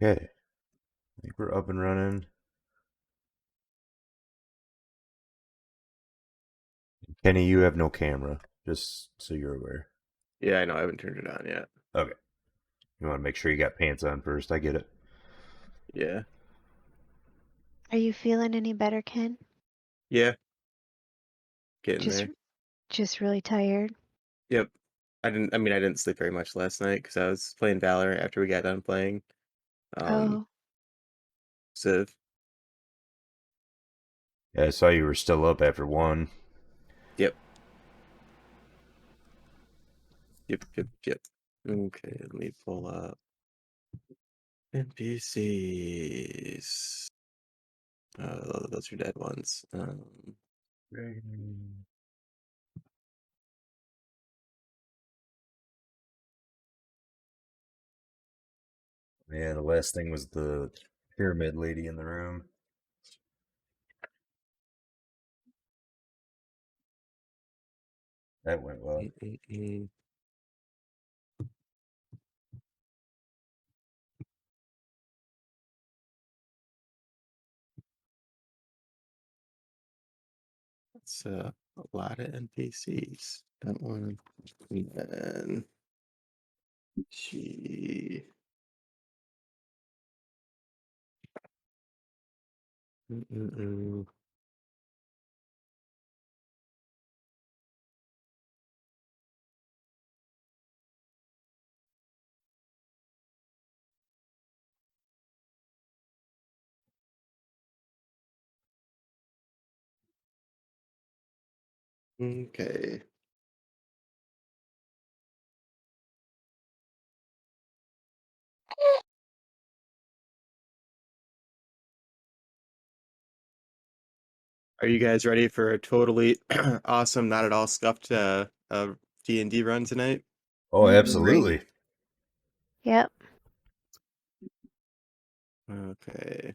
Okay. I think we're up and running. Kenny, you have no camera, just so you're aware. Yeah, I know. I haven't turned it on yet. Okay. You want to make sure you got pants on first. I get it. Yeah. Are you feeling any better, Ken? Yeah. Getting Just there. just really tired. Yep. I didn't sleep very much last night because I was playing Valor after we got done playing Oh, Civ. Yeah, I saw you were still up after 1. Yep. Yep. Okay, let me pull up NPCs. Those are dead ones. Yeah, the last thing was the pyramid lady in the room. That went well. It's a lot of NPCs. That one. And then she. Okay. Are you guys ready for a totally awesome, not at all scuffed D&D run tonight? Oh, absolutely. yep. Okay.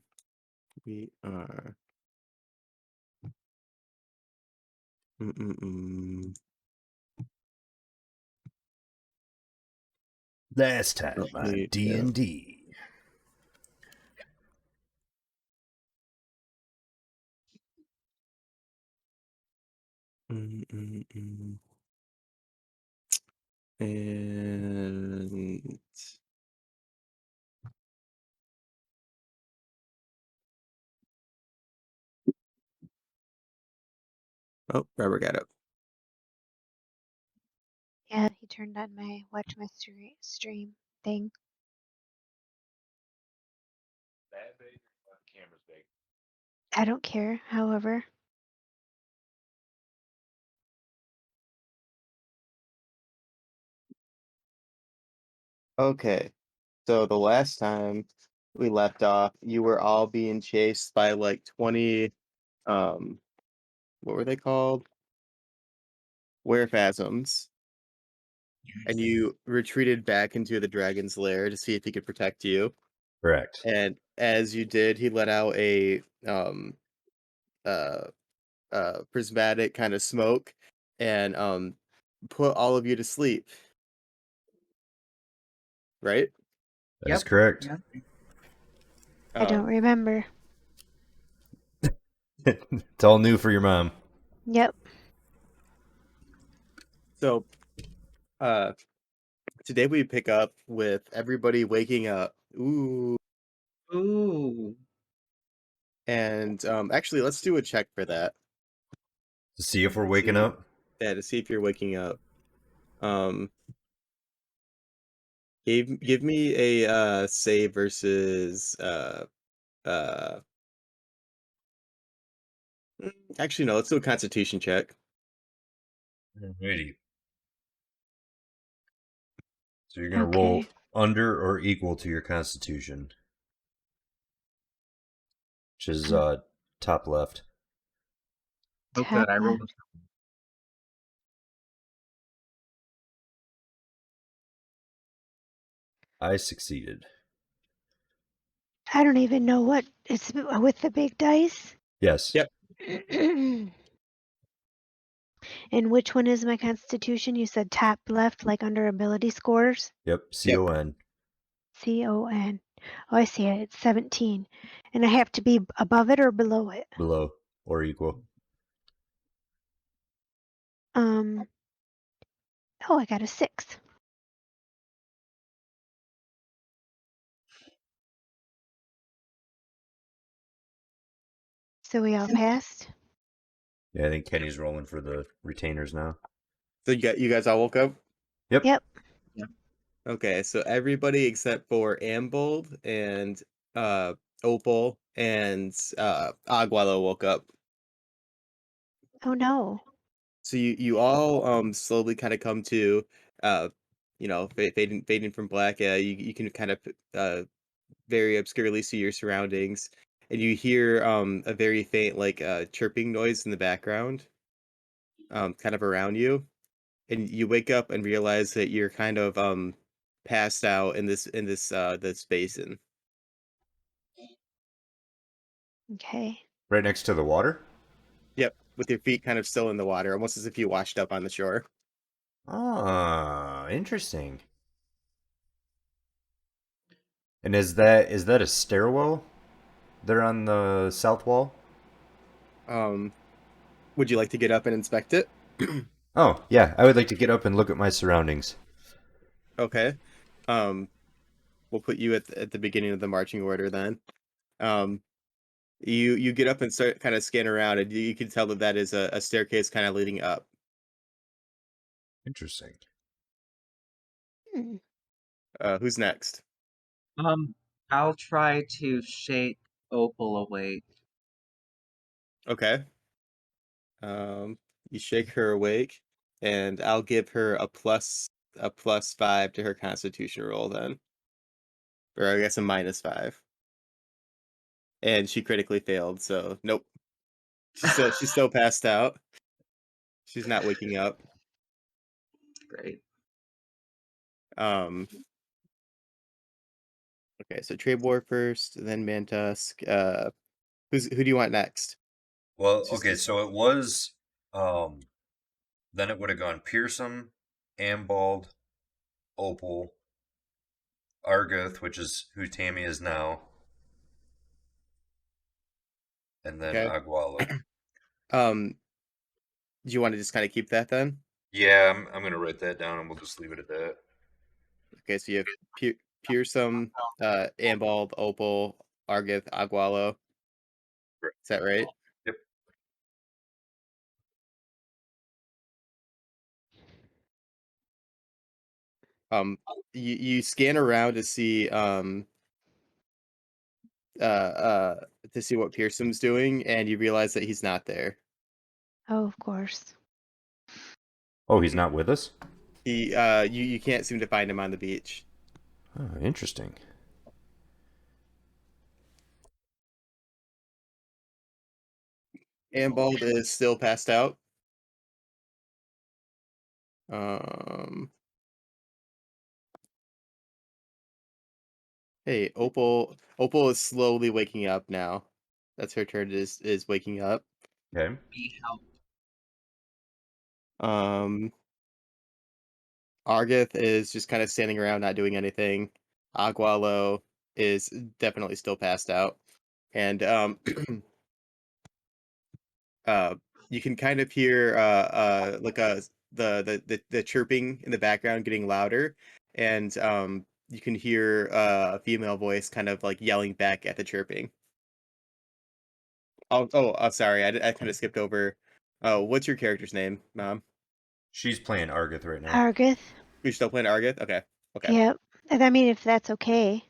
We are. Last time Let on me, yeah. D&D. And oh, Robert got up. Yeah, he turned on my watch my stream thing. I don't care, however. Okay. So the last time we left off, you were all being chased by like 20 what were they called? Werephasms. And you retreated back into the dragon's lair to see if he could protect you. Correct. And as you did, he let out a uh prismatic kind of smoke and put all of you to sleep. Right? That is correct. I don't remember. It's all new for your mom. Yep. So today we pick up with everybody waking up. Ooh. And actually let's do a check for that. To see if we're waking up. Yeah, to see if you're waking up. Give me a save versus uh actually no, let's do a constitution check. Alrighty. So you're going to Okay. roll under or equal to your constitution, which is top left. Top left. I succeeded. I don't even know what it's with the big dice. Yes. Yep. And which one is my constitution? You said top left, like under ability scores? Yep. CON. CON. Oh, I see it. It's 17. And I have to be above it or below it? Below or equal. Um, oh, I got a 6. So we all passed? Yeah, I think Kenny's rolling for the retainers now. So you guys all woke up? Yep. Yep. Okay, so everybody except for Ambold and uh Opal and Agualo woke up. Oh no. So you all slowly kind of come to uh fading from black. You can kind of very obscurely see your surroundings, and you hear a very faint like chirping noise in the background, kind of around you, and you wake up and realize that you're kind of passed out in this basin. Okay. Right next to the water? Yep, with your feet kind of still in the water, almost as if you washed up on the shore. Ah, interesting. And is that a stairwell there on the south wall? Um, would you like to get up and inspect it? Oh, yeah, I would like to get up and look at my surroundings. Okay. Um, we'll put you at the beginning of the marching order then. Um, you get up and start kind of scan around, and you can tell that that is a staircase kind of leading up. Interesting. Hmm. Who's next? Um, I'll try to shake Opal awake. Okay. You shake her awake, and I'll give her a +5 to her Constitution roll then, or I guess a -5. And she critically failed, so nope. She's still passed out. She's not waking up. Great. Um, okay, so Trade War first, then Mantusk. Who do you want next? Well, Just, okay, just so it was then it would have gone Pearson, Ambald, Opal, Argoth, which is who Tammy is now, and then okay. Agualo. Um, do you want to just kind of keep that then? Yeah, I'm gonna write that down and we'll just leave it at that. Okay, so you have Pearsome, Ambald, Opal, Argith, Agualo. Right. Is that right? Yep. Um, you scan around uh uh to see what Pearsome's doing, and you realize that he's not there. Oh, of course. Oh, he's not with us? You can't seem to find him on the beach. Oh, interesting. Ambald is still passed out. Um, hey, Opal is slowly waking up now. That's her turn is waking up. Okay. Be help. Um, Argith is just kind of standing around, not doing anything. Agualo is definitely still passed out, and uh, you can kind of hear like the chirping in the background getting louder, and you can hear a female voice kind of like yelling back at the chirping. Sorry, I kind of skipped over. Oh, what's your character's name, Mom? She's playing Argoth right now. Argith. You're still playing Argith? Okay, okay. Yep. I mean, if that's okay.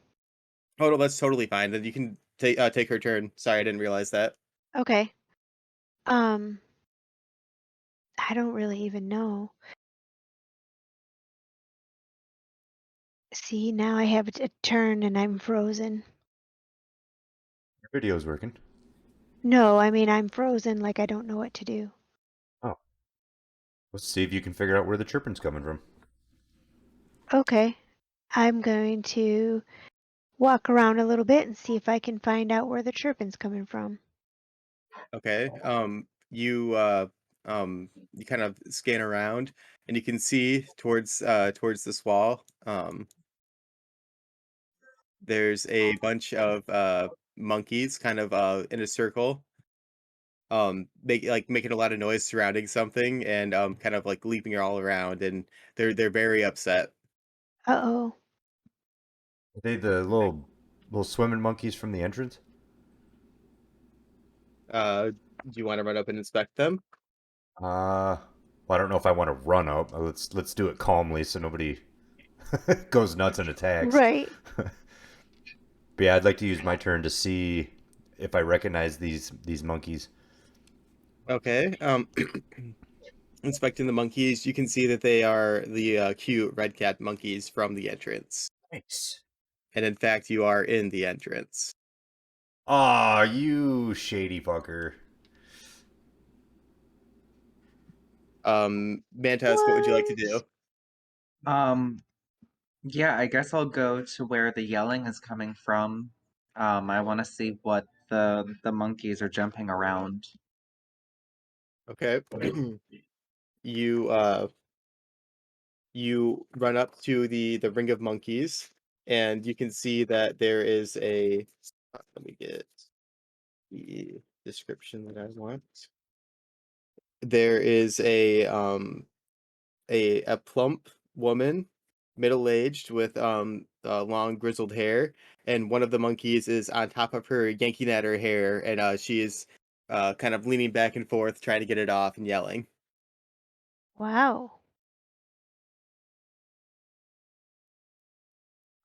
Oh no, that's totally fine. Then you can take her turn. Sorry, I didn't realize that. Okay. Um, I don't really even know. See, now I have a turn and I'm frozen. Your video's working. No, I mean, I'm frozen like I don't know what to do. Oh. Let's see if you can figure out where the chirping's coming from. Okay. I'm going to walk around a little bit and see if I can find out where the chirping's coming from. Okay. You kind of scan around, and you can see towards this wall. There's a bunch of monkeys kind of in a circle, making a lot of noise surrounding something and kind of like leaping all around, and they're very upset. Uh-oh. Are they the little swimming monkeys from the entrance? Do you want to run up and inspect them? Well, I don't know if I want to run up. Let's do it calmly so nobody goes nuts and attacks. Right. But yeah, I'd like to use my turn to see if I recognize these monkeys. Okay. Inspecting the monkeys, you can see that they are the cute red cat monkeys from the entrance. Nice. And in fact, you are in the entrance. Aw, you shady fucker. Mantas, what would you like to do? What? Um, yeah, I guess I'll go to where the yelling is coming from. I want to see what the monkeys are jumping around. Okay. You you run up to the ring of monkeys, and you can see that there is a let me get the description that I want. There is a plump woman, middle-aged with long grizzled hair, and one of the monkeys is on top of her yanking at her hair, and she is kind of leaning back and forth trying to get it off and yelling. Wow.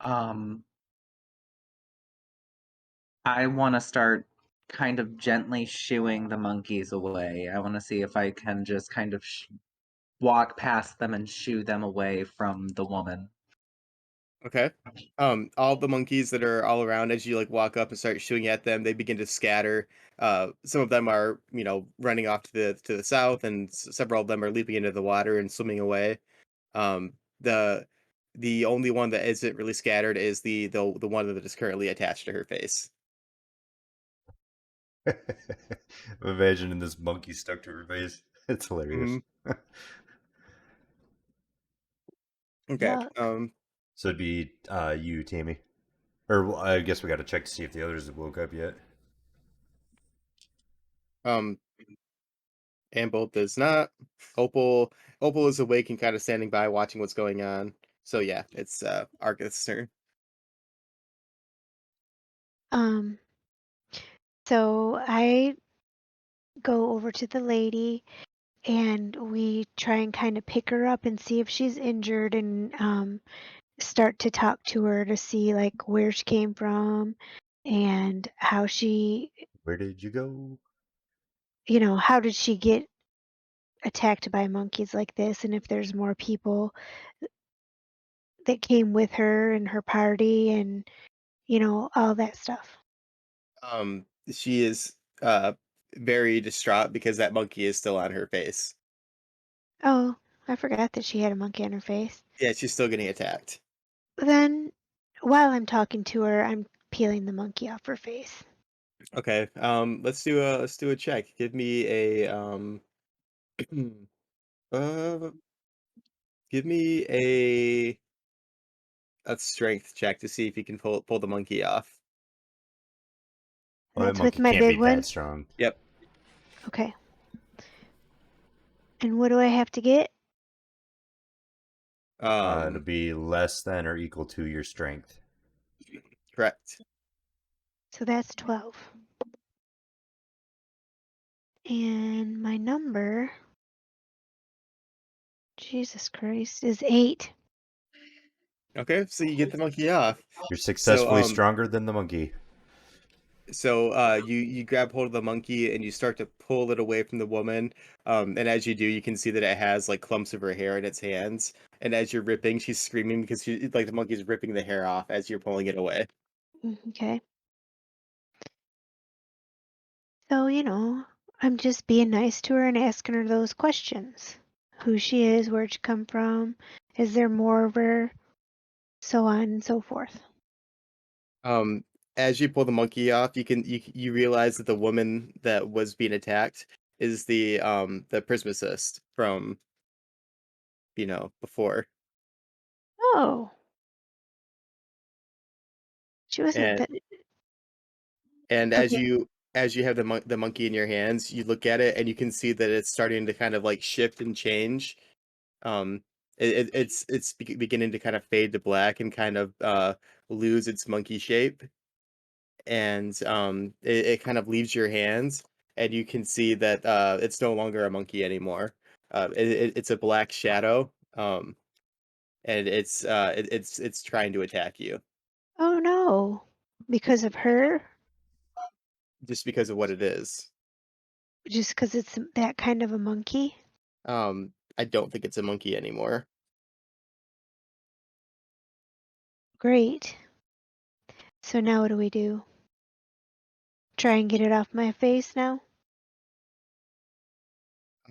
Um, I want to start kind of gently shooing the monkeys away. I want to see if I can just kind of walk past them and shoo them away from the woman. Okay. All the monkeys that are all around as you like walk up and start shooting at them, they begin to scatter. Some of them are, running off to the south, and several of them are leaping into the water and swimming away. Um, the the only one that isn't really scattered is the one that is currently attached to her face. I'm imagining this monkey stuck to her face. It's hilarious. Mhm. Okay. Yuck. So it'd be you, Tammy. Or well, I guess we got to check to see if the others have woke up yet. Um, Amble does not. Opal is awake and kind of standing by, watching what's going on. So yeah, it's Argus' turn. Um, so I go over to the lady and we try and kind of pick her up and see if she's injured and start to talk to her to see like where she came from and how she, Where did you go? how did she get attacked by monkeys like this, and if there's more people that came with her and her party and all that stuff. She is very distraught because that monkey is still on her face. Oh, I forgot that she had a monkey on her face. Yeah, she's still getting attacked. Then while I'm talking to her, I'm peeling the monkey off her face. Okay. Let's do a check. Give me uh give me a strength check to see if you can pull the monkey off. Oh, that That's with monkey my can't be big that one. strong. Yep. Okay. And what do I have to get? It'll be less than or equal to your strength. Correct. So that's 12. And my number, Jesus Christ, is 8. Okay, so you get the monkey off. You're So successfully stronger than the monkey. you grab hold of the monkey and you start to pull it away from the woman. And as you do, you can see that it has like clumps of her hair in its hands. And as you're ripping, she's screaming because like the monkey's ripping the hair off as you're pulling it away. Okay. So, I'm just being nice to her and asking her those questions. Who she is, where'd she come from, is there more of her, so on and so forth. Um, as you pull the monkey off, you realize that the woman that was being attacked is the prismacist from before. Oh, She wasn't. And Okay. as you have the monkey in your hands, you look at it and you can see that it's starting to kind of like shift and change. Um, it's beginning to kind of fade to black and kind of lose its monkey shape, and it kind of leaves your hands, and you can see that it's no longer a monkey anymore. It's a black shadow, and it's trying to attack you Oh no, because of her, just because of what it is. just because it's that kind of a monkey. I don't think it's a monkey anymore. Great. So now what do we do? Try and get it off my face now,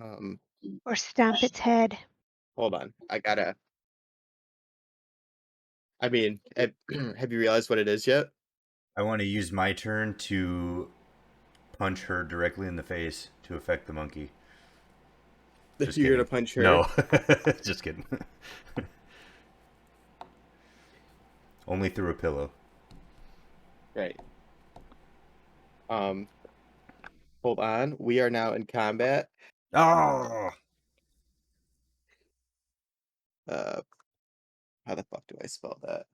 Um, or stomp its head? hold on, I mean, have you realized what it is yet? I want to use my turn to punch her directly in the face to affect the monkey. Just You're gonna kidding. punch her. No, just kidding. Only through a pillow. Right. Um, hold on. We are now in combat. Oh, Uh, how the fuck do I spell that?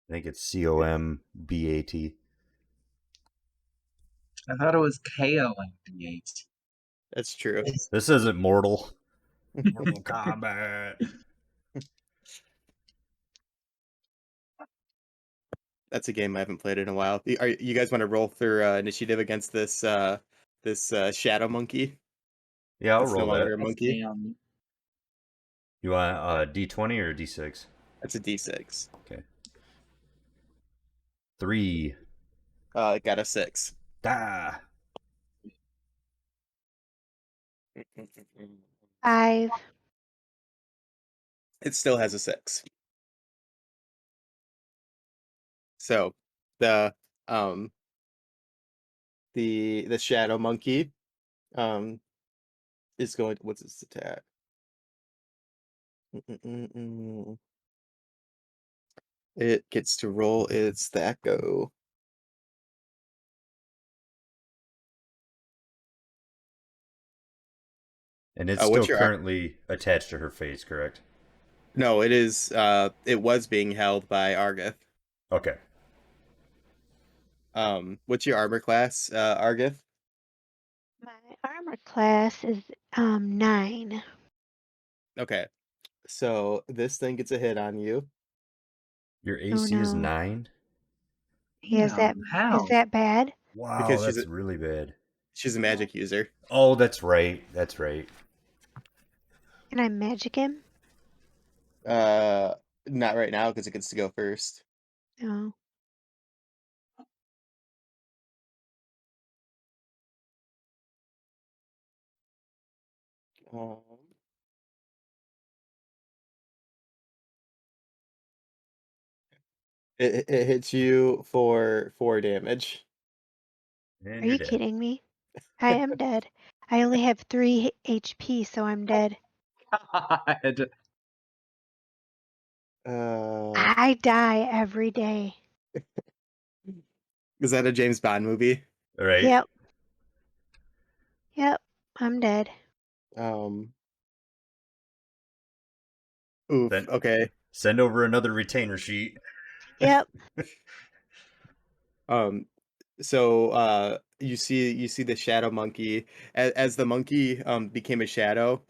I think it's COMBAT. I thought it was KOMBH. That's true. This isn't Mortal. Mortal Kombat. That's a game I haven't played in a while. You guys want to roll for initiative against this shadow monkey? Yeah, I'll That's no roll longer that. a Yes, monkey. ma'am. You want D20 or D6? That's a D6. Okay. 3. It got a 6. Ah. 5. It still has a 6. So the um the shadow monkey um is going. What's its attack? It gets to roll its Thacko. And it's What's still your currently attached to her face, correct? No, it is it was being held by Argith. Okay. What's your armor class, Argith? My armor class is 9. Okay. So this thing gets a hit on you. Your Oh AC is no. 9? Yeah, is Damn, how? that bad? Wow, Because that's really bad. she's a magic user. Oh, that's right. That's right. Can I magic him? Uh Not right now because it gets to go first. No. Um, it hits you for 4 damage. And Are you're you dead. kidding me? I am dead. I only have 3 HP, so I'm dead. God. Uh I die every day. is that a James Bond movie? All right. Yep. Yep. I'm dead. Um Oof, Then okay. send over another retainer sheet. Yep. Um so you see the shadow monkey as the monkey became a shadow.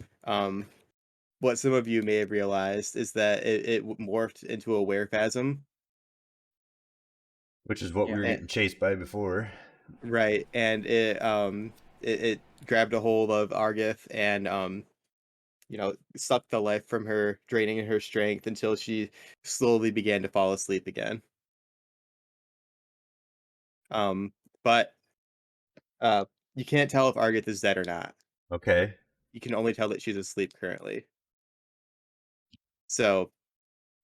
What some of you may have realized is that it morphed into a werephasm. Which is what we Yeah. were And, getting chased by before. right, and it grabbed a hold of Argith and sucked the life from her, draining her strength until she slowly began to fall asleep again. But uh you can't tell if Argith is dead or not. Okay. You can only tell that she's asleep currently. So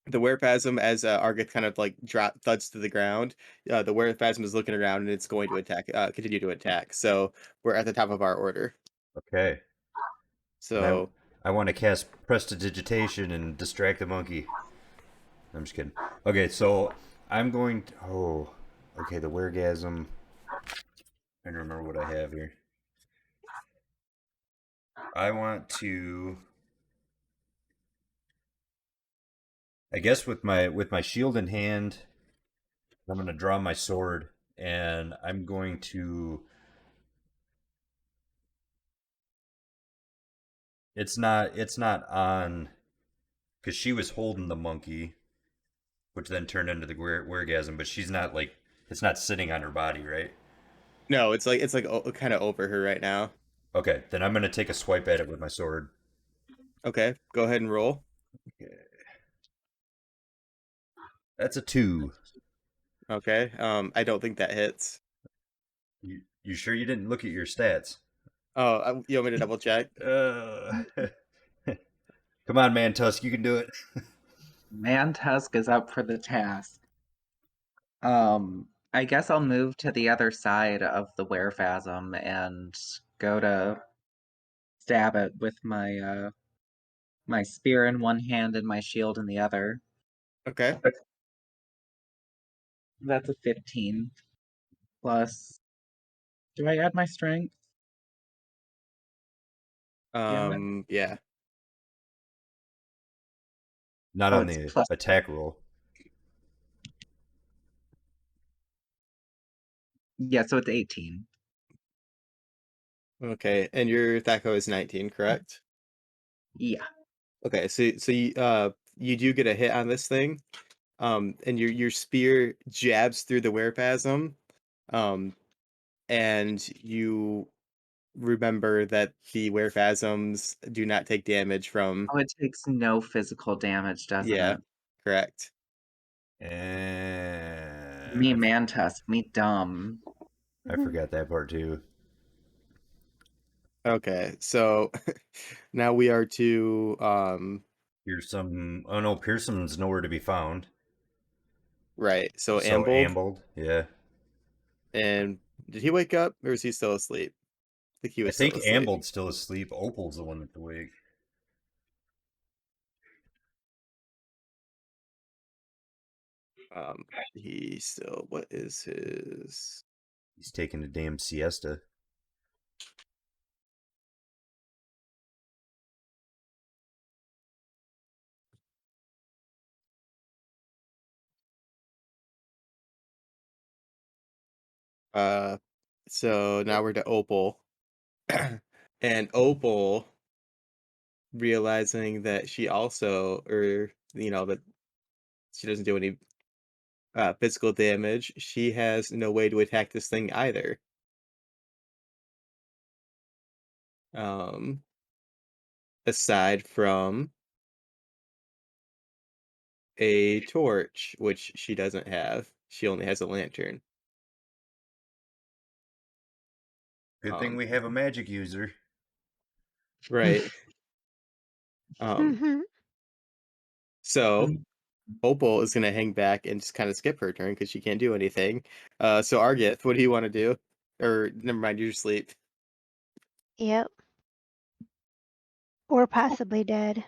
the werephasm, as Argith kind of like thuds to the ground, the werephasm is looking around and it's going to continue to attack. So we're at the top of our order. Okay. And So I want to cast Prestidigitation and distract the monkey. I'm just kidding. Okay, so I'm going to... Oh, okay, the Weregasm. I don't remember what I have here. I want to... I guess with my shield in hand, I'm going to draw my sword, and I'm going to... It's not on... Because she was holding the monkey, which then turned into the Weregasm, but she's not, like... It's not sitting on her body, right? No, it's like kind of over her right now. Okay, then I'm going to take a swipe at it with my sword. Okay, go ahead and roll. Okay. That's a 2. Okay, I don't think that hits. You sure you didn't look at your stats? Oh, you want me to double check? Come on, man, Tusk, you can do it. Mantusk is up for the task. I guess I'll move to the other side of the werephasm and go to stab it with my my spear in one hand and my shield in the other. Okay. That's a 15 plus. Do I add my strength? Damn it. Yeah. Not Oh, on it's the plus. attack roll. Yeah, so it's 18. Okay, and your Thaco is 19, correct? Yeah. Okay, so you do get a hit on this thing. And your spear jabs through the werephasm. And you remember that the werephasms do not take damage from... Oh, it takes no physical damage, doesn't Yeah, it? correct. Me And Mantusk, me dumb. I forgot that part too. Okay, so now we are to Here's some. Oh no, Pearson's nowhere to be found. right. So So Ambold, ambled. Yeah, and did he wake up or is he still asleep? I think he I was still think asleep. ambled's still asleep. Opal's the one that's awake. He still, what is his... He's taking a damn siesta. Uh, so now we're to Opal. And Opal, realizing that she also, or that she doesn't do any physical damage, she has no way to attack this thing either. Um, Aside from a torch, which she doesn't have. She only has a lantern. Good thing Um, we have a magic user. right. So Opal is gonna hang back and just kind of skip her turn because she can't do anything. So Argith, what do you want to do? Or never mind, you're asleep. Yep. Or possibly dead.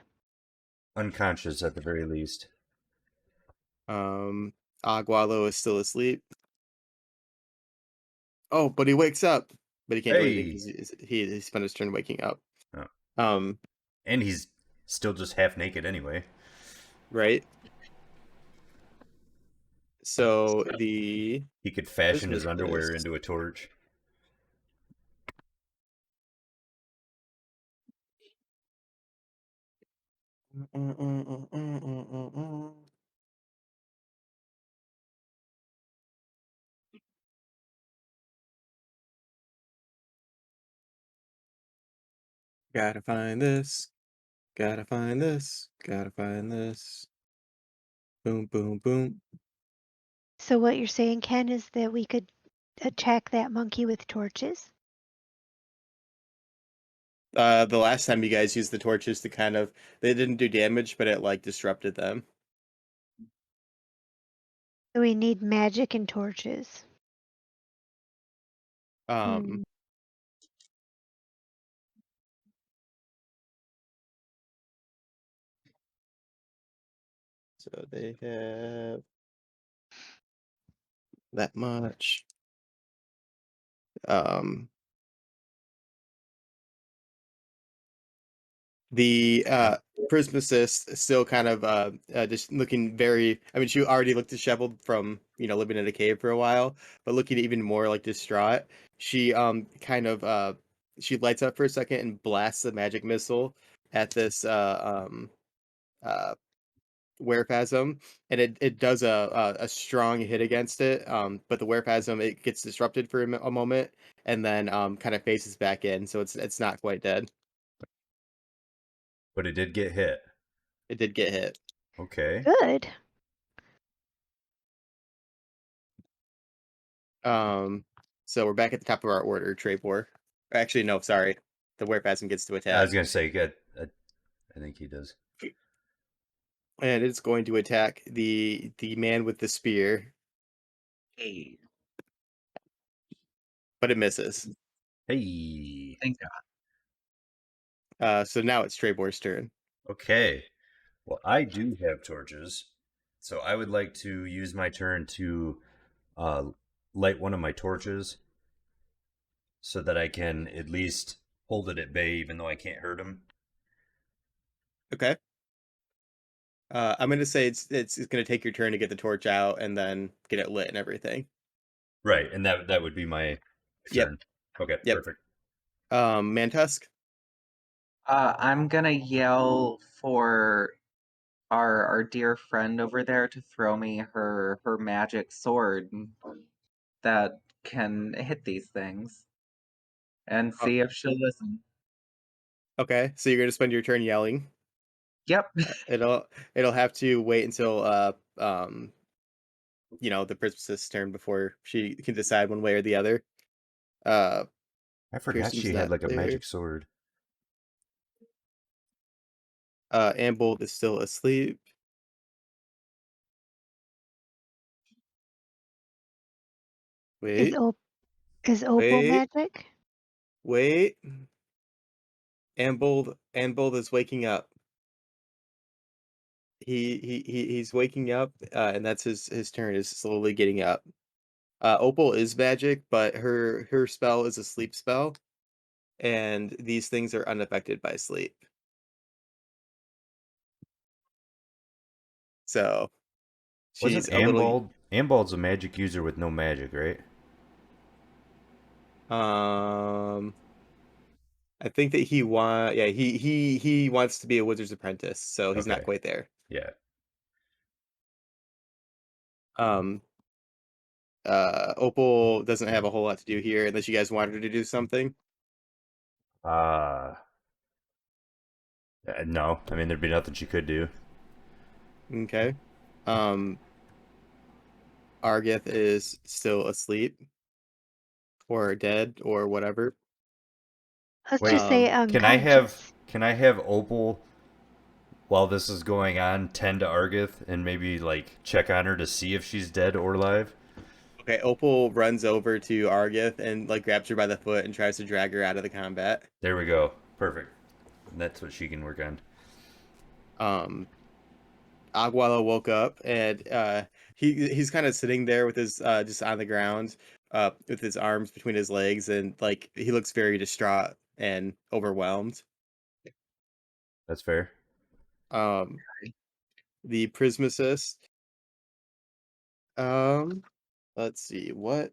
Unconscious at the very least. Agualo is still asleep. Oh, but he wakes up, but he can't do anything Hey! because he spent his turn waking up. Oh. Um, And he's still just half naked anyway. right. So the He could fashion his business underwear list. into a torch. Gotta find this. Gotta find this. Gotta find this. Boom, boom, boom. So what you're saying, Ken, is that we could attack that monkey with torches? The last time you guys used the torches to they didn't do damage, but it like disrupted them. So we need magic and torches. Um, So they have that much. The Prismacist still kind of just looking very. I mean, she already looked disheveled from living in a cave for a while, but looking even more like distraught. She kind of she lights up for a second and blasts a magic missile at this uh werephasm, and it does a strong hit against it. But the werephasm, it gets disrupted for a moment, and then kind of faces back in, so it's not quite dead. But it did get hit. It did get hit. Okay. Good. So we're back at the top of our order, Trapor. Actually, no, sorry. The werephasm gets to I attack, was gonna say, good. I think he does. and it's going to attack the man with the spear, Hey, but it misses. Hey. thank So now it's Trapor's turn. Okay. Well, I do have torches, so I would like to use my turn to uh, light one of my torches so that I can at least hold it at bay, even though I can't hurt him. Okay. I'm gonna say it's gonna take your turn to get the torch out and then get it lit and everything. Right, and that would be my Yep. turn. Okay, Yep. perfect. Mantusk. I'm gonna yell for our dear friend over there to throw me her magic sword that can hit these things and Oh, see if she'll listen. okay, so you're gonna spend your turn yelling. Yep. It'll have to wait until the princess's turn before she can decide one way or the other. Uh, I forgot Pearson's she had not like a there. magic sword. Ambold is still asleep. Is Wait, op is opal wait, magic? wait. Ambold is waking up. He's waking up, and that's his turn. Is slowly getting up. Opal is magic, but her spell is a sleep spell, and these things are unaffected by sleep. So Wasn't she's a little. Ambald? Ambald's a magic user with no magic, right? Um, I think that yeah, he wants to be a wizard's apprentice, so he's not Okay, quite there. yeah. Um, Opal doesn't have a whole lot to do here unless you guys want her to do something. Uh, no. I mean, there'd be nothing she could do. Okay. Um, Argith is still asleep or dead or whatever. Let's Wait, just say can I have unconscious. can I have Opal while this is going on tend to Argith and maybe like check on her to see if she's dead or alive? Okay, Opal runs over to Argith and like grabs her by the foot and tries to drag her out of the combat. There we go. Perfect. That's what she can work on. Um, Agualo woke up and he's kind of sitting there with his just on the ground with his arms between his legs, and like he looks very distraught and overwhelmed. That's fair. Um, the Prismacist. Um, let's see what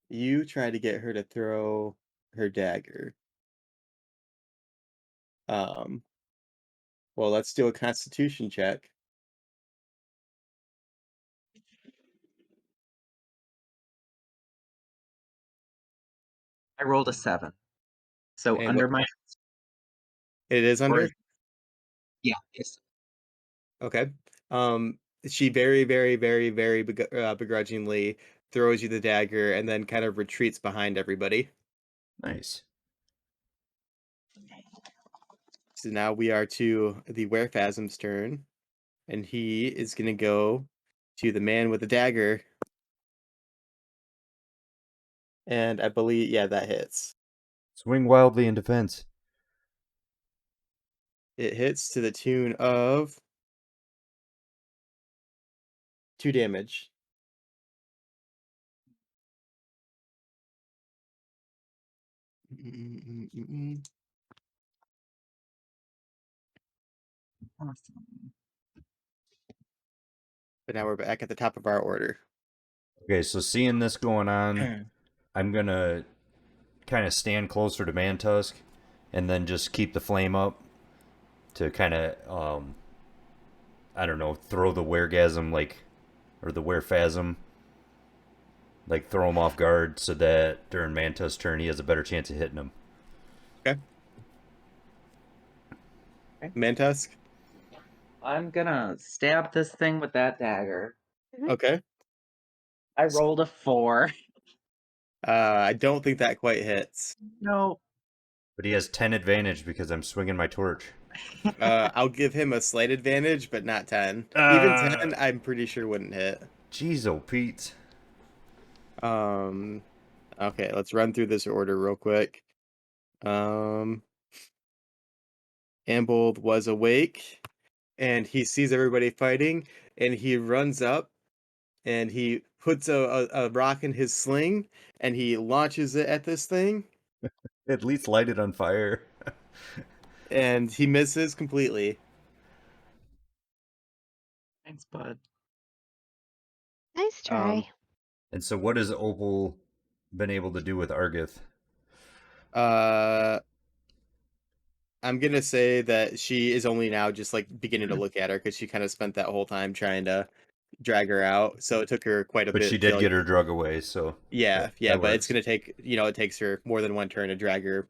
you try to get her to throw her dagger. Um, well, let's do a Constitution check. I rolled a 7. So And what under my it is or is, under? yeah, it's Okay. Um, she very, very, very, very begrudgingly throws you the dagger and then kind of retreats behind everybody. Nice. So now we are to the Werephasm's turn, and he is going to go to the man with the dagger, and I believe, yeah, that hits. Swing wildly in defense. It hits to the tune of 2 damage. Mm-mm-mm-mm-mm. Awesome. But now we're back at the top of our order. Okay, so seeing this going on, I'm gonna kind of stand closer to Mantusk, and then just keep the flame up to kind of, I don't know, throw the weregasm or the werephasm, like throw him off guard so that during Mantusk's turn he has a better chance of hitting him. Okay. Mantusk? I'm gonna stab this thing with that dagger. Okay. I rolled a 4. I don't think that quite hits. No. But he has 10 advantage because I'm swinging my torch. I'll give him a slight advantage, but not 10. Even 10, I'm pretty sure wouldn't hit. Jeez, oh Pete. Okay, let's run through this order real quick. Ambold was awake, and he sees everybody fighting, and he runs up, and he puts a rock in his sling, and he launches it at this thing, At least light it on fire. and he misses completely. Thanks, bud. Nice try. And so what has Opal been able to do with Argith? Uh, I'm gonna say that she is only now just like beginning to look at her because she kind of spent that whole time trying to drag her out. So it took her quite a But she bit to did like, get her drug away, so yeah, that but it's works. gonna take, it takes her more than one turn to drag her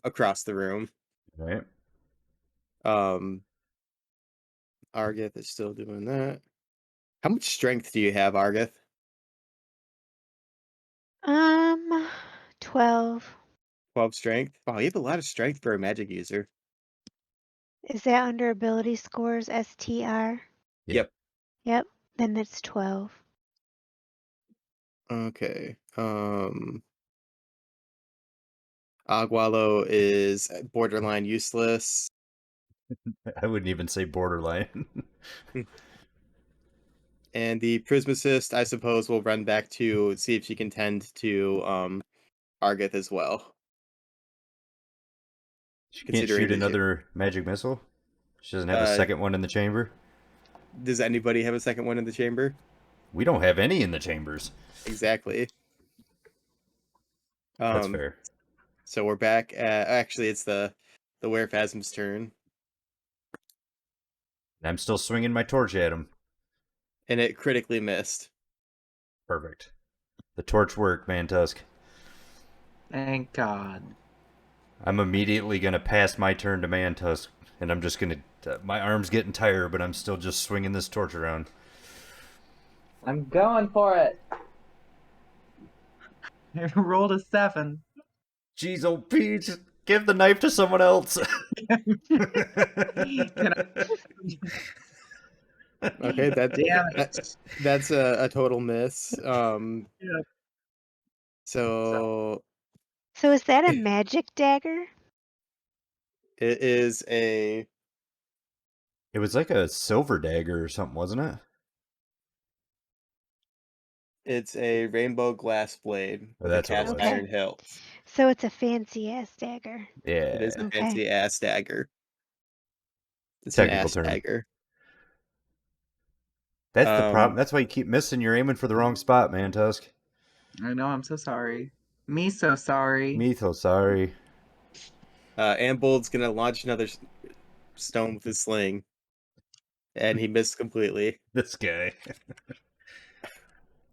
across the room. Right? Um, Argith is still doing that. How much strength do you have, Argith? 12. 12 strength. Wow, you have a lot of strength for a magic user. Is that under ability scores STR? Yeah. Yep. Yep. Then it's 12. Okay. Agualo is borderline useless. I wouldn't even say borderline. And the Prismacist, I suppose, will run back to see if she can tend to Argith as well. She can't Considering shoot that another magic missile? She doesn't have a uh, second one in the chamber? does anybody have a second one in the chamber? We don't have any in the chambers. Exactly. That's Um, fair. so we're back at, actually it's the Werephasm's turn. And I'm still swinging my torch at him. And it critically missed. Perfect. The torch worked, Mantusk. Thank God. I'm immediately going to pass my turn to Mantusk, and I'm just going to... my arm's getting tired, but I'm still just swinging this torch around. I'm going for it. I rolled a 7. Jeez, oh Pete, give the knife to someone else. Can Okay, Damn it. that's a total miss. Yeah. So So is that a magic dagger? it is a It was like a silver dagger or something, wasn't it? it's a rainbow glass blade Oh, with a that's what it cast was. Okay. iron hilt. So it's a fancy ass dagger. It is Yeah. a Okay. fancy ass dagger. It's an Technical ass term. dagger. That's the problem. That's why you keep missing. You're aiming for the wrong spot, Mantusk. I know, I'm so sorry. Me so sorry. Metho, sorry. Ambold's gonna launch another stone with his sling, and he missed completely. This guy.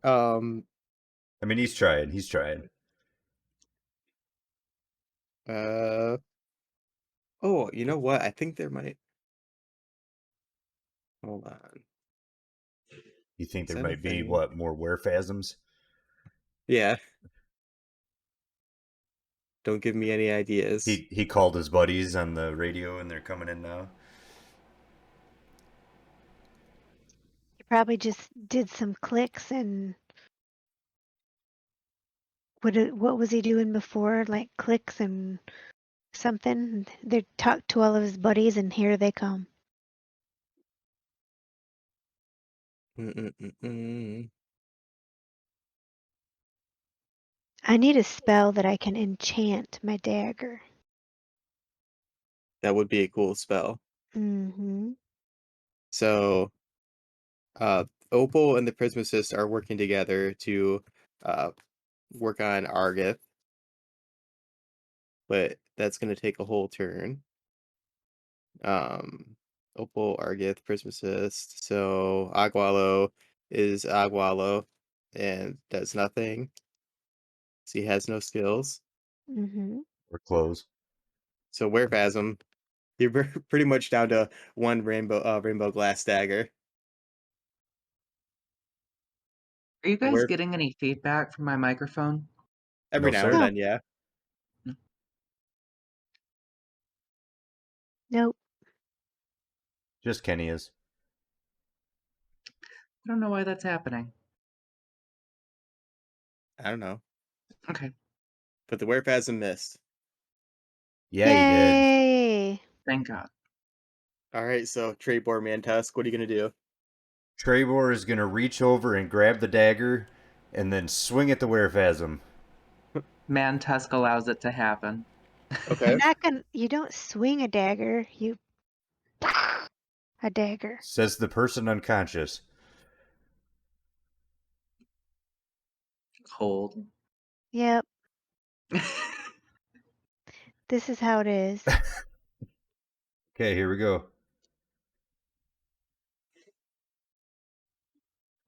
Um. I mean, he's trying. He's trying. Oh, you know what? I think there might. Hold on. You think Is there that a might be, thing? what, more werephasms? Yeah. Don't give me any ideas. He called his buddies on the radio, and they're coming in now. He probably just did some clicks and what was he doing before? Like clicks and something. They talked to all of his buddies, and here they come. Mm-mm-mm-mm. I need a spell that I can enchant my dagger. That would be a cool spell. Mm-hmm. So, Opal and the Prismacist are working together to uh, work on Argith, but that's going to take a whole turn. Opal, Argith, Prismacist. So Agualo is Agualo and does nothing. So he has no skills. Mm-hmm. Or close. So Werephasm, you're pretty much down to one rainbow glass dagger. Are you guys Where getting any feedback from my microphone? every No, now and sir. No. then, yeah. Nope. Just Kenny is. I don't know why that's happening. I don't know, Okay, but the Werephasm missed. Yeah, he did. Yay! thank God. All right, so Trebor Mantusk, what are you gonna do? Trevor is going to reach over and grab the dagger and then swing at the Werephasm. Man, Tusk allows it to happen. Okay. You don't swing a dagger, you a dagger. Says the person unconscious. Cold. Yep, this is how it is. Okay, here we go.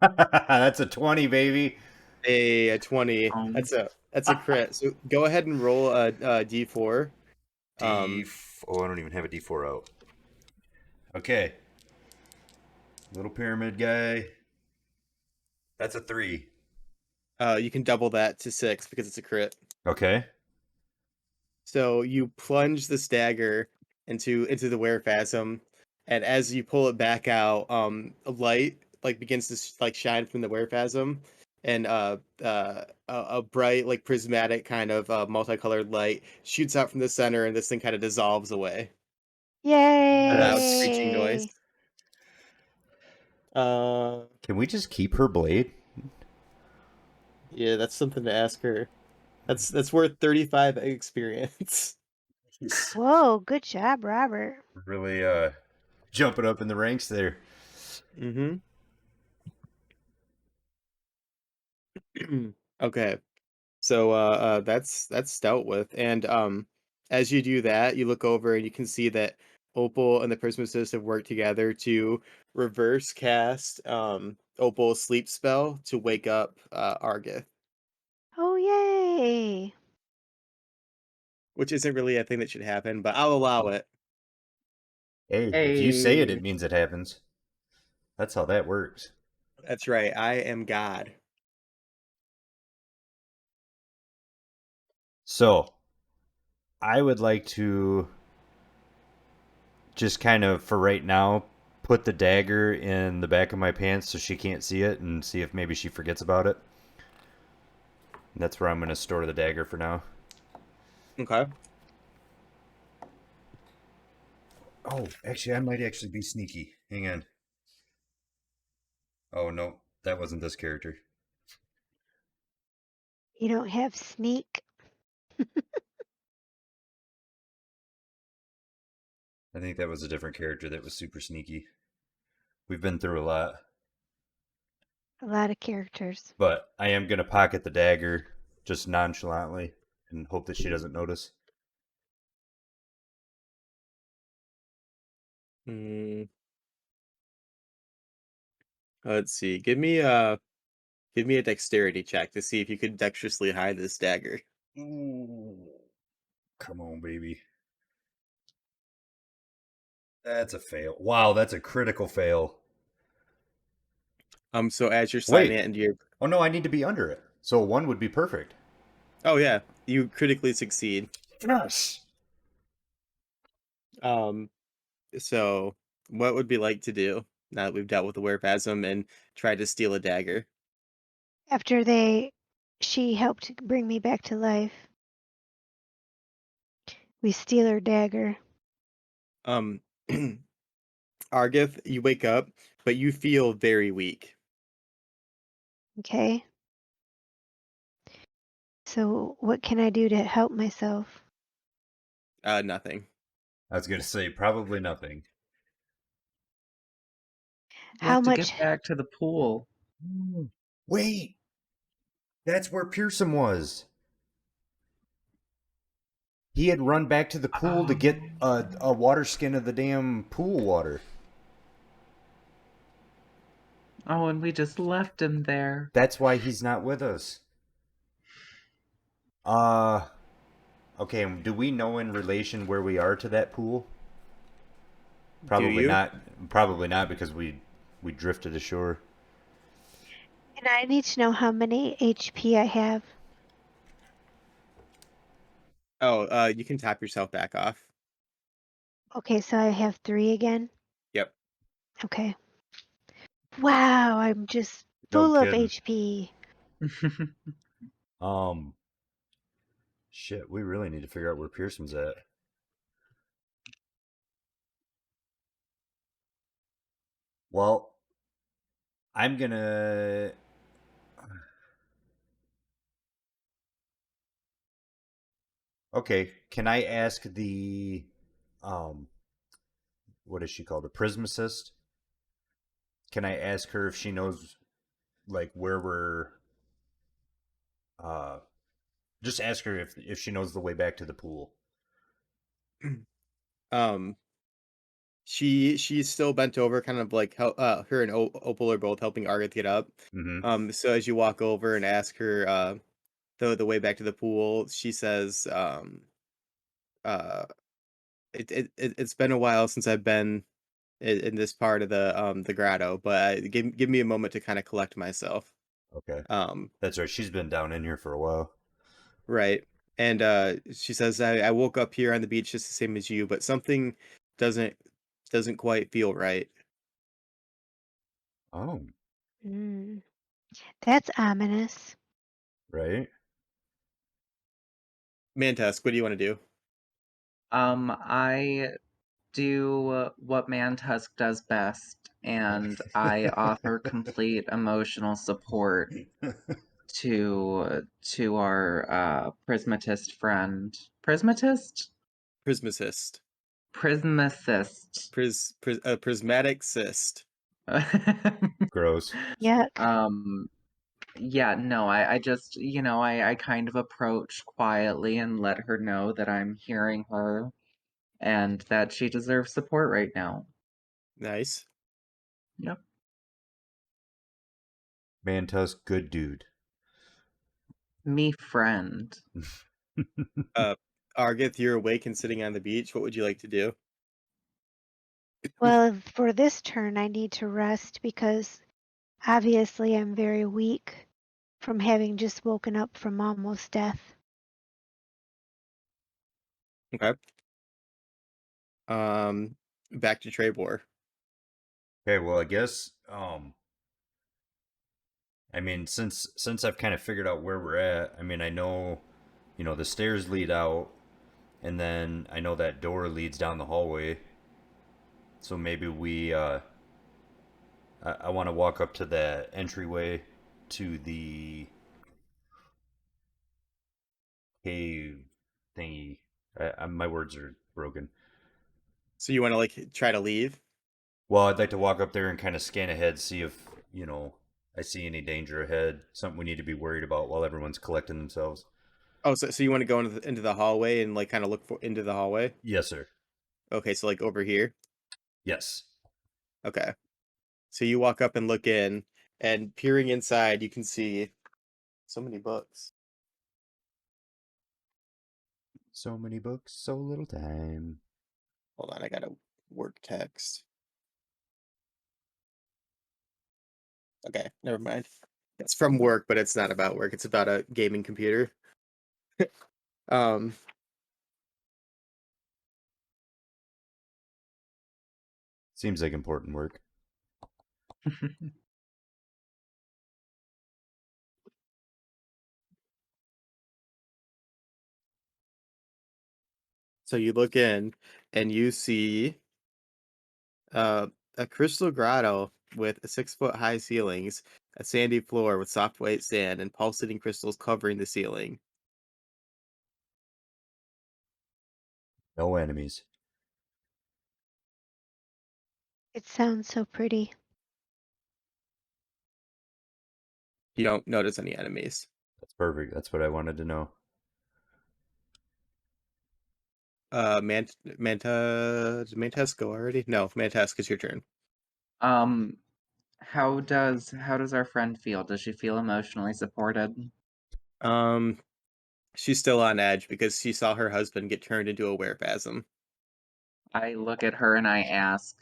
That's a 20, baby. A 20. Um, That's a crit. So go ahead and roll a d4. Oh, I don't even have a D4 out. Okay. Little pyramid guy. That's a 3. You can double that to 6 because it's a crit. Okay. So you plunge this dagger into the Werephasm, and as you pull it back out, a light like begins to like shine from the Werephasm, and a bright like prismatic kind of multicolored light shoots out from the center, and this thing kind of dissolves away. A loud Yes. screeching noise. Yay! Uh, Can we just keep her blade? yeah, that's something to ask her. That's worth 35 experience. He's Whoa, good job, Robert. really jumping up in the ranks there. Mm-hmm. Okay. So that's dealt with. And as you do that, you look over and you can see that Opal and the Prismasis have worked together to reverse cast Opal's sleep spell to wake up Argith, Oh, yay! which isn't really a thing that should happen, but I'll allow it. Hey, if you say it, hey, it means it happens. That's how that works. That's right. I am God. So, I would like to just kind of, for right now, put the dagger in the back of my pants so she can't see it and see if maybe she forgets about it. And that's where I'm going to store the dagger for now. Okay. Oh, actually, I might actually be sneaky. Hang on. Oh, no, that wasn't this character. You don't have sneak. I think that was a different character that was super sneaky. We've been through a lot. A lot of characters. But I am going to pocket the dagger just nonchalantly and hope that she doesn't notice. Mm, let's see. Give me a dexterity check to see if you could dexterously hide this dagger. Ooh. Come on, baby. That's a fail. Wow, that's a critical fail. So as you're sliding Wait. it into your Oh, no, I need to be under it. So 1 would be perfect. Oh yeah, you critically succeed. Yes. Um, so what would be like to do now that we've dealt with the Werephasm and tried to steal a dagger? After she helped bring me back to life. We steal her dagger. Um, Argith, you wake up, but you feel very weak. Okay. So what can I do to help myself? Nothing. I was gonna say probably nothing. We How have to much? get back to the pool. Wait, that's where Pearson was. He had run back to the pool to get a water skin of the damn pool water. Oh, and we just left him there. That's why he's not with us. Okay, do we know in relation where we are to that pool? Do Probably you? not. Probably not because we drifted ashore. And I need to know how many HP I have. Oh, you can tap yourself back off. Okay, so I have 3 again. Yep. Okay. Wow, I'm just No full of kidding. HP. Um, shit, we really need to figure out where Pearson's at. Well, I'm gonna. Okay, can I ask the um what is she called? A prismacist? Can I ask her if she knows like where we're uh just ask her if she knows the way back to the pool. Um, she's still bent over, kind of like her and Opal are both helping Argith get up. Mm-hmm. So as you walk over and ask her the way back to the pool, she says, uh, it's been a while since I've been in this part of the grotto, but give me a moment to kind of collect myself. Okay. Um, That's right. She's been down in here for a while. right. And she says, I woke up here on the beach just the same as you, but something doesn't doesn't quite feel right. Oh, Mm, that's ominous. right. Mantusk, what do you want to do? I do what Mantusk does best, and I offer complete emotional support to our prismatist friend. Prismatist? Prismacist. Prismacist. Prismatic cyst. Gross. Yuck. Yeah, no, I just, I kind of approach quietly and let her know that I'm hearing her and that she deserves support right now. Nice. Yep. Mantusk, good dude. Me friend. Uh, Argith, you're awake and sitting on the beach. What would you like to do? Well, for this turn, I need to rest because obviously I'm very weak from having just woken up from almost death. Okay. Back to Trebor. Okay, well, I guess I mean since I've kind of figured out where we're at, I mean I know, the stairs lead out, and then I know that door leads down the hallway. So maybe I want to walk up to that entryway to the cave thingy. My words are broken. So you want to like try to leave? Well, I'd like to walk up there and kind of scan ahead, see if I see any danger ahead, something we need to be worried about while everyone's collecting themselves. Oh, so you want to go into the hallway and like kind of look into the hallway? Yes, sir. Okay, so like over here. Yes. Okay. So you walk up and look in, and peering inside, you can see so many books. So many books, so little time. Hold on, I gotta work text. Okay, never mind. It's from work, but it's not about work. It's about a gaming computer. Um, Seems like important work. So you look in and you see uh, a crystal grotto with 6-foot high ceilings, a sandy floor with soft white sand, and pulsating crystals covering the ceiling. No enemies. It sounds so pretty. You don't notice any enemies. That's perfect. That's what I wanted to know. Did Mantas go already? No, Mantas, it's your turn. Um, how does our friend feel? Does she feel emotionally supported? Um, she's still on edge because she saw her husband get turned into a werephasm. I look at her and I ask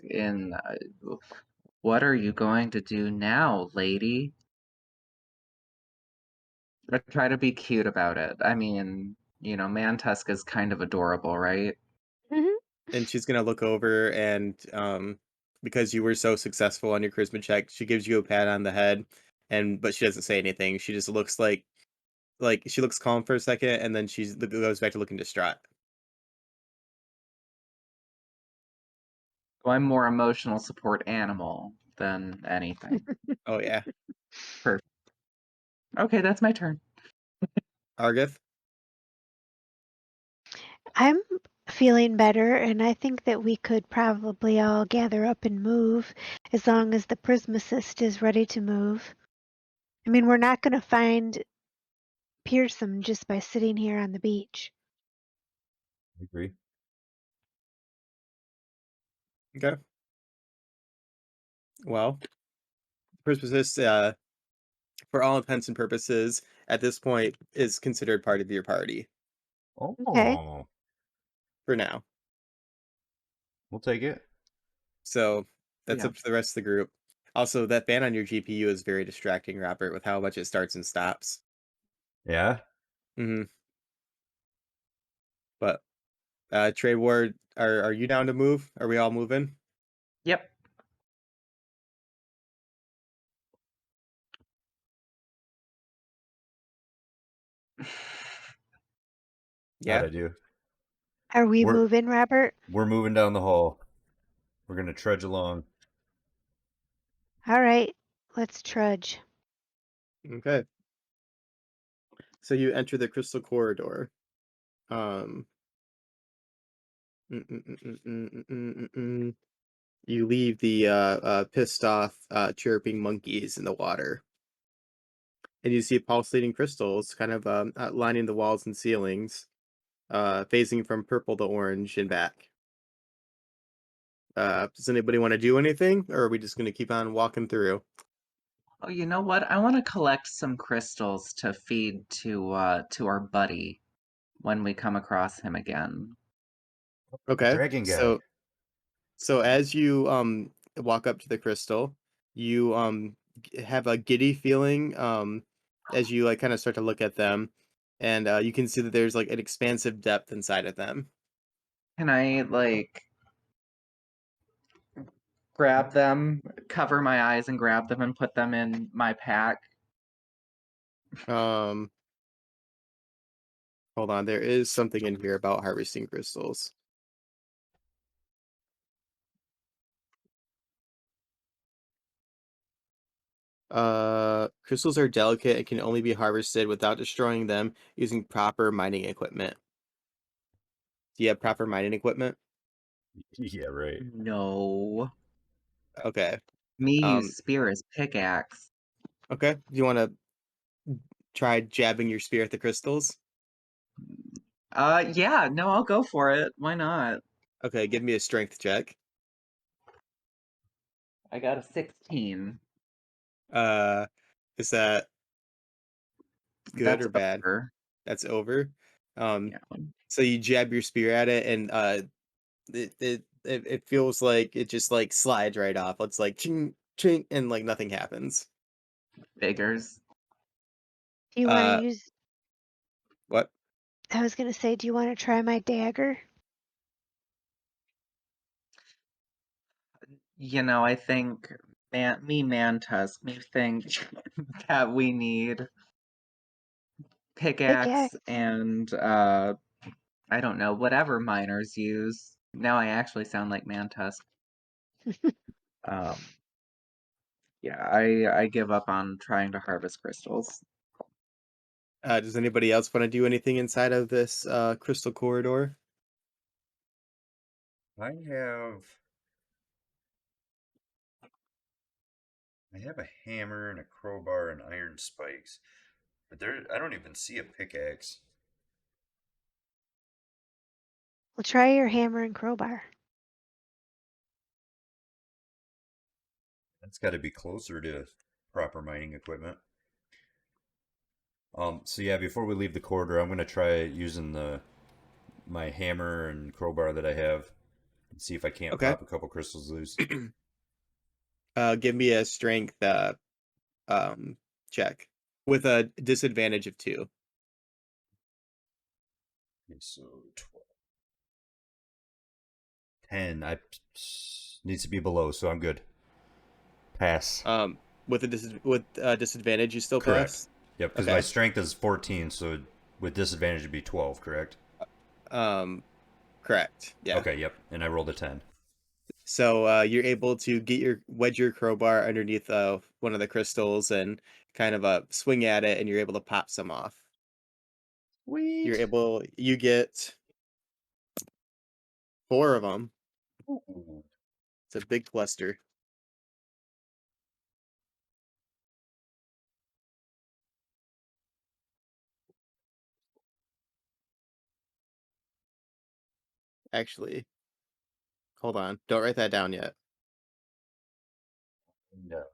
what are you going to do now, lady? I try to be cute about it. I mean, Mantusk is kind of adorable, right? Hmm. And she's gonna look over and because you were so successful on your charisma check, she gives you a pat on the head, and but she doesn't say anything. She just looks like she looks calm for a second, and then goes back to looking distraught. So I'm more emotional support animal than anything. Oh yeah, Perfect. Okay, that's my turn. Argith. I'm feeling better, and I think that we could probably all gather up and move as long as the prismacist is ready to move. I mean, we're not going to find Pearson just by sitting here on the beach. I agree. Okay. Well, Prismasis, for all intents and purposes, at this point, is considered part of your party Okay. Oh, for now. we'll take it. So that's Yeah. up to the rest of the group. Also, that fan on your GPU is very distracting, Robert, with how much it starts and stops. Yeah. Hmm. But Trade Ward, are you down to move? Are we all moving? Yep. How'd Yeah. I do? Are we We're moving, Robert? we're moving down the hall. We're gonna trudge along. All right. Let's trudge. Okay. So you enter the crystal corridor. Um. mm, mm, mm, mm, mm, mm, mm, mm, mm. You leave the pissed off chirping monkeys in the water, and you see pulsating crystals kind of lining the walls and ceilings, phasing from purple to orange and back. Does anybody want to do anything, or are we just going to keep on walking through? Oh, you know what? I want to collect some crystals to feed to our buddy when we come across him again. Okay. Dragon guy. So as you walk up to the crystal, you have a giddy feeling as you like kind of start to look at them, and you can see that there's like an expansive depth inside of them. Can I grab them, cover my eyes and grab them and put them in my pack? Um, Hold on, there is something in here about harvesting crystals. Crystals are delicate and can only be harvested without destroying them using proper mining equipment. Do you have proper mining equipment? Yeah, right. No. Okay. Me Um, use spear as pickaxe. okay. Do you want to try jabbing your spear at the crystals? Yeah, no, I'll go for it. Why not? Okay, give me a strength check. I got a 16. Uh, is that good That's or bad? over. That's over. Um, Yeah. so you jab your spear at it, and it feels like it just like slides right off. It's like ching ching, and like nothing happens. Figures. Do you want to Uh, use, what? I was going to say, do you want to try my dagger? I think Mantusk, me think that we need pickaxe Pickaxe. and I don't know, whatever miners use. Now I actually sound like Mantusk. Um, yeah, I give up on trying to harvest crystals. Does anybody else want to do anything inside of this crystal corridor? I have a hammer and a crowbar and iron spikes, but I don't even see a pickaxe. Well, try your hammer and crowbar. That's got to be closer to proper mining equipment. So yeah, before we leave the corridor, I'm gonna try using my hammer and crowbar that I have and see if I can't Okay. pop a couple crystals loose. Give me a strength um, check with a disadvantage of 2. Okay, so 10. I needs to be below, so I'm good. Pass. With a disadvantage, you still Correct. pass. Yep, because my Okay. strength is 14, so with disadvantage it'd be 12. Correct. Um, correct. Yeah. Okay. Yep. And I rolled a 10. So you're able to wedge your crowbar underneath one of the crystals and kind of swing at it, and you're able to pop some off. Sweet. You get 4 of them. Ooh. It's a big cluster. Actually, hold on. Don't write that down yet. No.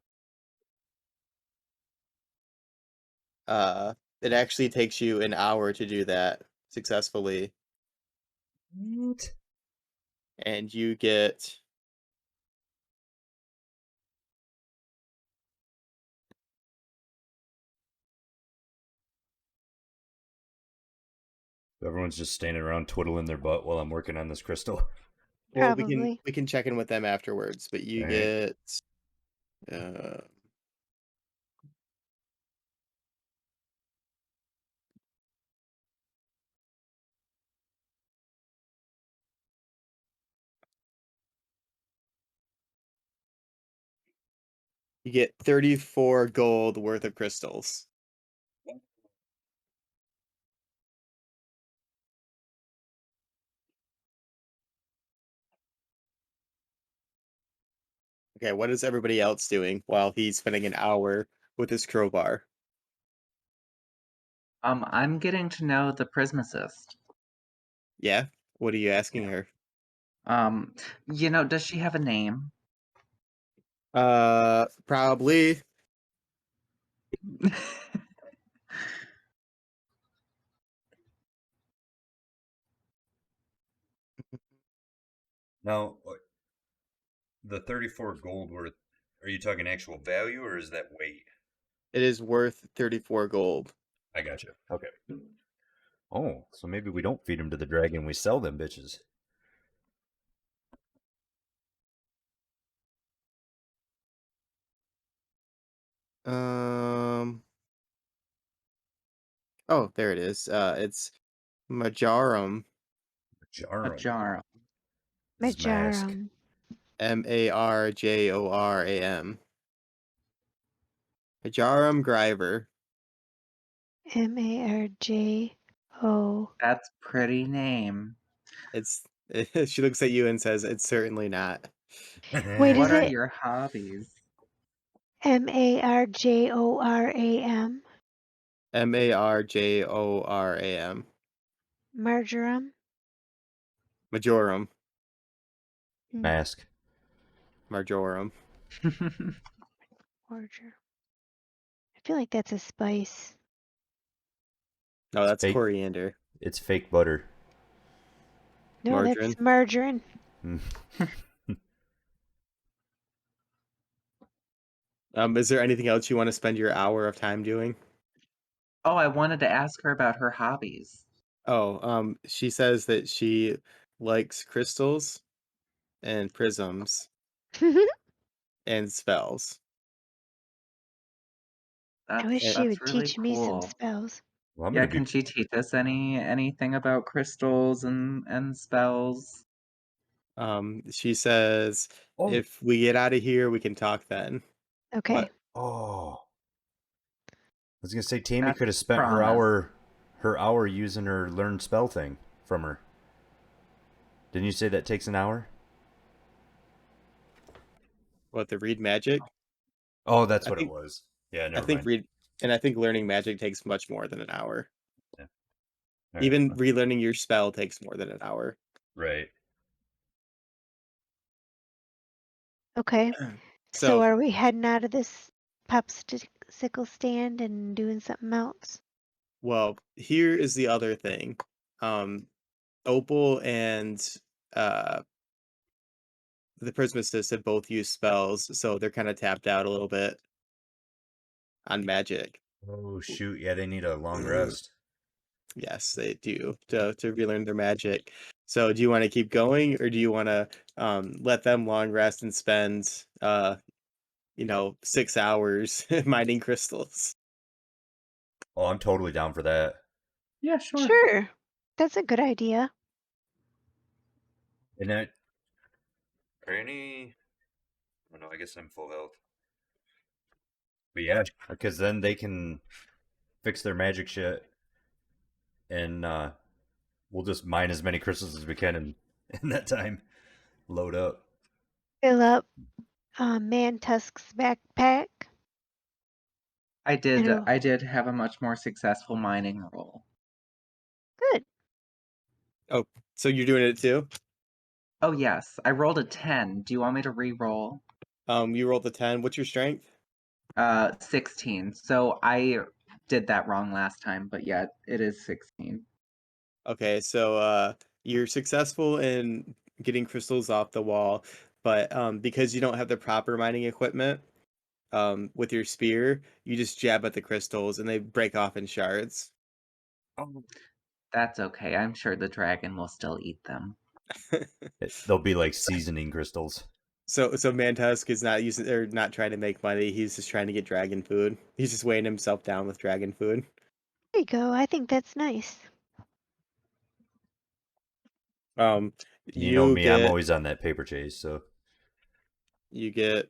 It actually takes you an hour to do that successfully, What? and you get Everyone's just standing around twiddling their butt while I'm working on this crystal. well, Probably. we can check in with them afterwards, but All right. uh you get 34 gold worth of crystals. Okay, what is everybody else doing while he's spending an hour with his crowbar? I'm getting to know the prismacist. Yeah? What are you asking Yeah. her? Um, does she have a name? Probably. Now, the 34 gold worth, are you talking actual value or is that weight? It is worth 34 gold. I got you. Okay. Oh, so maybe we don't feed them to the dragon, we sell them bitches. Um Oh, there it is. It's Majorum, A Jarum. jar. This is mask. Majorum. Marjoram. Majorum Griver. Marjo. That's pretty name. It's she looks at you and says, "It's certainly not." Wait, is What are it your hobbies? Marjoram? Marjoram. Marjoram? Majorum. Hmm, Mask. Marjoram. Marjoram. I feel like that's a spice. No, It's that's fake. coriander. It's fake butter. No, Margarine. that's margarine. Is there anything else you want to spend your hour of time doing? Oh, I wanted to ask her about her hobbies. Oh, she says that she likes crystals and prisms and spells. I wish That's she And would really teach me some cool. spells. Well, I'm Yeah, gonna be. can she teach us anything about crystals and spells? She says, Oh, if we get out of here, we can talk then. Okay. What? oh. I was gonna say Tammy That's could have spent promise. her hour using her learn spell thing from her. Didn't you say that takes an hour? What, the read magic? Oh, that's I what it think was. Yeah, I never think mind. read and I think learning magic takes much more than an hour. Yeah. All right. Even relearning your spell takes more than an hour. Right. Okay. So So, are we heading out of this popsicle stand and doing something else? well, here is the other thing. Um, Opal and uh the Prismasis have both used spells, so they're kind of tapped out a little bit on magic. Oh shoot! Yeah, they need a long rest. Yes, they do to relearn their magic. So, do you want to keep going, or do you want to let them long rest and spend 6 hours mining crystals? Oh, I'm totally down for that. Yeah, sure. Sure. That's a good idea. And that are any? Oh no, I guess I'm full health. But yeah, because then they can fix their magic shit, and we'll just mine as many crystals as we can in that time. Load up. Fill up Man Tusk's backpack. I And did oh, I did have a much more successful mining roll. good. Oh, so you're doing it too? Oh yes, I rolled a 10. Do you want me to re-roll? You rolled a 10. What's your strength? 16. So I did that wrong last time, but yeah, it is 16. Okay, so you're successful in getting crystals off the wall, but because you don't have the proper mining equipment, with your spear, you just jab at the crystals and they break off in shards. Oh. That's okay. I'm sure the dragon will still eat them. They'll be like seasoning crystals. So Mantusk is not using or not trying to make money. He's just trying to get dragon food. He's just weighing himself down with dragon food. There you go. I think that's nice. Um, And you know you me, I'm get always on that paper chase. So you get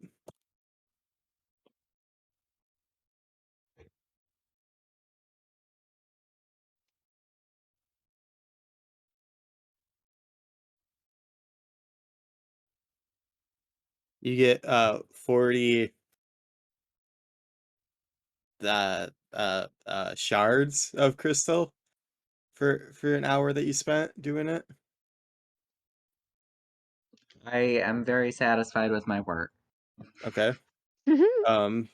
you get 40 shards of crystal for an hour that you spent doing it. I am very satisfied with my work. Okay. Mhm. Um,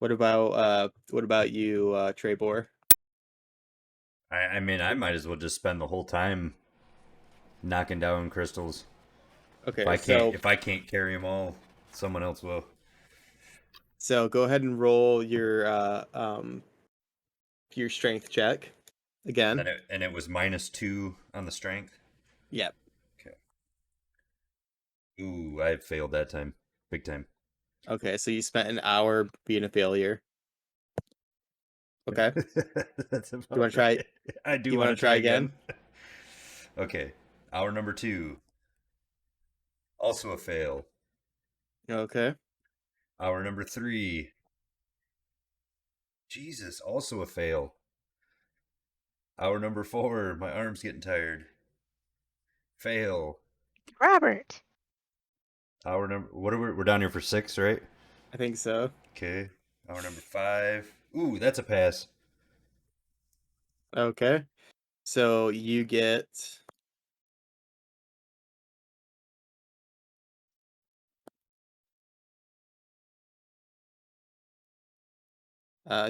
what about you, Trebor? I mean, I might as well just spend the whole time knocking down crystals. Okay, so If I can't carry them all, someone else will. so go ahead and roll your strength check again. And it was -2 on the strength. Yep. Okay. Ooh, I failed that time, big time. Okay, so you spent an hour being a failure. Okay. That's You want about to try? right. I do You want want to to try try again? again. Okay, hour number 2, also a fail. Okay. Hour number 3, Jesus, also a fail. Hour number 4, my arm's getting tired. Fail. Robert. Hour number, what are we're down here for 6, right? I think so. Okay. Hour number 5. Ooh, that's a pass. Okay. So you get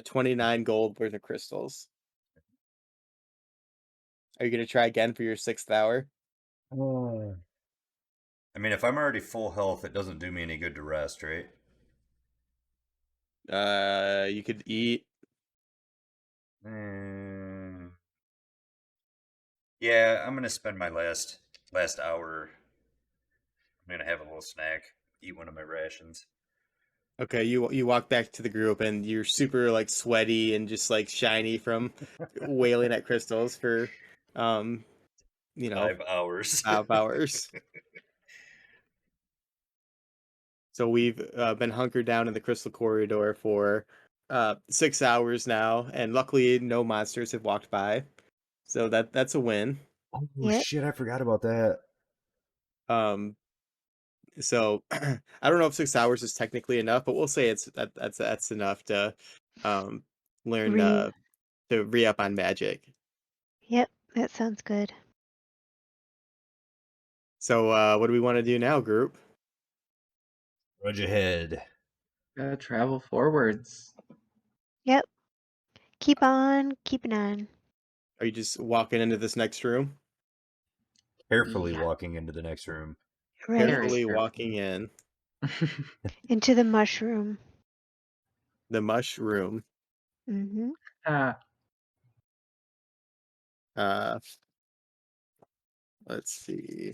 29 gold worth of crystals. Are you gonna try again for your 6th hour? Oh. I mean, if I'm already full health, it doesn't do me any good to rest, right? You could eat. Mm, yeah, I'm gonna spend my last hour. I'm gonna have a little snack, eat one of my rations. Okay, you walk back to the group and you're super like sweaty and just like shiny from wailing at crystals for um you know 5 hours. 5 hours. So we've been hunkered down in the crystal corridor for 6 hours now, and luckily no monsters have walked by. So that's a win. Oh Yep. shit! I forgot about that. Um, so I don't know if 6 hours is technically enough, but we'll say that's enough to um learn Re. to re-up on magic. Yep. That sounds good. So what do we want to do now, group? Trudge ahead. Gotta travel forwards. Yep. Keep on keeping on. Are you just walking into this next room? Carefully Yeah, walking into the next room. Right. very Carefully walking carefully. in Into the mushroom. the mushroom. Mm-hmm. Ah, Uh, let's see.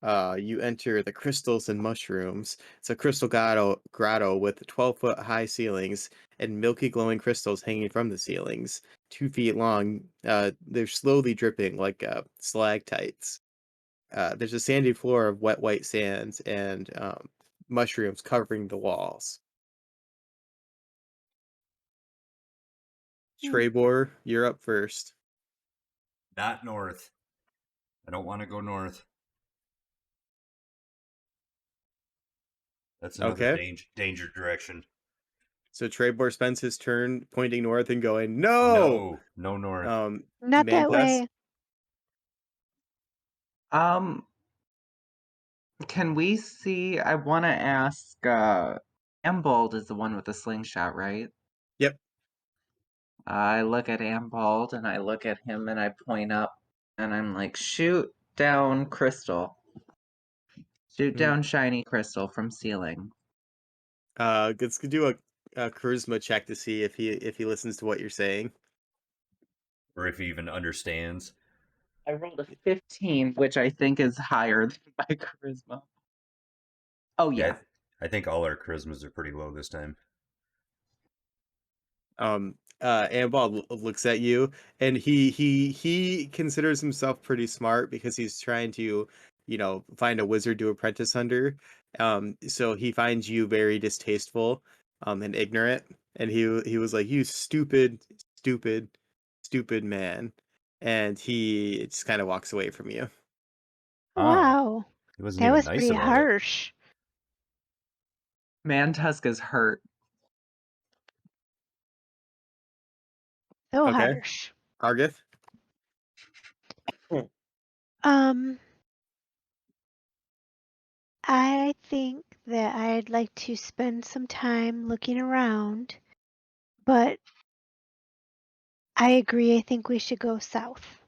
You enter the crystals and mushrooms. It's a crystal grotto with 12-foot high ceilings and milky glowing crystals hanging from the ceilings, 2 feet long. They're slowly dripping like stalactites. There's a sandy floor of wet white sands and mushrooms covering the walls. Hmm. Trebor, you're up first. Not north. I don't want to go north. That's another Okay. danger direction. So Trebor spends his turn pointing north and going, "No!" No, no north. Not that Mantas, way. um, can we see? I want to ask. Ambald is the one with the slingshot, right? yep. I look at Ambald and I look at him and I point up and I'm like, shoot down crystal. Shoot Mm. down shiny crystal from ceiling. Let's do a charisma check to see if he listens to what you're saying. Or if he even understands. I rolled a 15, which I think is higher than my charisma. Oh, Yeah, yeah. I think all our charismas are pretty low this time. Ambal looks at you, and he considers himself pretty smart because he's trying to, find a wizard to apprentice under. So he finds you very distasteful, and ignorant, and he was like, "You stupid, stupid, stupid man," and he just kind of walks away from you. Oh, Wow. he wasn't That even was nice pretty about it. harsh. Mantusk is hurt. So Okay, harsh. Argith. Hmm. Um, I think that I'd like to spend some time looking around, but I agree. I think we should go south.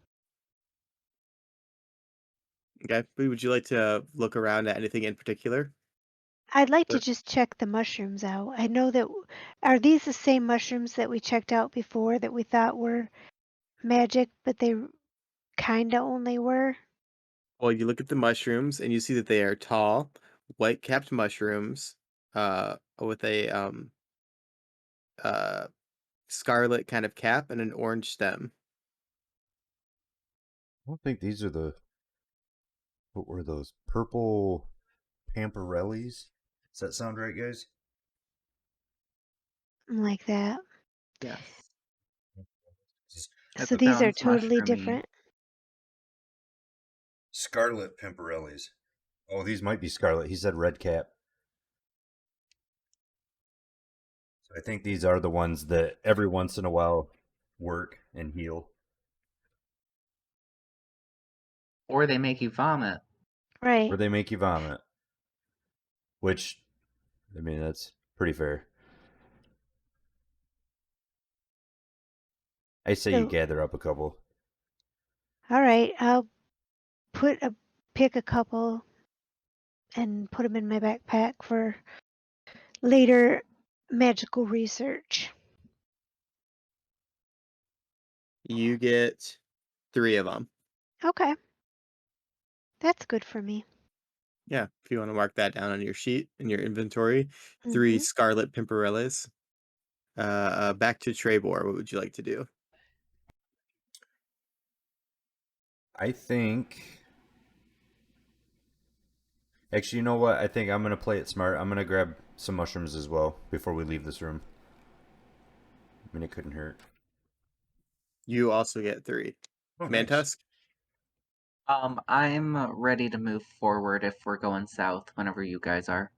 Okay, but would you like to look around at anything in particular? I'd like to Sure. just check the mushrooms out. I know that, are these the same mushrooms that we checked out before that we thought were magic, but they kinda only were? Well, you look at the mushrooms and you see that they are tall, white-capped mushrooms, with a uh scarlet kind of cap and an orange stem. I don't think these are what were those? Purple Pamparellis? Does that sound right, guys? Like that. Yes. So It these are sounds totally mushroomy. different. Scarlet Pimperellis. Oh, these might be scarlet. He said red cap. So I think these are the ones that every once in a while work and heal. Or they make you vomit. Right. Or they make you vomit. Which, I mean, that's pretty fair. I say you So, gather up a couple. all right, I'll pick a couple and put them in my backpack for later magical research. You get 3 of them. Okay. That's good for me. Yeah, if you want to mark that down on your sheet in your inventory, 3 Mm-hmm. scarlet pimpernellas. Back to Trebor. What would you like to do? I think. Actually, you know what? I think I'm gonna play it smart. I'm gonna grab some mushrooms as well before we leave this room. I mean, it couldn't hurt. You also get 3. Oh, nice. Mantusk? I'm ready to move forward if we're going south whenever you guys are.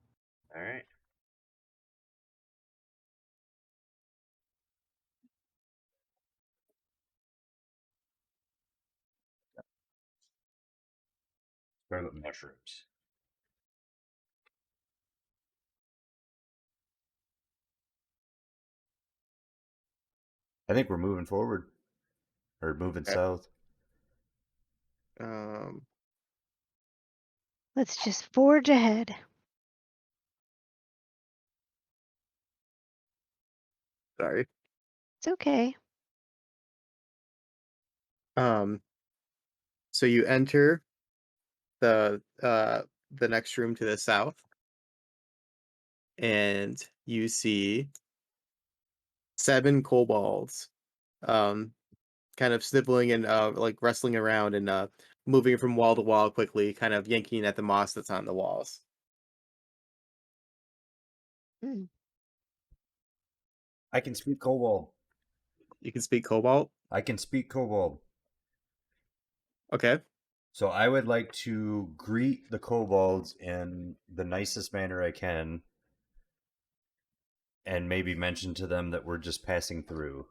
All right. Start with mushrooms. I think we're moving forward or moving Okay. south. Um, Let's just forge ahead. sorry. It's okay. Um, so you enter the next room to the south, and you see 7 kobolds, um, kind of sniveling and like wrestling around and moving from wall to wall quickly, kind of yanking at the moss that's on the walls. Mm. I can speak kobold. You can speak kobold. I can speak kobold. Okay. So I would like to greet the kobolds in the nicest manner I can, and maybe mention to them that we're just passing through.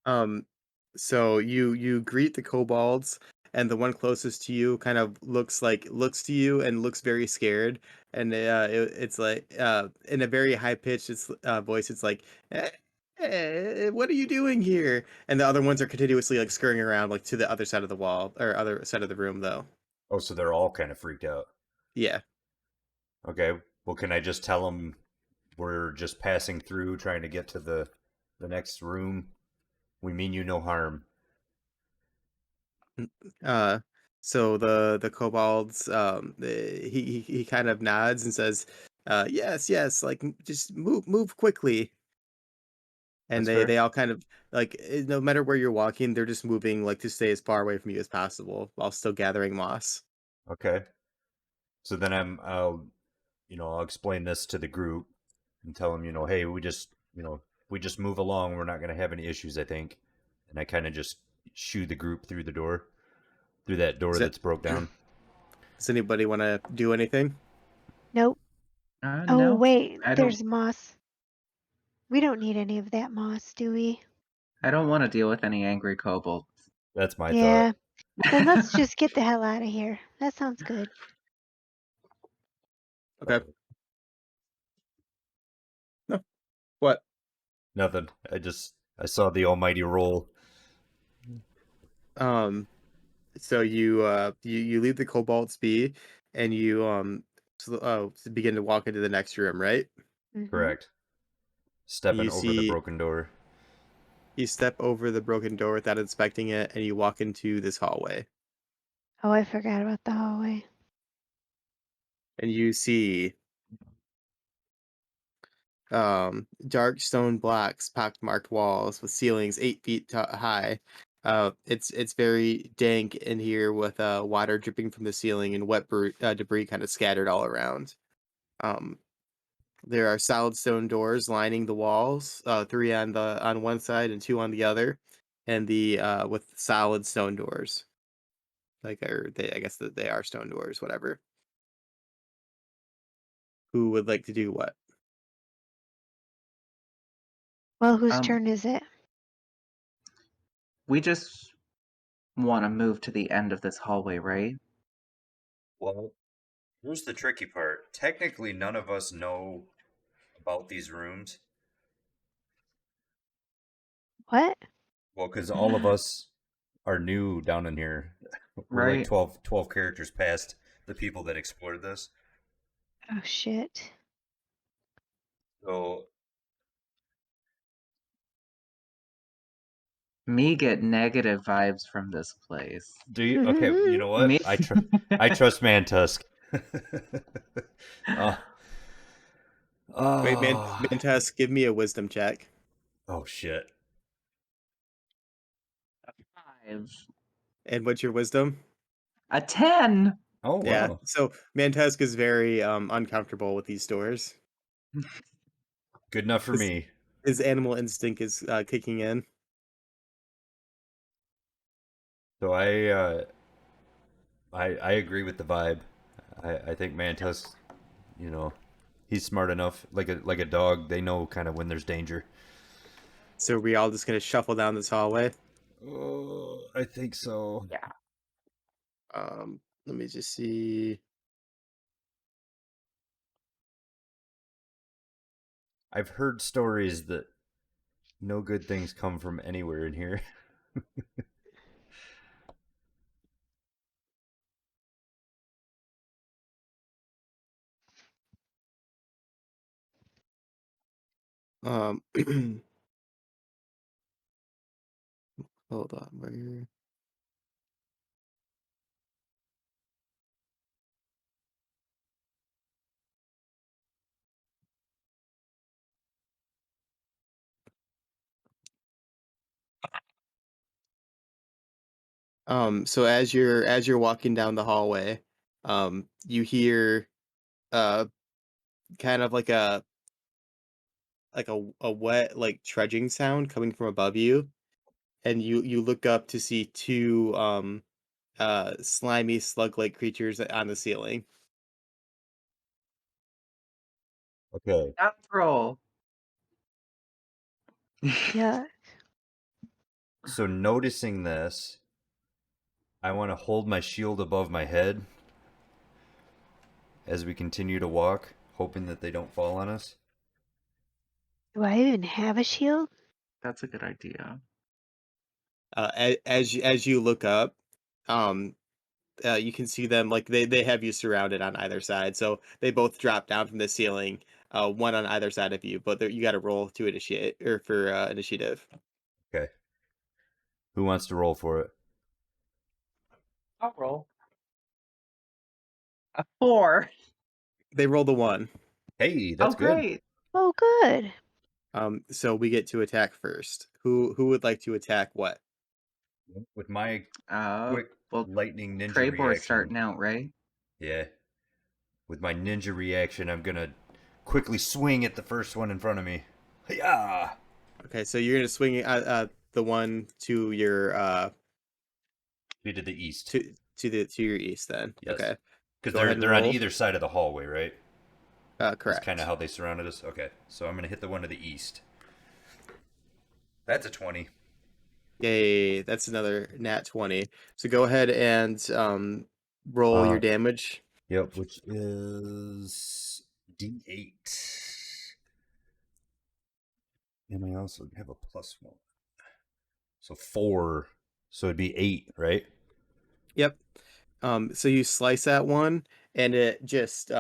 Um, so you greet the kobolds, and the one closest to you kind of looks to you and looks very scared, and it's like in a very high pitched voice, it's like, what are you doing here? And the other ones are continuously like scurrying around like to the other side of the wall or other side of the room, though. Oh, so they're all kind of freaked out. Yeah. Okay. Well, can I just tell them we're just passing through, trying to get to the next room? We mean you no harm. Uh, so the kobolds, he kind of nods and says, yes, yes, like just move quickly. And That's they fair. all kind of like no matter where you're walking, they're just moving like to stay as far away from you as possible while still gathering moss. Okay. So then I'll explain this to the group and tell them, hey, we just move along. We're not going to have any issues, I think. And I kind of just shoo the group through the door, through that door Does it, that's broke down. does anybody want to do anything? Nope. Oh, No, wait, I don't. there's moss. We don't need any of that moss, do we? I don't want to deal with any angry kobolds. That's my thought. Yeah. Then let's just get the hell out of here. That sounds good. Okay. No. What? Nothing. I saw the almighty roll. Um. So you leave the kobolds be, and you begin to walk into the next room, right? Mm-hmm. Correct. Stepping You over the see broken door. you step over the broken door without inspecting it, and you walk into this hallway, Oh, I forgot about the hallway. and you see dark stone blocks, pockmarked walls with ceilings 8 feet high. It's very dank in here with water dripping from the ceiling and wet debris kind of scattered all around. Um, there are solid stone doors lining the walls, 3 on one side and 2 on the other, and the with solid stone doors. Like or they, I guess that they are stone doors, whatever. Who would like to do what? Well, whose Um, turn is it? we just want to move to the end of this hallway, right? Well, here's the tricky part. Technically, none of us know about these rooms. What? Well, because all of us are new down in here. We're like Right. 12 characters past the people that explored this. Oh, shit. So Me get negative vibes from this place. Do you? Okay, you know what? Me. I trust Mantusk. Oh, Wait, oh, Mantus, give me a wisdom check. oh shit. 5. And what's your wisdom? A 10. Oh Yeah. wow, So Mantusk is very uncomfortable with these doors. good enough for me. His animal instinct is kicking in. So I agree with the vibe. I think Mantusk, you know, he's smart enough. Like a dog, they know kind of when there's danger. So we all just gonna shuffle down this hallway. Oh, I think so. Yeah. Let me just see. I've heard stories that no good things come from anywhere in here. Um, hold on. Where? So as you're walking down the hallway, you hear uh kind of like a wet like trudging sound coming from above you, and you look up to see two slimy slug-like creatures on the ceiling. Okay. Natural. Yeah. So noticing this, I want to hold my shield above my head as we continue to walk, hoping that they don't fall on us. Do I even have a shield? That's a good idea. As you look up, um, you can see them like they have you surrounded on either side. So they both drop down from the ceiling, one on either side of you. But you got to roll to initiate or for initiative. Okay. Who wants to roll for it? I'll roll. A 4. They roll the one. Hey, Oh, that's good. great. Oh, good. So we get to attack first. Who would like to attack what? With my Uh, quick well, lightning ninja Trebor's reaction. starting out, right? Yeah. With my ninja reaction, I'm gonna quickly swing at the first one in front of me. Yeah. Okay, so you're gonna swing the one to your Be to the east. to your east then. Yes. Okay. Because Go they're ahead and they're on roll. either side of the hallway, right? Is kind of Correct. how they surrounded us. Okay. So I'm gonna hit the one to the east. That's a 20. Yay, that's another nat 20. So go ahead and roll your Uh, damage. yep, which is D8. And I also have a +1. So 4. So it'd be 8, right? Yep. So you slice that one, and it just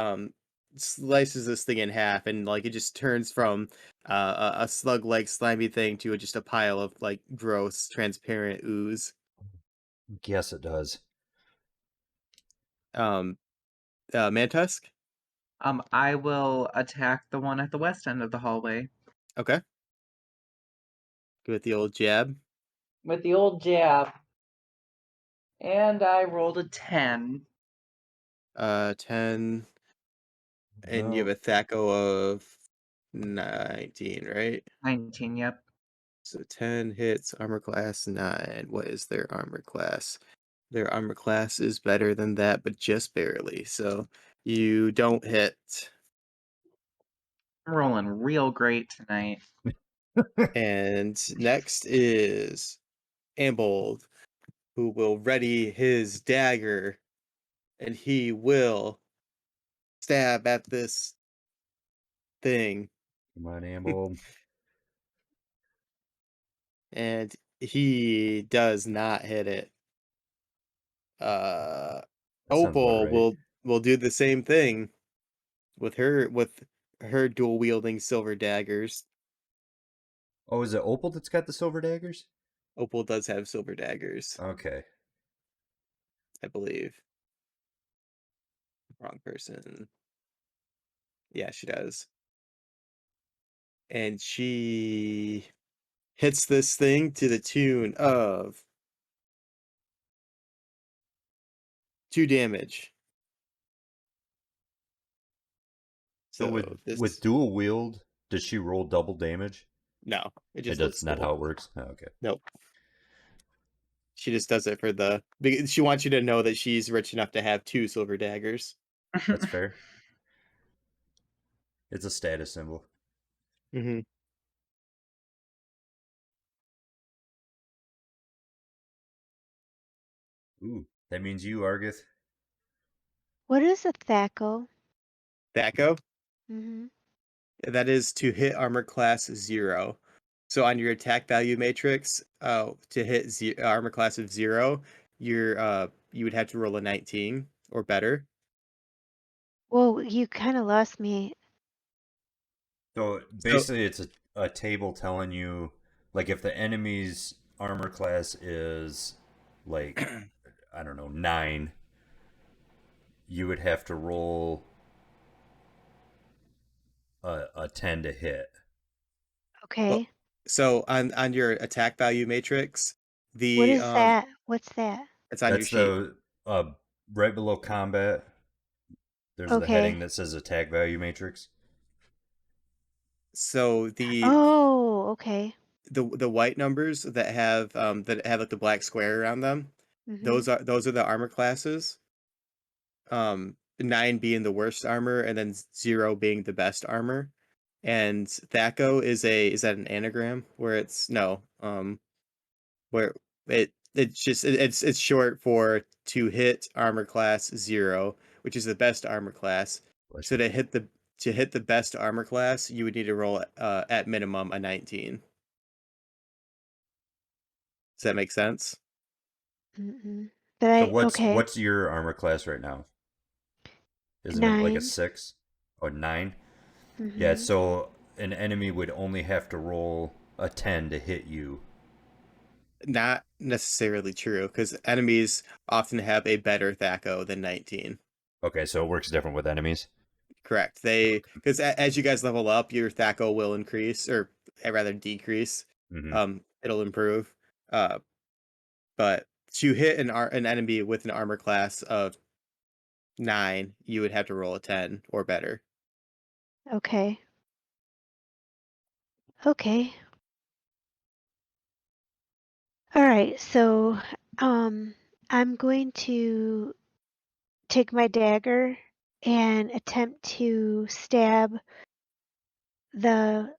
slices this thing in half, and like it just turns from a slug-like slimy thing to just a pile of like gross, transparent ooze. Yes, it does. Um, Mantusk. I will attack the one at the west end of the hallway. Okay. Give it the old jab. With the old jab. And I rolled a 10. 10, and you Well, have a THAC0 of 19, right? 19, yep. So 10 hits, armor class 9. What is their armor class? Their armor class is better than that, but just barely. So you don't hit. I'm rolling real great tonight. And next is Ambold, who will ready his dagger, and he will stab at this thing. come on, Amble. And he does not hit it. Uh, That sounds about Opal right. will do the same thing with her dual wielding silver daggers. Oh, is it Opal that's got the silver daggers? Opal does have silver daggers, Okay. I believe. Wrong person. Yeah, she does. And she hits this thing to the tune of 2 damage. So So with this dual wield, does she roll double damage? no, it It just does looks not cool. how it works. Oh, okay. Nope. She just does it for because she wants you to know that she's rich enough to have 2 silver daggers. That's fair. It's a status symbol. Mhm. Ooh, that means you, Argith. What is a thaco? Thaco, Mm-hmm. that is to hit armor class 0. So on your attack value matrix, to hit armor class of 0, you would have to roll a 19 or better. Well, you kind of lost me. So So basically, it's a table telling you, like, if the enemy's armor class is, like, I don't know, 9, you would have to roll a 10 to hit. well, Okay. so on your attack value matrix, What the is that? What's that? it's on your That's sheet. the right below combat. There's the heading Okay. that says attack value matrix. So Oh, okay. the white numbers that have like the black square around them, Mm-hmm. those are the armor classes. 9 being the worst armor, and then 0 being the best armor. And Thaco is that an anagram where it's no where it's short for to hit armor class 0, which is the best armor class. Bless So you. to hit the best armor class, you would need to roll at minimum a 19. Does that make sense? Mm-mm. So Okay. what's your armor class right now? Isn't it like a 9. 6 or 9? Yeah, Mm-hmm. so an enemy would only have to roll a 10 to hit you. Not necessarily true, because enemies often have a better Thaco than 19. Okay, so it works different with enemies. Correct. Because as you guys level up, your Thaco will increase, or rather decrease. Mm-hmm. It'll improve. Uh, but to hit an enemy with an armor class of 9, you would have to roll a 10 or better. Okay. Okay. All right. So, I'm going to take my dagger and attempt to stab the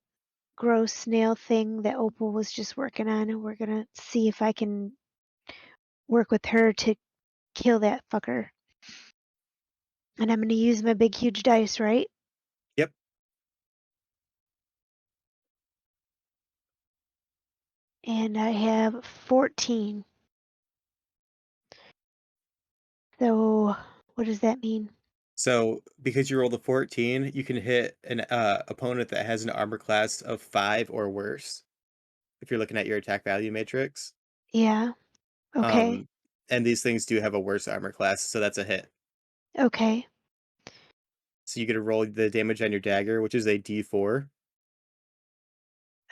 gross snail thing that Opal was just working on, and we're gonna see if I can work with her to kill that fucker. And I'm gonna use my big huge dice, right? Yep. And I have 14. So what does that mean? So because you rolled a 14, you can hit an opponent that has an armor class of 5 or worse. If you're looking at your attack value matrix. Yeah. Okay. Um, and these things do have a worse armor class, so that's a hit. Okay. So you get to roll the damage on your dagger, which is a D4.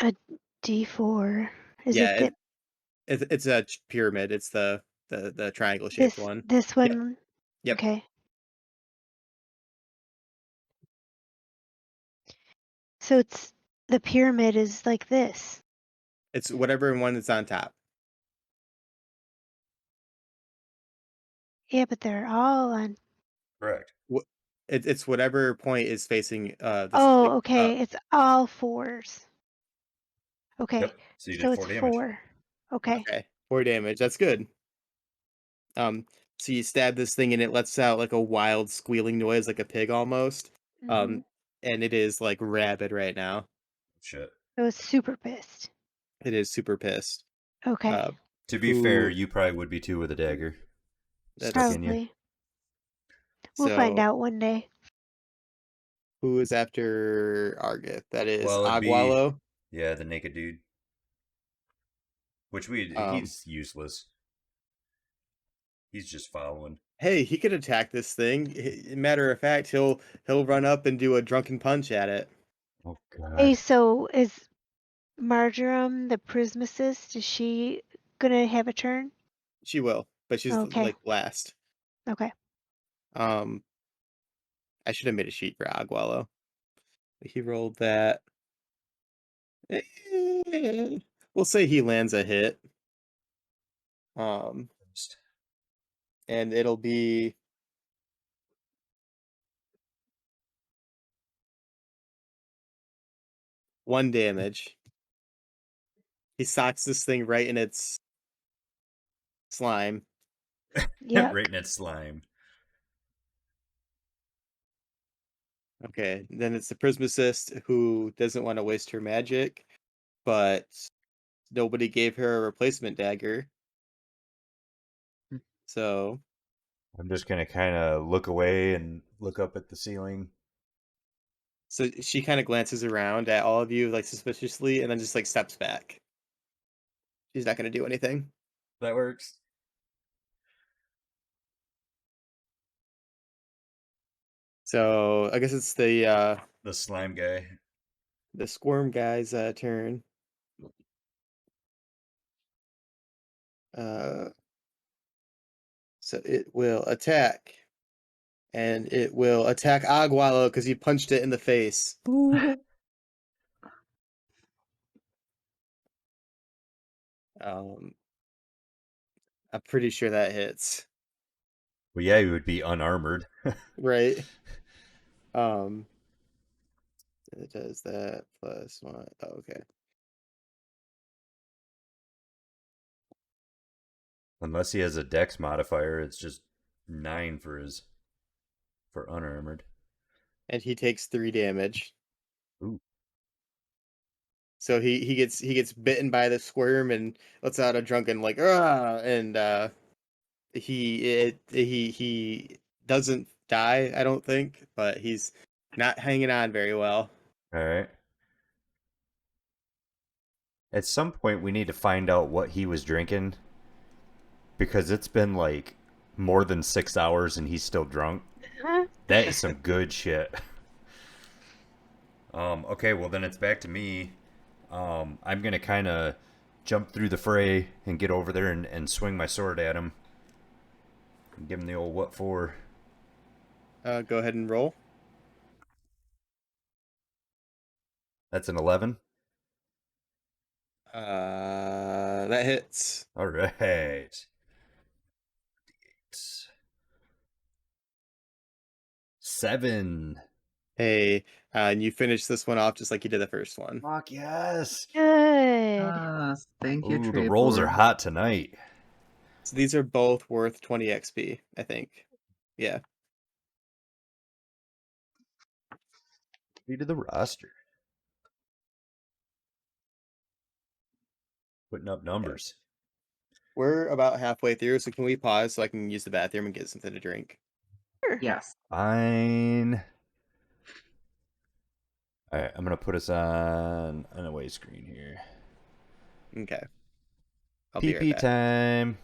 A D4. Is it Yeah, the it's a pyramid. It's the triangle shaped this one. this Yep, one? yep. Okay. So it's the pyramid is like this. It's whatever one that's on top. Yeah, but they're all on. Correct. It's whatever point is facing this like Oh, up. okay. It's all fours. Okay. Yep. So you did So it's 4 damage. 4. Okay. Okay, 4 damage. That's good. Um, so you stab this thing and it lets out like a wild squealing noise, like a pig almost. Hmm. Um, and it is like rabid right now. Shit. So it's super pissed. It is super pissed. Okay. Uh, To be fair, who you probably would be too with a dagger stuck that's in you. Probably. We'll find so out one day. who is after Argith? That is Well, it'd be, Agualo. yeah, the naked dude. Which he's useless. He's just following. Hey, he could attack this thing. Matter of fact, he'll run up and do a drunken punch at it. Oh Hey, god. so is Marjoram the prismacist? Is she gonna have a turn? She will, but she's Okay. like last. Okay. I should have made a sheet for Agualo. He rolled that. We'll say he lands a hit. And it'll be 1 damage. He socks this thing right in its slime. Yep. Right in its slime. Okay, then it's the Prismacist who doesn't want to waste her magic, but nobody gave her a replacement dagger. So I'm just gonna kind of look away and look up at the ceiling. she kind of glances around at all of you like suspiciously and then just like steps back. She's not going to do anything. That works. So I guess it's the slime guy. squirm guy's turn. So it will attack. And it will attack Agualo because he punched it in the face. I'm pretty sure that hits. Well, yeah, he would be unarmored. Right. It does that plus 1. Oh, okay. Unless he has a dex modifier, it's just 9 for unarmored. And he takes 3 damage. Ooh. So he gets bitten by the squirm and lets out a drunken like and he doesn't die, I don't think, but he's not hanging on very well. All right. At some point, we need to find out what he was drinking, because it's been like more than 6 hours and he's still drunk. That is some good shit. Okay, well then it's back to me. I'm gonna kind of jump through the fray and get over there and swing my sword at him. And give him the old what for. Go ahead and roll. That's an 11. That hits. All right. 7. Hey, and you finish this one off just like you did the first one. Fuck yes. Good. Thank you, Ooh, the rolls are Trevor. hot tonight. So these are both worth 20 XP, I think. Yeah. Read to the roster. Putting up Okay. numbers. We're about halfway through, so can we pause so I can use the bathroom and get something to drink? Sure. Yes. Fine. All right, I'm gonna put us on an away screen here. Okay. I'll be right PP back. time.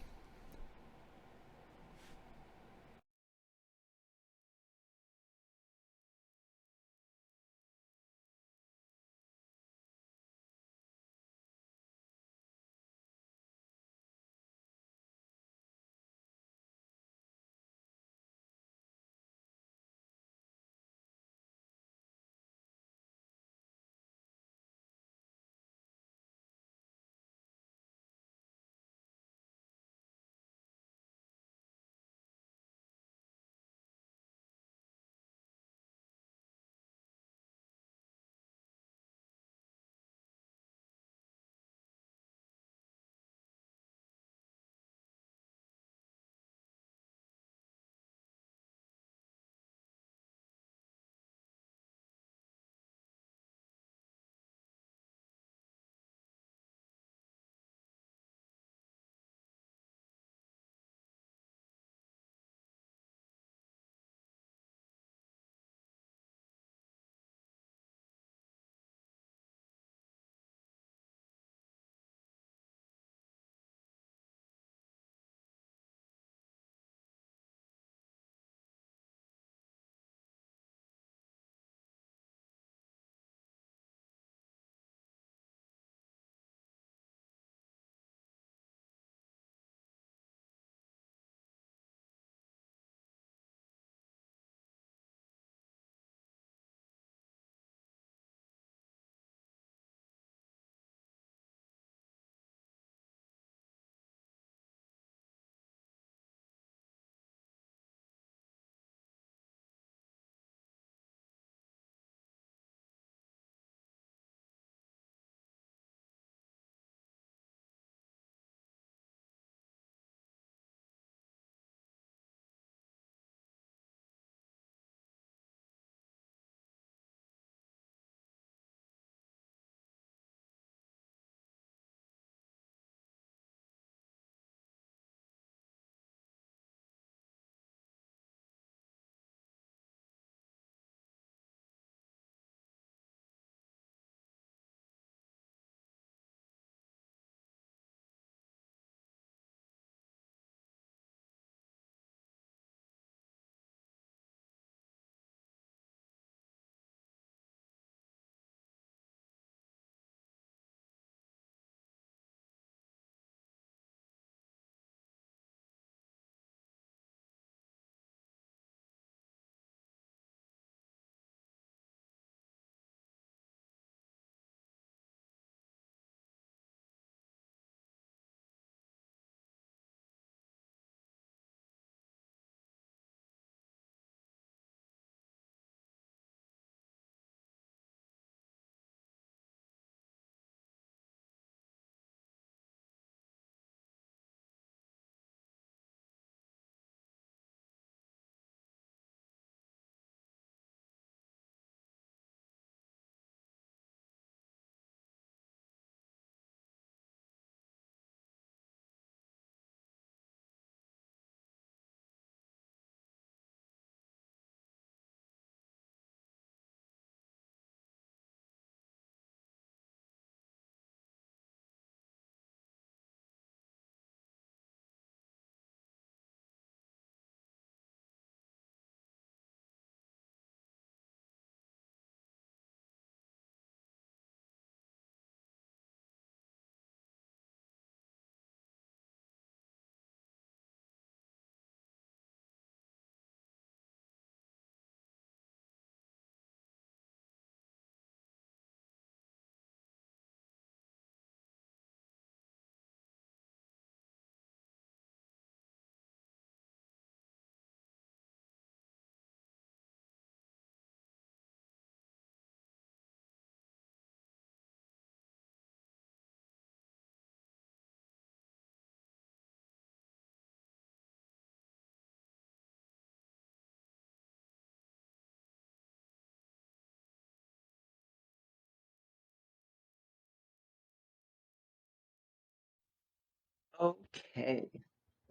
Okay.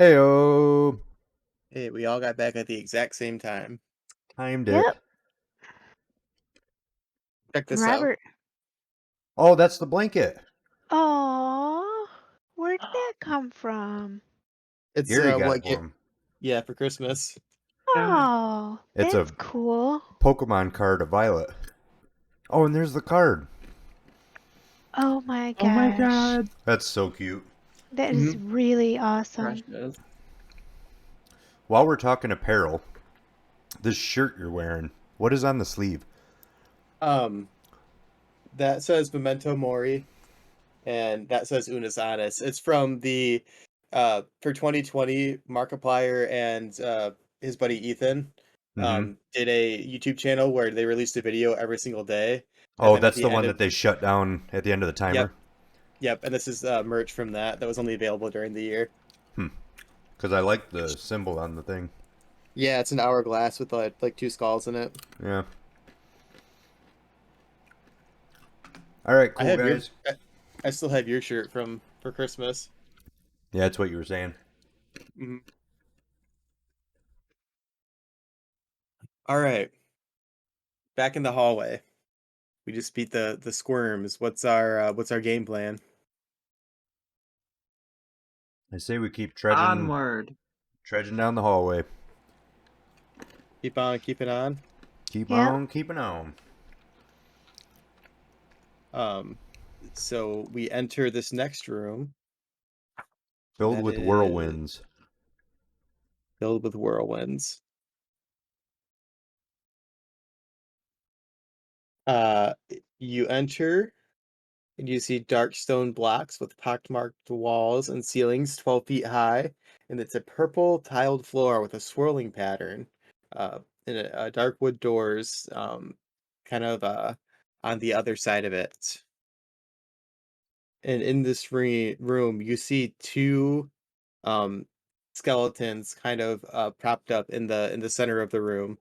Heyo, Hey, we all got back at the exact same time. timed Yep. it. Check And this out. Robert. Oh, that's the blanket. Oh, where did that come from? It's Gary got what it for get him. yeah for Christmas. Oh, It's that's a cool. Pokemon card of Violet. Oh, and there's the card. Oh my Oh my gosh. god. That's so cute. That is really awesome. Precious. While we're talking apparel, this shirt you're wearing, what is on the sleeve? That says Memento Mori, and that says Unus Annus. It's from the for 2020, Markiplier and his buddy Ethan Mm-hmm. did a YouTube channel where they released a video every single day, and Oh, then at that's the the end one of that they shut down at the end of the timer? yep, and this is merch from that was only available during the year. Because I like the symbol on the thing. Yeah, it's an hourglass with like two skulls in it. Yeah. All right, I cool, have your guys. I still have your shirt from for Christmas. Yeah, that's what you were saying. Mhm. All right, back in the hallway. We just beat the squirms. What's our game plan? I say we keep trudging Onward. down the hallway. Keep on keeping on. Keep Yep. on keeping on. Um, so we enter this next room Filled that with is whirlwinds. filled with whirlwinds. Uh, you enter and you see dark stone blocks with pockmarked walls and ceilings 12 feet high, and it's a purple tiled floor with a swirling pattern. And dark wood doors, kind of on the other side of it. And in this room, you see two um skeletons kind of propped up in the center of the room,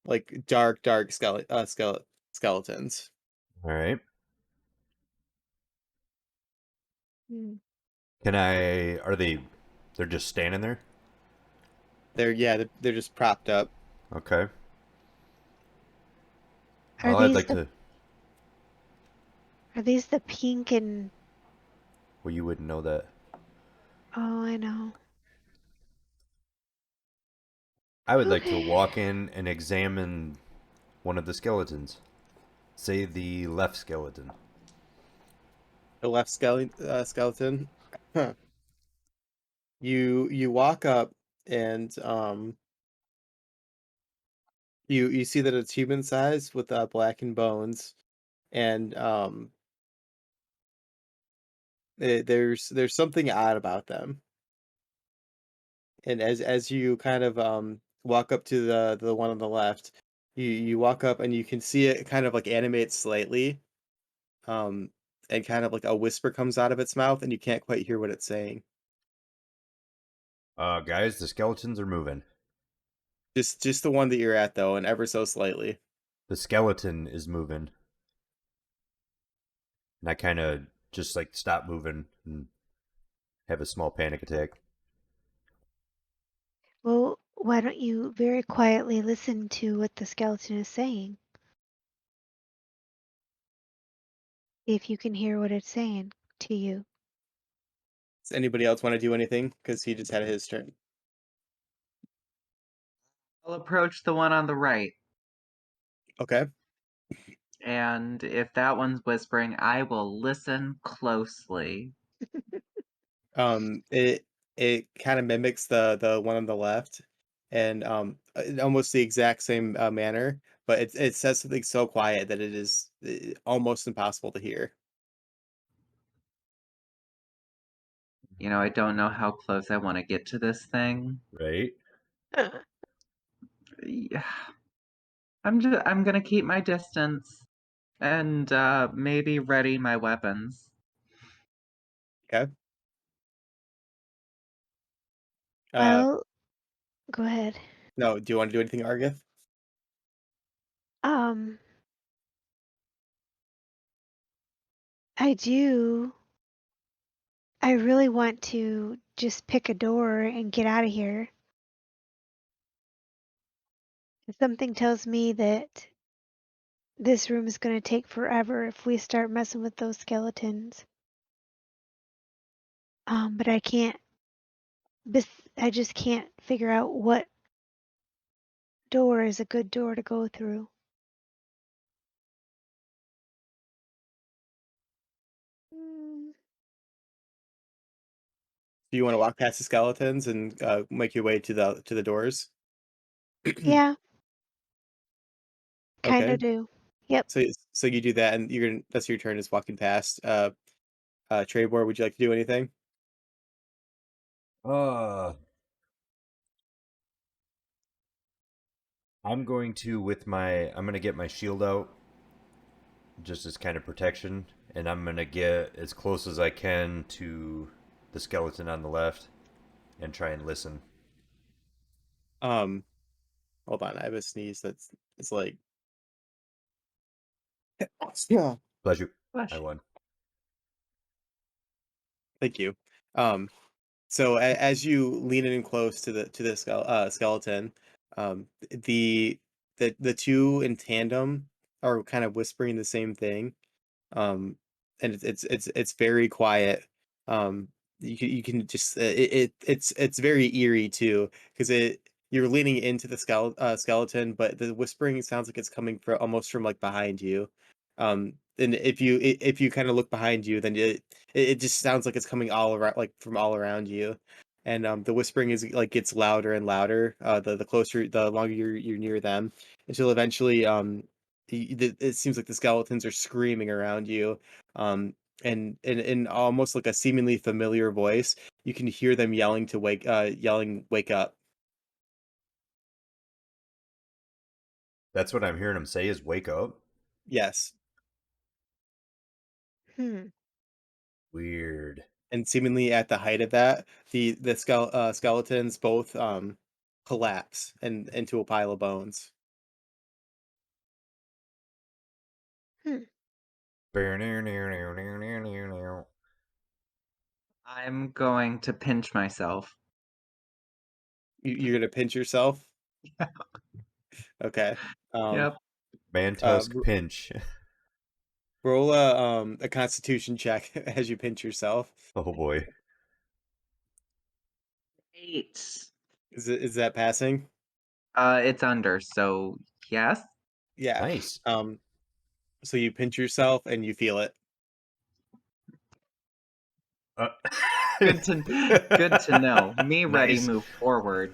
like dark skeletons. All right. Hmm. Can I? Are they? They're just standing there. They're just propped up. Okay. Are Well, I'd these like the to. are these the pink and Well, you wouldn't know that. oh I know. I would like to Okay. walk in and examine one of the skeletons. Say the left skeleton. The left skeleton. Huh. You walk up and you see that it's human size with blackened bones, and there's something odd about them. And as you kind of walk up to the one on the left, you walk up and you can see it kind of like animate slightly, um, and kind of like a whisper comes out of its mouth, and you can't quite hear what it's saying. Guys, the skeletons are moving. Just the one that you're at though, and ever so slightly. The skeleton is moving, and I kind of just like stop moving and have a small panic attack. Well, why don't you very quietly listen to what the skeleton is saying? If you can hear what it's saying to you. Does anybody else want to do anything? Because he just had his turn. I'll approach the one on the right, Okay. and if that one's whispering, I will listen closely. It kind of mimics the one on the left, and in almost the exact same manner, but it says something so quiet that it is almost impossible to hear. You know, I don't know how close I want to get to this thing. Right? Yeah, I'm gonna keep my distance and maybe ready my weapons. Okay. Uh, Well, go ahead. no. Do you want to do anything, Argith? Um, I do. I really want to just pick a door and get out of here. Something tells me that this room is going to take forever if we start messing with those skeletons. But I can't. I just can't figure out what door is a good door to go through. Mm, Do you want to walk past the skeletons and make your way to the doors? yeah, kind Okay. of do. Yep. So you do that, and that's your turn is walking past. Trebor, would you like to do anything? Uh, I'm going to I'm gonna get my shield out, just as kind of protection, and I'm gonna get as close as I can to the skeleton on the left and try and listen. Um, Hold on, I have a sneeze that's it's like yeah. Bless you. I Flush. won. Thank you. Um, so as you lean in close to the skeleton, the the two in tandem are kind of whispering the same thing. And it's very quiet. Um, you can just it's very eerie too because it you're leaning into the skeleton, but the whispering sounds like it's coming from almost from like behind you. And if you kind of look behind you, then it just sounds like it's coming all around, like from all around you. And the whispering is like gets louder and louder. The closer, the longer you're near them, until eventually it seems like the skeletons are screaming around you, um, and in almost like a seemingly familiar voice, you can hear them yelling, "Wake up!" That's what I'm hearing him say is wake up. Yes, Hmm. Weird. and seemingly at the height of that, the skeletons both collapse and into a pile of bones. Hmm. I'm going to pinch myself. You're gonna pinch yourself. Okay. Um. Yep. Mantusk pinch. Roll a Constitution check as you pinch yourself. Oh boy. 8. Is that passing? It's under, so yes. Yeah. Nice. So you pinch yourself and you feel it. Uh, Good to know. Me ready, nice. move forward.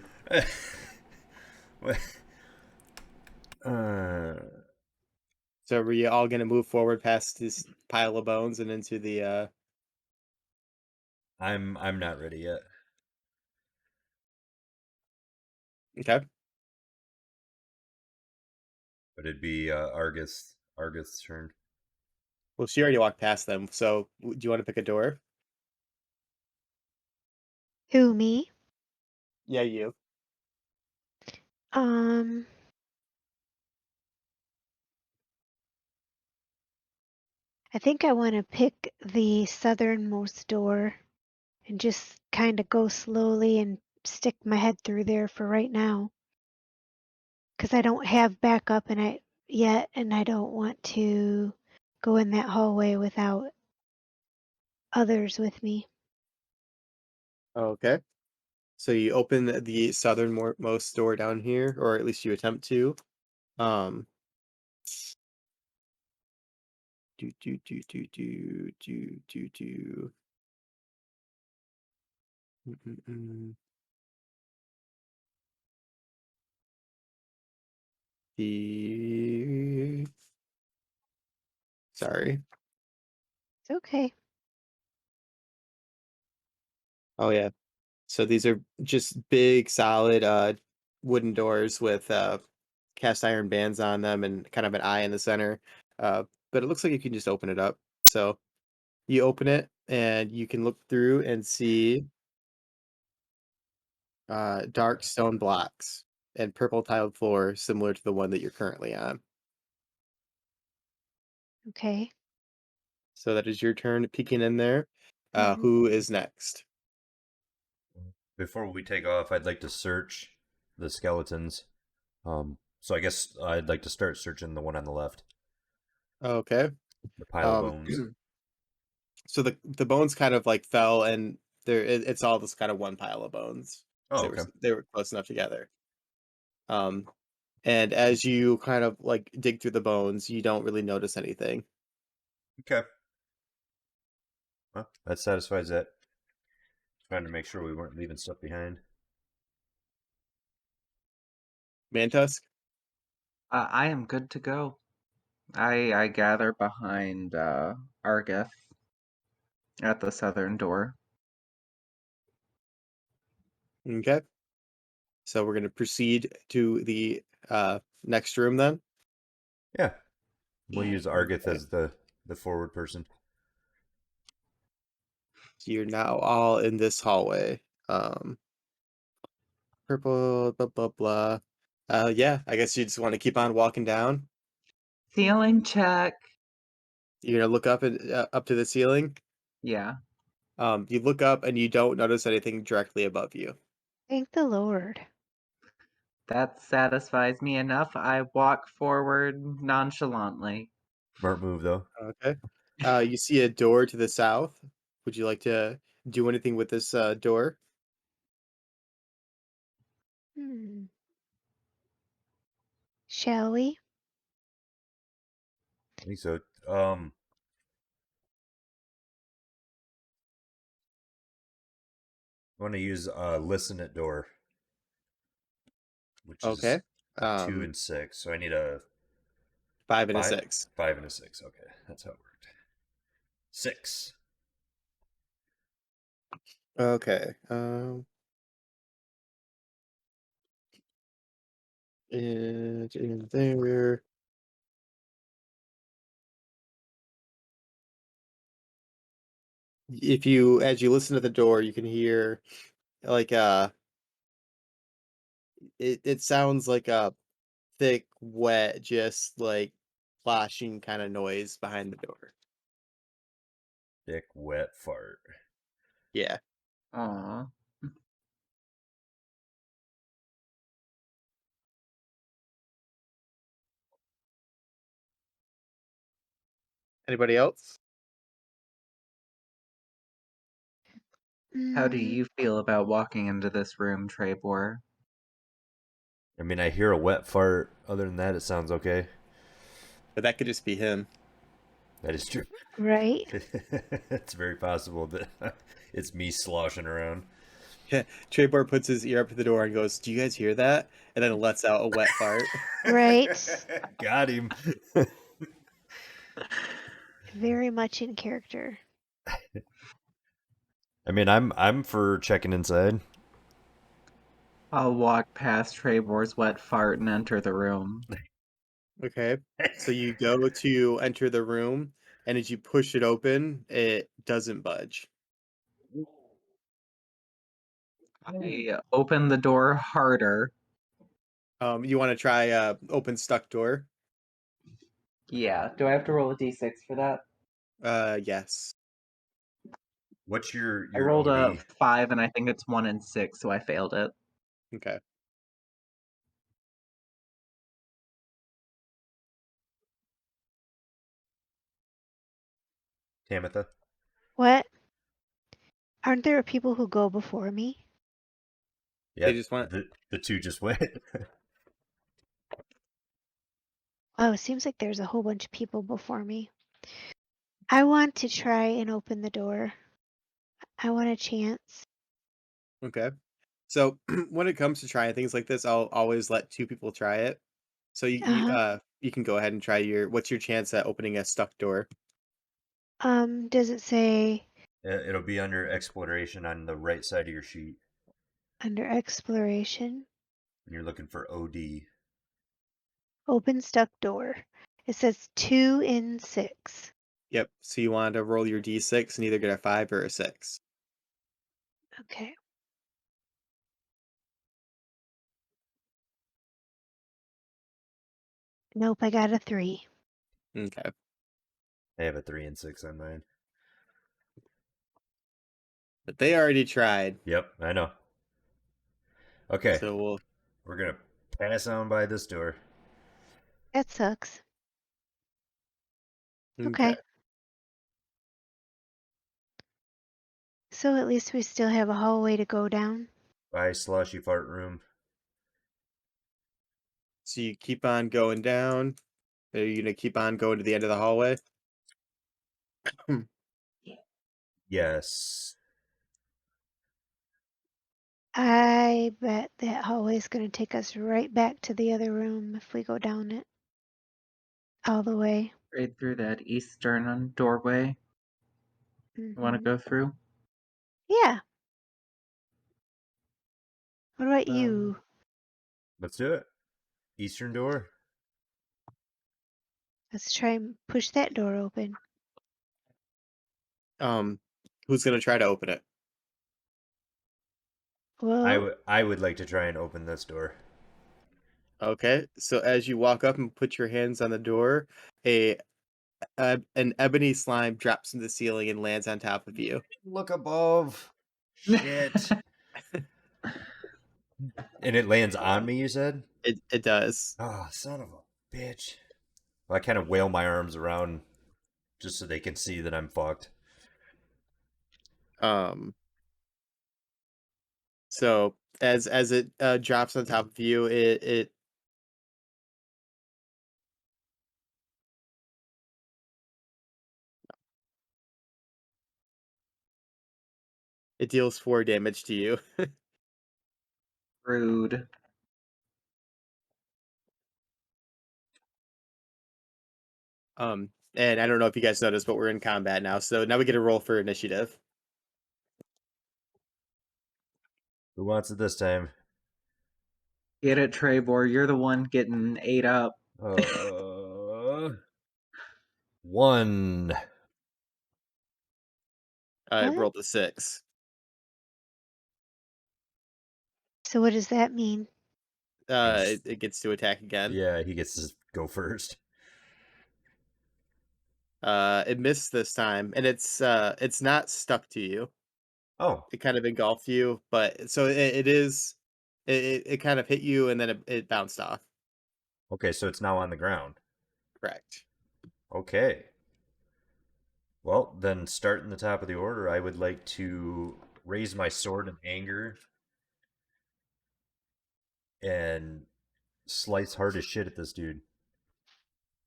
uh, So are we all gonna move forward past this pile of bones and into the I'm not ready yet. okay. But it'd be Argus' turn. Well, she already walked past them, so do you want to pick a door? Who, me? Yeah, you. Um, I think I want to pick the southernmost door and just kind of go slowly and stick my head through there for right now. Because I don't have backup yet, and I don't want to go in that hallway without others with me. Okay. So you open the southernmost door down here, or at least you attempt to. Um do. Mm-mm-mm. The sorry. It's okay. Oh yeah. So these are just big, solid, wooden doors with cast iron bands on them and kind of an eye in the center. But it looks like you can just open it up. So you open it and you can look through and see dark stone blocks and purple tiled floor, similar to the one that you're currently on. Okay. So that is your turn peeking in there. Mhm. Who is next? Before we take off, I'd like to search the skeletons. So I guess I'd like to start searching the one on the left, Okay. the pile of Um, bones. so the bones kind of like fell, and it's all this kind of one pile of bones. Oh, They were okay. they were close enough together. Um, and as you kind of like dig through the bones, you don't really notice anything. Okay. Well, that satisfies that. Trying to make sure we weren't leaving stuff behind. Mantusk? I am good to go. I gather behind Argith at the southern door. Okay. So we're going to proceed to the next room then. Yeah. We'll use Argith Okay. as the forward person. So you're now all in this hallway. Purple, blah, blah, blah. Yeah, I guess you just want to keep on walking down. Ceiling check. You're gonna look up to the ceiling. Yeah. You look up and you don't notice anything directly above you. Thank the Lord. That satisfies me enough. I walk forward nonchalantly. Smart move, though. Okay. You see a door to the south. Would you like to do anything with this door? Hmm. Shall we? I think so. I want to use listen at door, which Okay. is 2 Um, and 6. So I need a 5, $5 and a $6. 5 and a 6. Okay, that's how it worked. 6. Okay. And in there. If you, as you listen to the door, you can hear like it sounds like a thick, wet, just like flashing kind of noise behind the door. Thick, wet fart. Yeah. Aw. Anybody else? How do Mm, you feel about walking into this room, Trebor? I mean, I hear a wet fart. Other than that, it sounds okay. But that could just be him. That is true. right? It's very possible that it's me sloshing around. Yeah. Trebor puts his ear up to the door and goes, "Do you guys hear that?" And then lets out a wet fart. Right. Got him. Very much in character. I mean, I'm for checking inside. I'll walk past Trevor's wet fart and enter the room. Okay. So you go to enter the room, and as you push it open, it doesn't budge. I open the door harder. You want to try open stuck door? Yeah. Do I have to roll a d6 for that? Yes. What's I your rolled a OD? 5 and I think it's 1 and 6, so I failed it. Okay. Tamitha? What? Aren't there people who go before me? They Yep. just want. The two just went. Oh, it seems like there's a whole bunch of people before me. I want to try and open the door. I want a chance. Okay. So when it comes to trying things like this, I'll always let two people try it. So Uh-huh. you can go ahead and try your. What's your chance at opening a stuck door? Does it say It'll be under exploration on the right side of your sheet, under exploration? and you're looking for OD. Open stuck door. It says 2 in 6. Yep. So you want to roll your d6 and either get a 5 or a 6. Okay. Nope, I got a 3. Okay. I have a 3 and 6 on mine. But they already tried. Yep, I know. Okay, So we'll we're gonna pass on by this door. That sucks. okay. Okay. So at least we still have a hallway to go down. By slushy fart room. So you keep on going down. Are you gonna keep on going to the end of the hallway? Yes. I bet that hallway is going to take us right back to the other room if we go down it all the way. Right through that eastern doorway you want to Hmm. go through. Yeah. What about Um, you? Let's do it. Eastern door. Let's try and push that door open. Um, who's gonna try to open it? Well, I would like to try and open this door. Okay. So as you walk up and put your hands on the door, a an ebony slime drops from the ceiling and lands on top of you. Look above. Shit. And it lands on me, you said? It does. Oh, son of a bitch. Well, I kind of wail my arms around just so they can see that I'm fucked. Um. So as it drops on top of you, it deals 4 damage to you. Rude. And I don't know if you guys noticed, but we're in combat now. So now we get a roll for initiative. Who wants it this time? Get it, Trebor. You're the one getting ate up. One. I what? rolled a 6. So what does that mean? It gets to attack again. Yeah, he gets to go first. It missed this time, and it's not stuck to you. Oh, It kind of engulfed you, but so it is. It kind of hit you, and then it bounced off. okay, so it's now on the ground. Correct. Okay. Well, then starting the top of the order, I would like to raise my sword in anger and slice hard as shit at this dude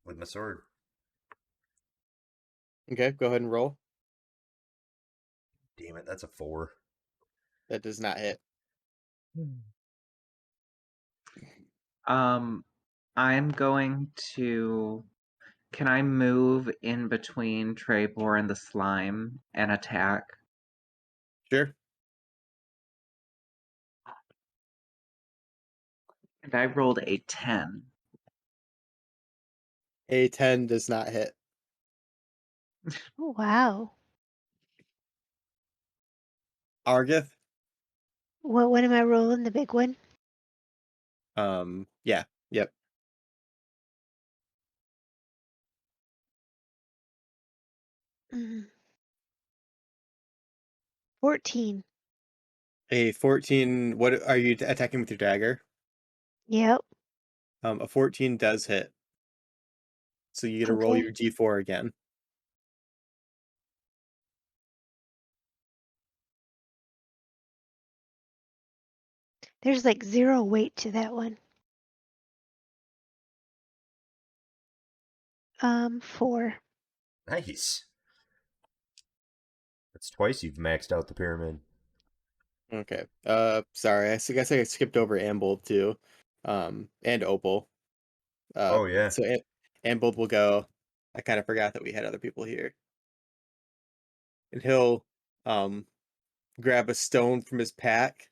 with my sword. Okay, go ahead and roll. Damn it, that's a 4. That does not hit. I'm going to. Can I move in between Trebor and the slime and attack? Sure. And I rolled a 10. A 10 does not hit. Oh, wow. Argith. What am I rolling? The big one? Yeah. Yep. Mm. 14. A 14. What are you attacking with your dagger? Yep. A 14 does hit. So you get to roll Okay. your d4 again. There's like 0 weight to that one. 4. Nice. That's twice you've maxed out the pyramid. Okay. Sorry. Guess I skipped over Ambold too. And Opal. Oh, yeah. So Ambold will go. I kind of forgot that we had other people here. And he'll um grab a stone from his pack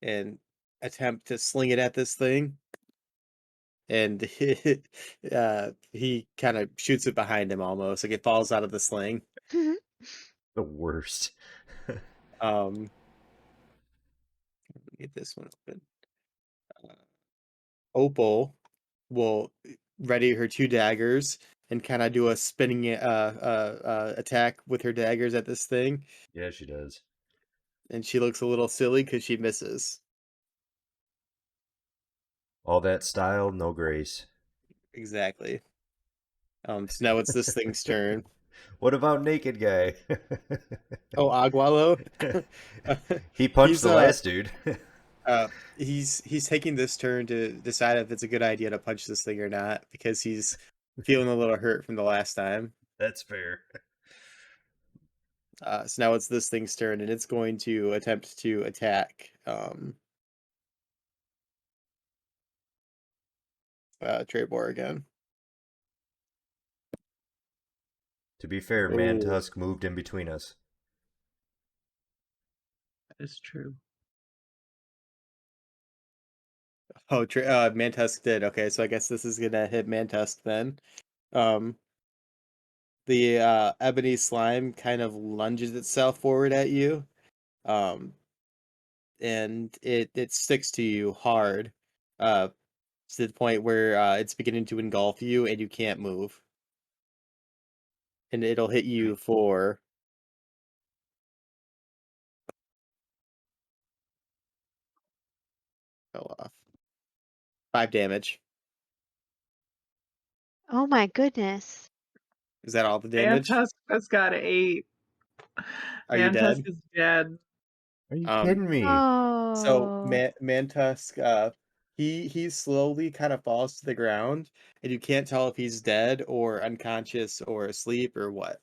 and attempt to sling it at this thing. And he kind of shoots it behind him almost. Like it falls out of the sling. The worst. Um, get this one open. Uh, Opal will ready her 2 daggers and kind of do a spinning attack with her daggers at this thing. Yeah, she does. and she looks a little silly because she misses. All that style, no grace. Exactly. So now it's this thing's turn. What about naked guy? Oh, Agualo. He punched he's the last dude. uh he's taking this turn to decide if it's a good idea to punch this thing or not because he's feeling a little hurt from the last time. That's fair. So now it's this thing's turn, and it's going to attempt to attack Trebor again. To be fair, Oh, Mantusk moved in between us. That is true. Mantusk did. Okay, so I guess this is gonna hit Mantusk then. Um, the ebony slime kind of lunges itself forward at you, um, and it sticks to you hard, uh, to the point where it's beginning to engulf you, and you can't move. And it'll hit you for fell off 5 damage. Oh my goodness. Is that all the damage? Mantusk has got 8. Are you Mantusk dead? is dead. Are you Um, kidding me? so Oh. Mantusk, he slowly kind of falls to the ground, and you can't tell if he's dead or unconscious or asleep or what.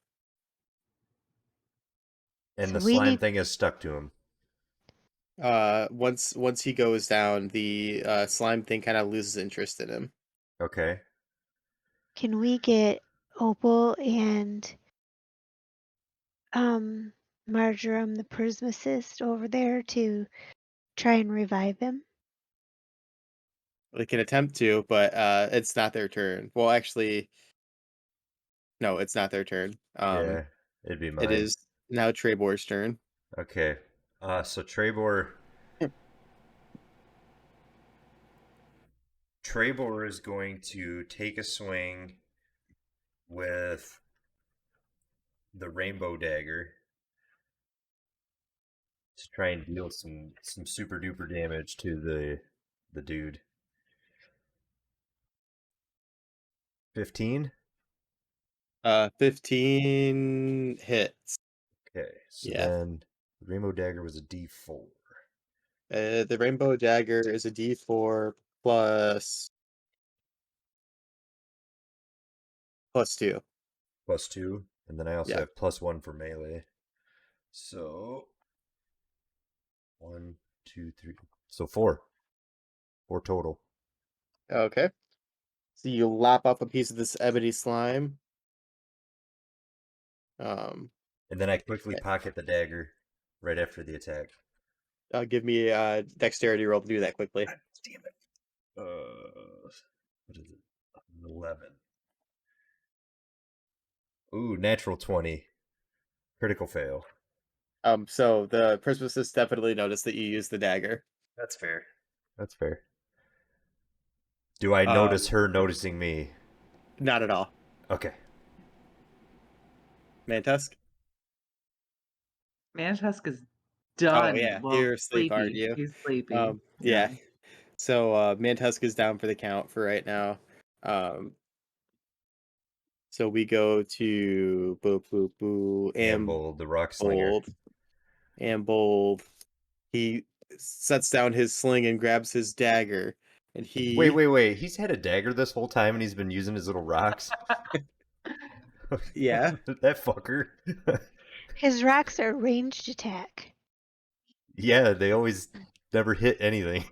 And So the we slime need thing is stuck to him. Once he goes down, the slime thing kind of loses interest in him. Okay. can we get Opal and um Marjoram the prismacist over there to try and revive him? They can attempt to, but it's not their turn. Well, actually, no, it's not their turn. Yeah, it'd be It mine. is now Trebor's turn. Okay. So Trebor is going to take a swing with the rainbow dagger to try and deal some super duper damage to the dude. 15. 15 hits. Okay, so Yeah. then the rainbow dagger was a D4 The rainbow dagger is a D4 plus 2. +2, and then I also Yeah. have +1 for melee. So 1, 2, 3. So 4. 4 total. Okay. So you lop up a piece of this ebony slime. Um, And then I quickly pocket the dagger right after the attack. give me a dexterity roll to do that quickly. God damn it. What is it? 11. Ooh, natural 20. Critical fail. So the Prismasis definitely noticed that you used the dagger. That's fair. That's fair. Do I Um, notice her noticing me? Not at all. Okay. Mantusk? Mantusk is Oh done. yeah, Well, you're asleep, aren't sleepy. you? He's sleepy. Yeah. Yeah. So Mantusk is down for the count for right now. Um, so we go to boo boo boo Amble, the rock slinger. Ambold. He sets down his sling and grabs his dagger, and Wait, he wait, wait. He's had a dagger this whole time and he's been using his little rocks? yeah. That fucker. His rocks are ranged attack. Yeah, they always never hit anything.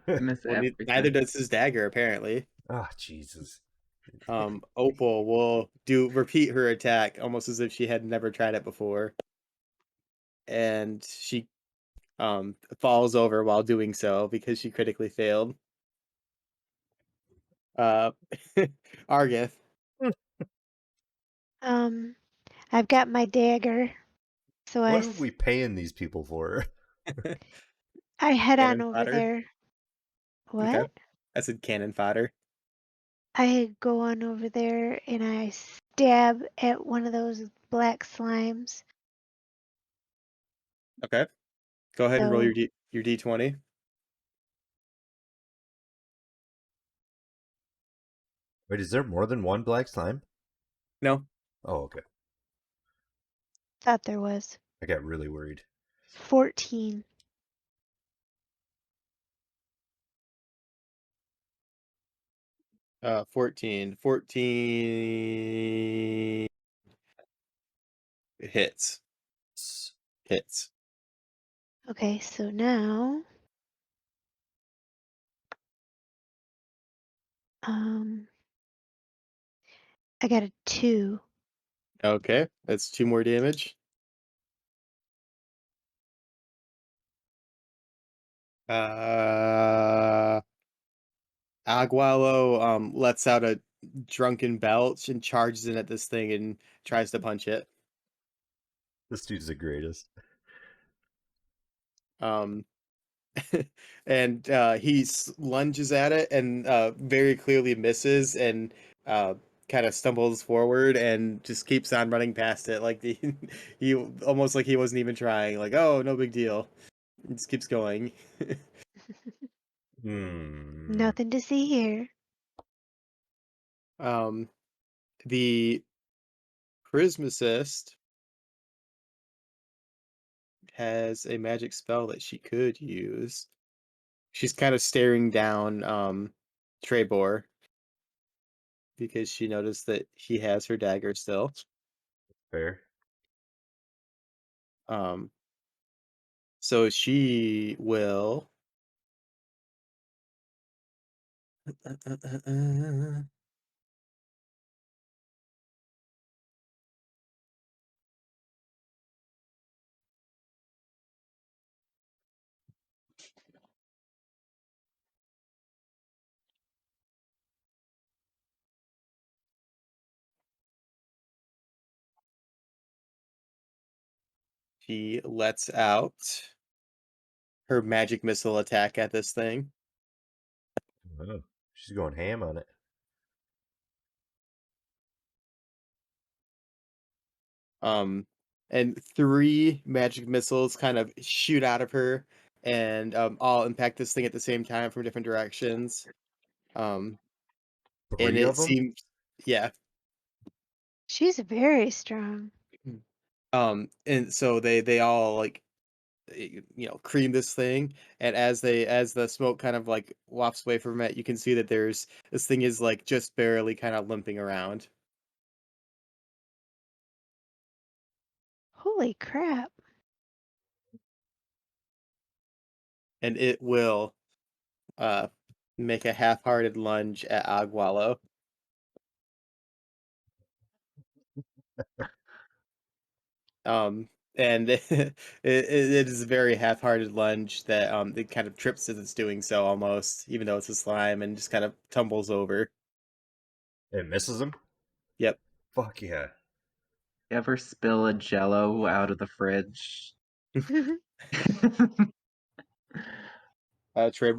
Miss Well, neither everything. does his dagger apparently. Ah, Jesus. Opal will repeat her attack almost as if she had never tried it before, and she falls over while doing so because she critically failed. Uh, Argith. Um, I've got my dagger, so What are we paying these people for? I head on Cannon over fodder. there. Okay, What? I said cannon fodder. I go on over there and I stab at one of those black slimes. Okay, Go ahead and roll So your d20. Wait, is there more than one black slime? No. Oh, okay. thought there was I got really worried. 14. 14. 14 hits. Hits. Okay, so now I got a 2. Okay, that's 2 more damage. Uh, Agualo lets out a drunken belch and charges in at this thing and tries to punch it. This dude's the greatest. Um, and he lunges at it and very clearly misses and uh, kind of stumbles forward and just keeps on running past it like he almost like he wasn't even trying. Like, oh, no big deal. He just keeps going. Hmm. Nothing to see here. um, the Prismacist has a magic spell that she could use. She's kind of staring down Trebor because she noticed that he has her dagger still. Fair. Um, so she will. She lets out her magic missile attack at this thing. Oh, she's going ham on it. Um, and 3 magic missiles kind of shoot out of her and all impact this thing at the same time from different directions. Um, and 3 it of them? seems, yeah. She's very strong. And so they all like cream this thing, and as the smoke kind of like wafts away from it, you can see that there's this thing is like just barely kind of limping around, Holy crap. and it will uh make a half-hearted lunge at Agualo. And it is a very half-hearted lunge that it kind of trips as it's doing so almost, even though it's a slime, and just kind of tumbles over. It misses him? Yep. Fuck yeah. Ever spill a Jello out of the fridge? Trade.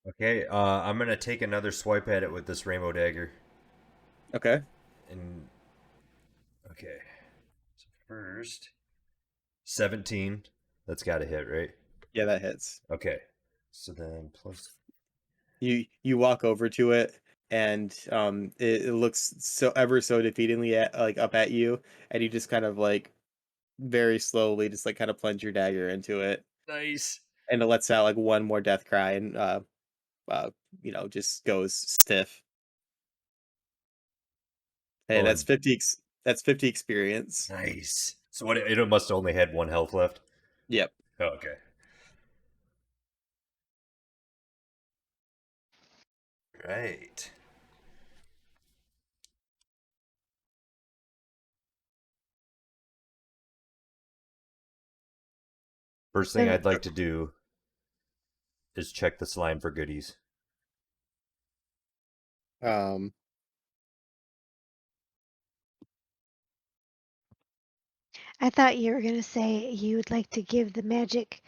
Okay, I'm gonna take another swipe at it with this rainbow dagger. Okay. And okay. So first 17. That's gotta hit, right? Yeah, that hits. Okay. So then plus You walk over to it, and it looks so ever so defeatingly at like up at you, and you just kind of like very slowly just like kind of plunge your dagger into it, nice. and it lets out like one more death cry and uh just goes stiff. Hey, Oh, that's and 50 that's 50 experience. nice. So what it must have only had 1 health left. Yep. Oh, okay. Right. First thing So I'd like to do First thing so I'd like to do is check the slime for goodies. Um I thought you were going to say you would like to give the magic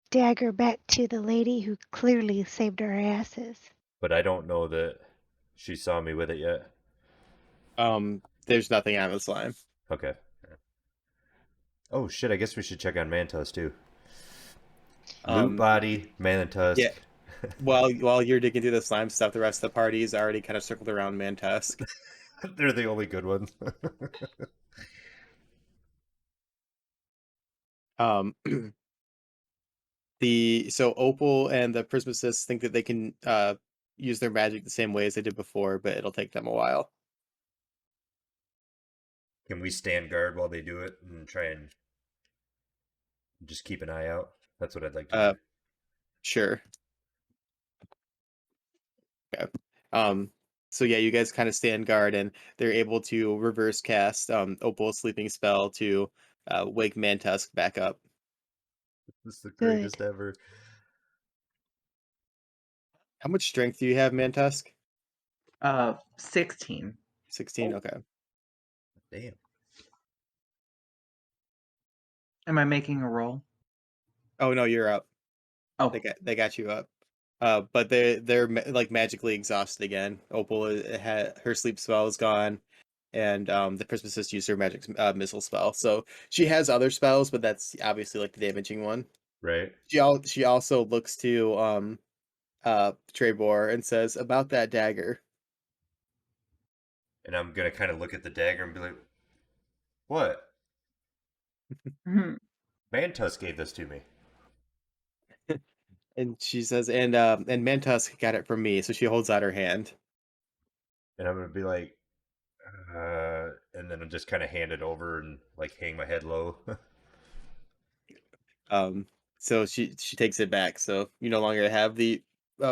dagger back to the lady who clearly saved our asses. But I don't know that she saw me with it yet. there's nothing on the slime. Okay. Oh shit, I guess we should check on Mantos too. Loot Um, body, Mantusk. yeah. While you're digging through the slime stuff, the rest of the party is already kind of circled around Mantusk. They're the only good ones. Um, so Opal and the Prismacists think that they can use their magic the same way as they did before, but it'll take them a while. Can we stand guard while they do it and try and just keep an eye out? That's what I'd like to Uh, do. sure. Okay. Um, so yeah, you guys kind of stand guard, and they're able to reverse cast Opal's sleeping spell to wake Mantusk back up. This is the Good. greatest ever. How much strength do you have, Mantusk? 16. 16. Okay. Damn. Am I making a roll? Oh no, you're up. Oh, They got you up. But they're like magically exhausted again. Opal her sleep spell is gone, and the Prismacis used her magic missile spell. So she has other spells, but that's obviously like the damaging one. Right? She also looks to Trebor and says about that dagger. And I'm gonna kind of look at the dagger and be like, "What? mhm. Mantusk gave this to me." And she says, and Mantusk got it from me. So she holds out her hand. And I'm gonna be like, and then I'll just kind of hand it over and like hang my head low. Um, so she takes it back. So you no longer have the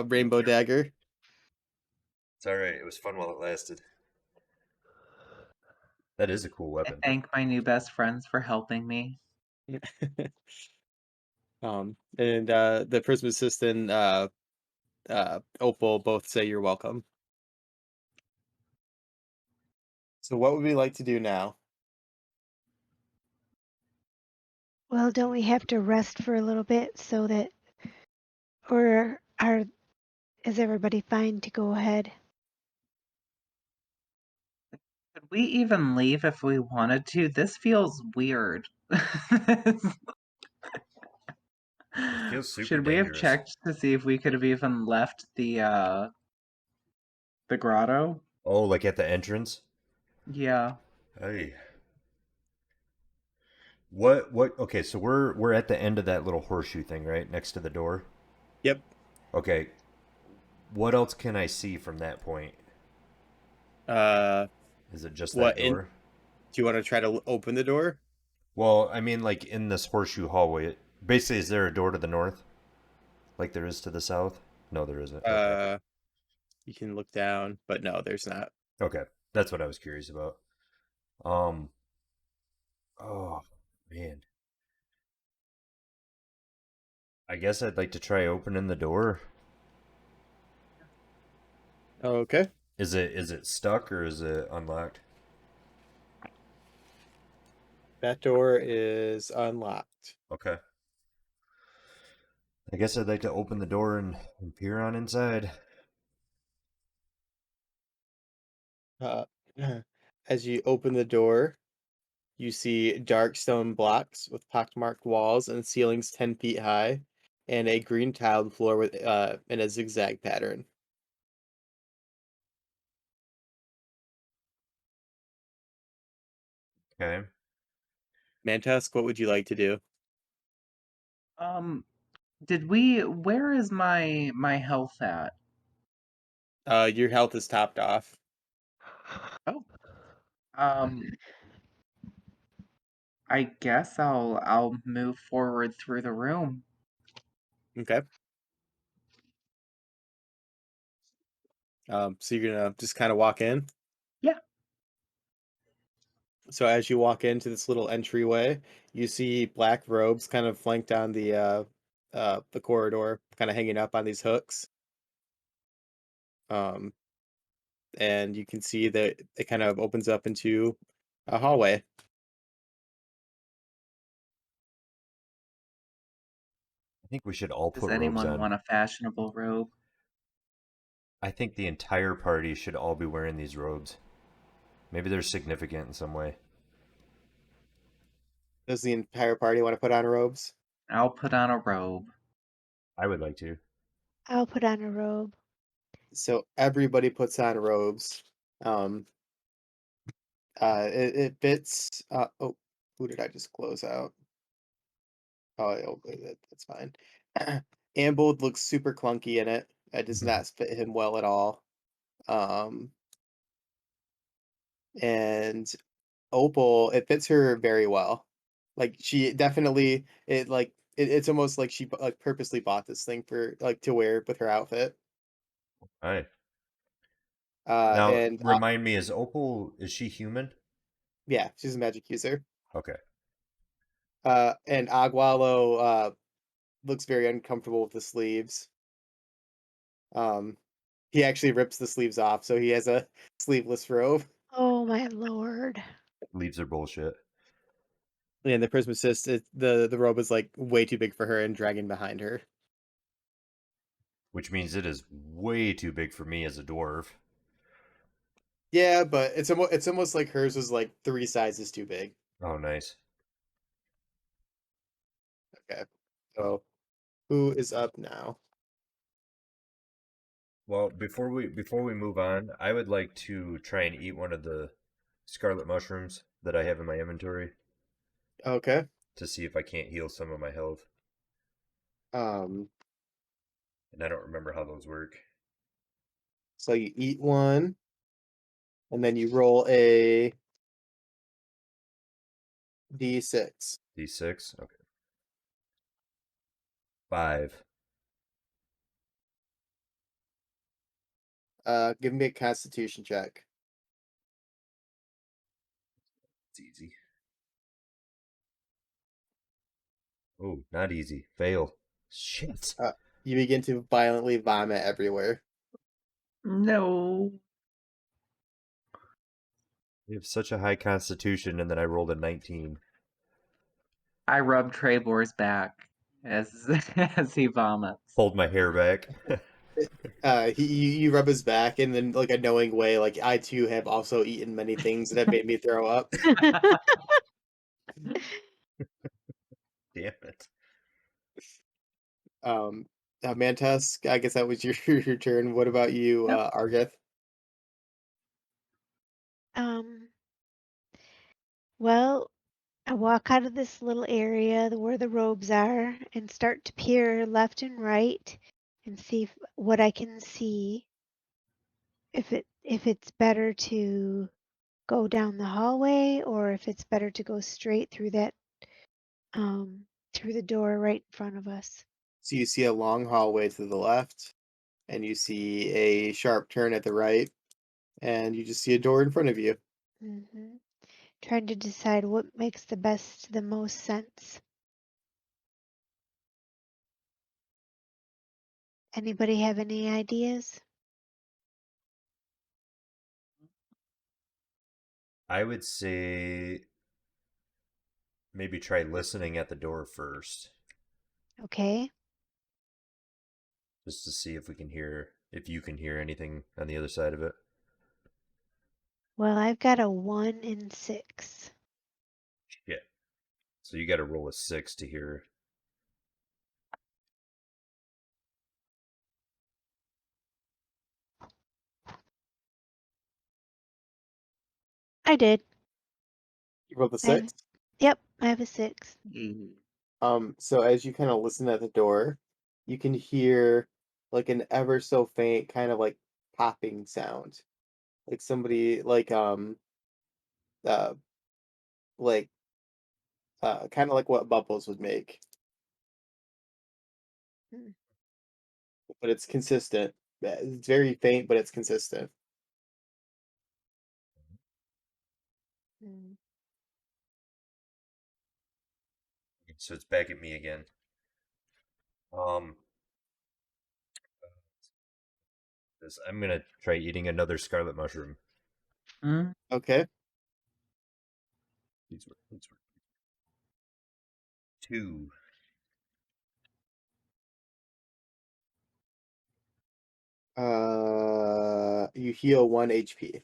rainbow dagger. It's all right. It was fun while it lasted. That is a cool I weapon. thank my new best friends for helping me. And the Prism Assistant, Opal both say you're welcome. So what would we like to do now? Well, don't we have to rest for a little bit so that, or is everybody fine to go ahead? Could we even leave if we wanted to? This feels weird. It feels super Should we have dangerous. checked to see if we could have even left the grotto? Oh, like at the entrance? Yeah. Hey. What okay, so we're at the end of that little horseshoe thing, right? Next to the door. Yep. Okay. What else can I see from that point? Uh, Is it just what that in? door? Do you want to try to open the door? Well, I mean like in this horseshoe hallway. Basically, is there a door to the north? Like there is to the south? No, there isn't. Okay. Uh, you can look down, but no, there's not. Okay. That's what I was curious about. Um oh man. I guess I'd like to try opening the door. Okay. Is it stuck or is it unlocked? That door is unlocked. Okay. I guess I'd like to open the door and peer on inside. Uh, as you open the door, you see dark stone blocks with pockmarked walls and ceilings 10 feet high, and a green tiled floor with in a zigzag pattern. Okay. Mantusk, what would you like to do? Um, where is my health at? Your health is topped off. Oh. Um, I guess I'll move forward through the room. Okay. So you're gonna just kind of walk in. Yeah. So as you walk into this little entryway, you see black robes kind of flanked on the corridor, kind of hanging up on these hooks. Um, and you can see that it kind of opens up into a hallway. I think we should all Does put robes anyone on. want a fashionable robe? I think the entire party should all be wearing these robes. Maybe they're significant in some way. Does the entire party want to put on robes? I'll put on a robe. I would like to. I'll put on a robe. So everybody puts on robes. Um, it fits. Oh, who did I just close out? Oh, that's fine. Ambold looks super clunky in it. It does not fit him well at all. Um, and Opal, it fits her very well. Like she definitely, it's almost like she like purposely bought this thing for like to wear with her outfit. All right. Now, And remind me, is she human? yeah, she's a magic user. Okay. And Agualo looks very uncomfortable with the sleeves. Um, he actually rips the sleeves off, so he has a sleeveless robe. Oh my lord. Leaves are bullshit. And the Prismacist, the robe is like way too big for her and dragging behind her. Which means it is way too big for me as a dwarf. Yeah, but it's almost like hers was like 3 sizes too big. Oh, nice. Okay, so who is up now? Well, before we move on, I would like to try and eat one of the scarlet mushrooms that I have in my inventory Okay, to see if I can't heal some of my health. um, And I don't remember how those work. so you eat one, and then you roll a d6. D6? Okay. 5. Give me a Constitution check. It's easy. Oh, not easy. Fail. Shit. Uh, you begin to violently vomit everywhere. No. You have such a high constitution, and then I rolled a 19. I rub Trevor's back as as he vomits. Pulled my hair back. You rub his back, and then like a knowing way, like I too have also eaten many things that have made me throw up. Damn it. Um, Mantas, I guess that was your your turn. What about you, Yep. Argeth? Um, well, I walk out of this little area where the robes are and start to peer left and right and see what I can see. If it's better to go down the hallway or if it's better to go straight through that through the door right in front of us. So you see a long hallway to the left, and you see a sharp turn at the right, and you just see a door in front of you. hmm Trying to decide what makes the most sense. Anybody have any ideas? I would say maybe try listening at the door first, Okay. just to see if you can hear anything on the other side of it. Well, I've got a 1 in 6. Yeah. So you got to roll a 6 to hear. I did. You roll the I have, 6. yep, I have a 6. So as you kind of listen at the door, you can hear like an ever so faint kind of like popping sound, like somebody uh like kind of like what bubbles would make, Mm, but it's consistent. It's very faint, but it's consistent. mm. So it's back at me again. Um, I'm gonna try eating another scarlet mushroom. Mm. Okay. These were 2. You heal 1 HP.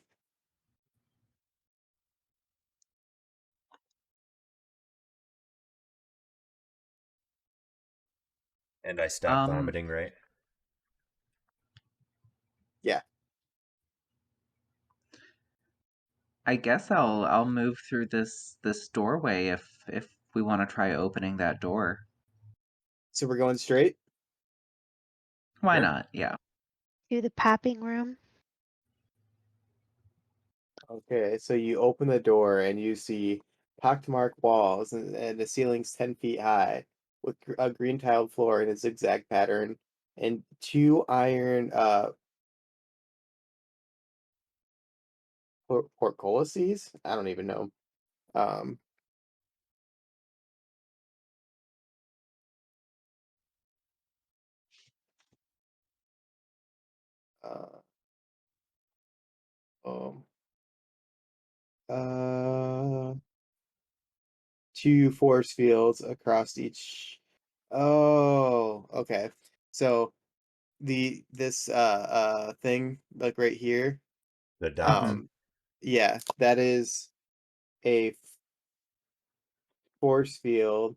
And I stop Um, vomiting, right? Yeah. I guess I'll move through this doorway if we want to try opening that door. So we're going straight? Why Sure. not? Yeah. To the popping room. Okay, so you open the door and you see pockmarked walls and the ceiling's 10 feet high with a green tiled floor in a zigzag pattern and two iron portcullises. I don't even know. Um, uh, um, uh, two force fields across each. Oh, okay. So this thing like right here, The dots. Mhm. um, yeah, that is a force field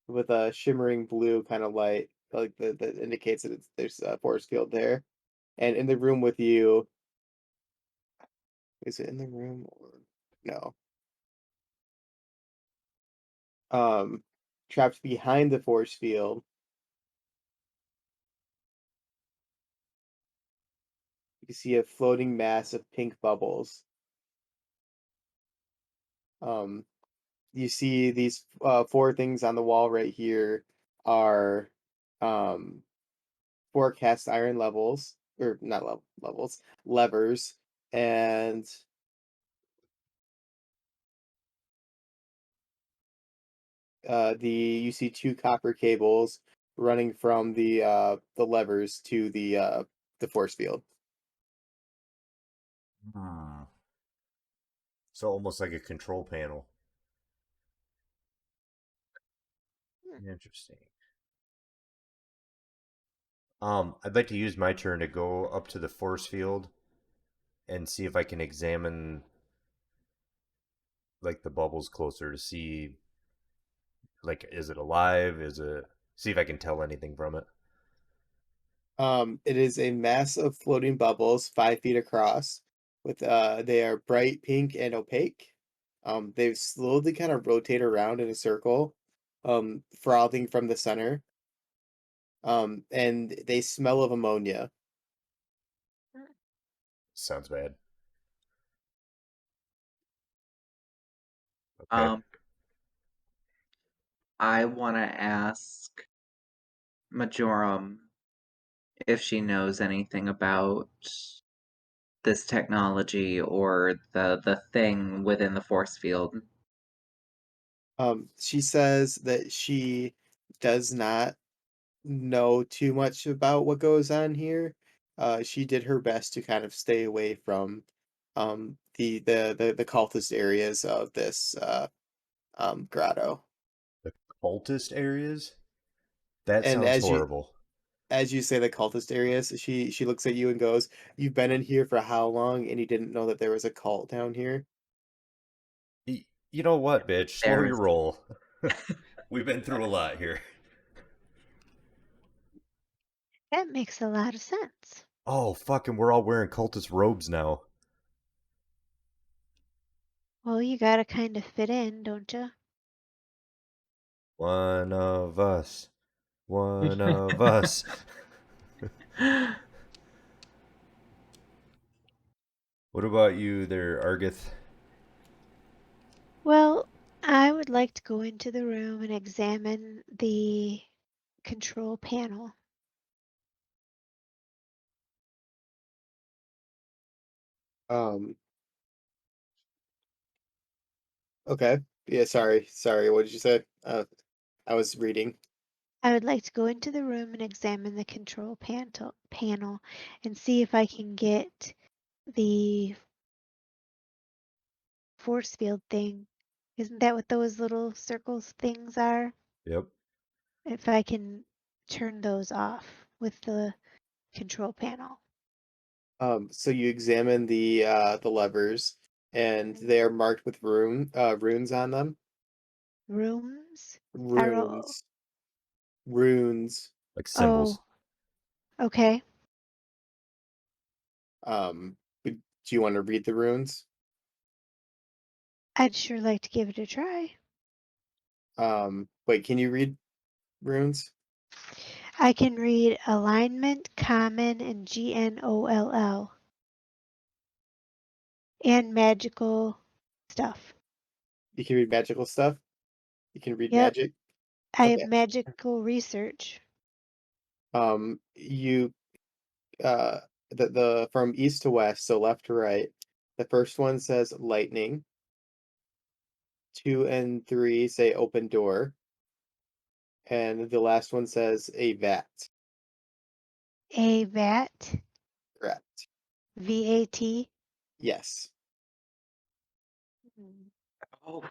with a shimmering blue kind of light, like that indicates that there's a force field there. And in the room with you, is it in the room or no? Um, Trapped behind the force field, you see a floating mass of pink bubbles. Um, you see these four things on the wall right here are um four cast iron levels or not levels levers and the you see two copper cables running from the levers to the force field. Hmm. So almost like a control panel. Interesting. I'd like to use my turn to go up to the force field and see if I can examine like the bubbles closer to see like is it alive? Is it see if I can tell anything from it. It is a mass of floating bubbles 5 feet across with they are bright pink and opaque. They slowly kind of rotate around in a circle, frothing from the center. And they smell of ammonia. Sounds bad. Okay. Um, I want to ask Majorum if she knows anything about this technology or the thing within the force field. She says that she does not know too much about what goes on here. She did her best to kind of stay away from the cultist areas of this grotto. The cultist areas? That And sounds horrible. as you say the cultist areas, she looks at you and goes, "You've been in here for how long and you didn't know that there was a cult down here?" You know what, bitch? Slow your There's roll. We've been through a lot here. That makes a lot of sense. Oh, fucking, we're all wearing cultist robes now. Well, you gotta kind of fit in, don't you? One of us. One of us. What about you there, Argith? Well, I would like to go into the room and examine the control panel. Um, okay. Yeah, sorry, what did you say? I was reading. I would like to go into the room and examine the control panel and see if I can get the force field thing. Isn't that what those little circles things are? Yep. If I can turn those off with the control panel. So you examine the levers and Mhm. they are marked with runes on them. Rooms? I wrote Runes. runes. like symbols. Oh, okay. Do you want to read the runes? I'd sure like to give it a try. Wait, can you read runes? I can read alignment, common, and GNOLL. And magical stuff. You can read magical stuff. You can read Yep. magic. I have Okay. magical research. You the from east to west, so left to right. The first one says lightning. 2 and 3 say open door, and the last one says a vat. A vat. Correct. VAT. Yes. Oh,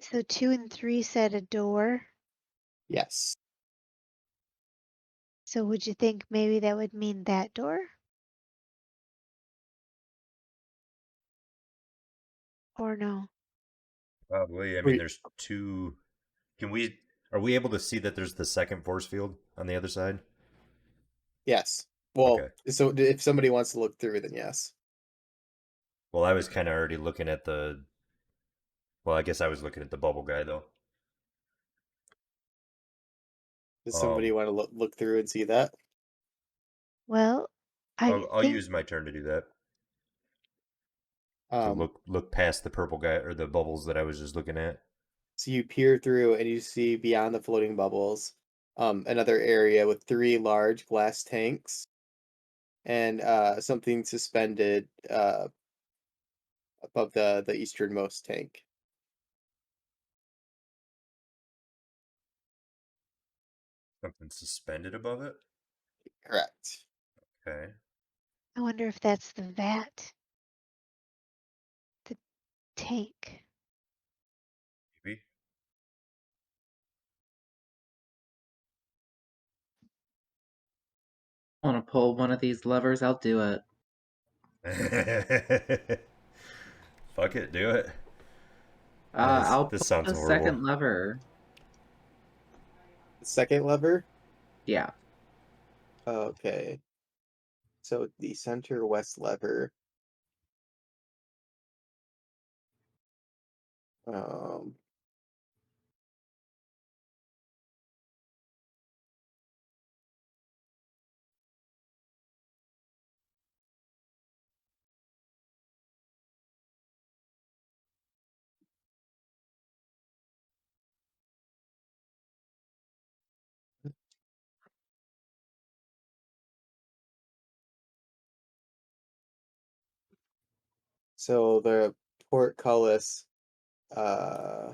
So 2 and 3 said a door. Yes. So would you think maybe that would mean that door? Or no? Probably. I mean, Wait, there's two. Can we? Are we able to see that there's the second force field on the other side? yes. Well, Okay. so if somebody wants to look through, then yes. Well, I was kind of already looking at the. Well, I guess I was looking at the bubble guy though. Does somebody Um, want to look through and see that? Well, I I'll think, use my turn to do that. To Um, look past the purple guy or the bubbles that I was just looking at. so you peer through and you see beyond the floating bubbles, another area with 3 large glass tanks and something suspended above the easternmost tank. Something suspended above it. Correct. Okay. I wonder if that's the vat, the tank. Maybe. want to pull one of these levers? I'll do it. Fuck it, do it. I'll This pull sounds the horrible. second lever. The second lever. Yeah. Okay. So the center west lever. Um, so the portcullis uh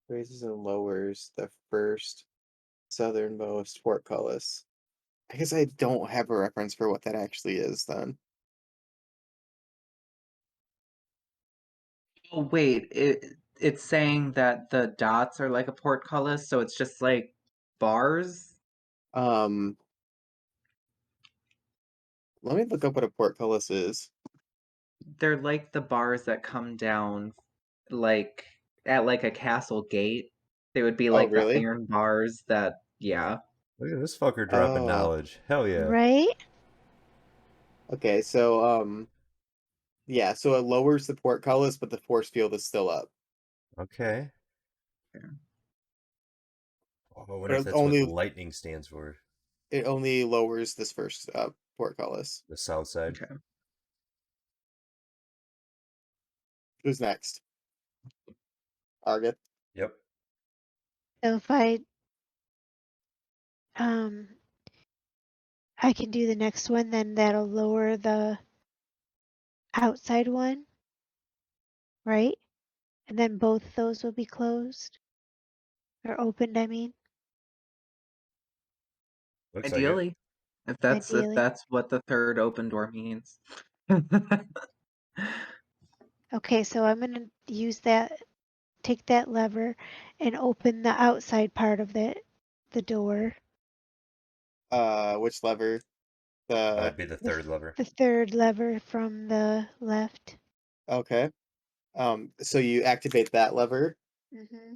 raises and lowers the first southernmost portcullis. I guess I don't have a reference for what that actually is then. Oh wait, it's saying that the dots are like a portcullis, so it's just like bars. Um, Let me look up what a portcullis is. They're like the bars that come down like at like a castle gate. They would be Oh, like the really? iron bars that yeah. Look at this fucker dropping Oh, knowledge. Hell yeah. Right? okay. So, yeah. So it lowers the portcullis, but the force field is still up. Okay. Oh, I wonder But if that's what lightning stands for. it only lowers this first portcullis. The south side. Okay. Who's next? Argith. Yep. So if um I can do the next one, then that'll lower the outside one, right? And then both those will be closed or opened, I mean, Looks like it. Ideally, if ideally. that's what the third open door means. Okay, so I'm gonna use that, take that lever and open the outside part of the door. Which lever? The That'd be the The, third lever. the third lever from the left. Okay. So you activate that lever, Mm-hmm.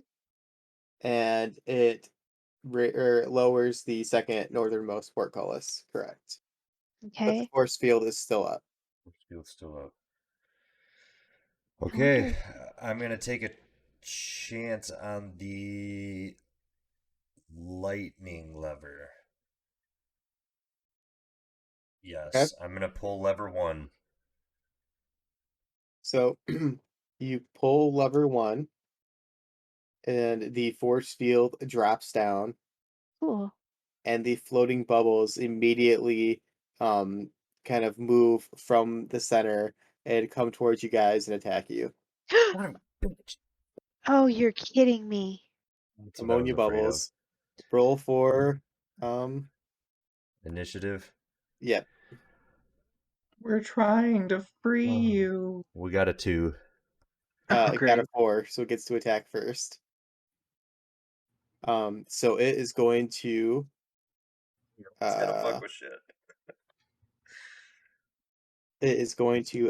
and it lowers the second northernmost portcullis. Correct, but the Okay. force field is still up. Field's still up. I wonder. Okay, I'm gonna take a chance on the lightning lever. Okay, Yes, I'm gonna pull lever 1. so you pull lever 1, and the force field drops down, Cool. and the floating bubbles immediately um kind of move from the center and come towards you guys and attack you. Son of a bitch. Oh, you're kidding me. That's what I was Ammonia afraid of. bubbles. Roll for um Initiative. yeah. We're trying to free Oh. you. We got a 2. Oh, It got a great. 4, so it gets to attack first. So it is going to It's gonna fuck uh with shit.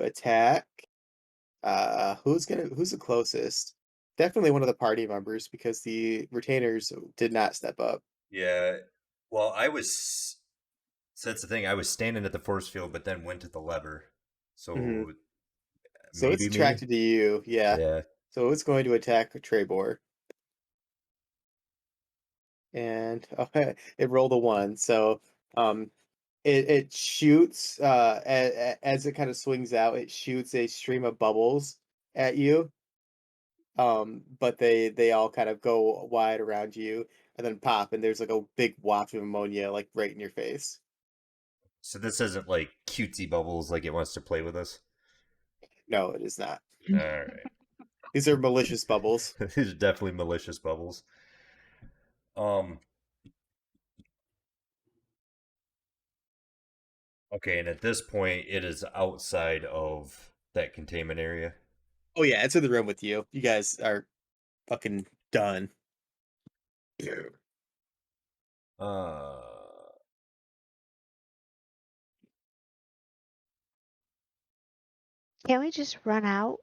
attack who's the closest? Definitely one of the party members, because the retainers did not step up. Yeah. Well, I was. So that's the thing. I was standing at the force field, but then went to the lever. Hmm. So So it's maybe me. attracted to you, yeah. Yeah. So it's going to attack Trebor. And okay, it rolled a 1. So um it shoots as it kind of swings out, it shoots a stream of bubbles at you. But they all kind of go wide around you and then pop, and there's like a big waft of ammonia like right in your face. So this isn't like cutesy bubbles like it wants to play with us. No, it is not. All right. These are malicious bubbles. These are definitely malicious bubbles. Um. Okay, and at this point, it is outside of that containment area. Oh yeah, it's in the room with you. You guys are fucking done. Uh. Can't we just run out?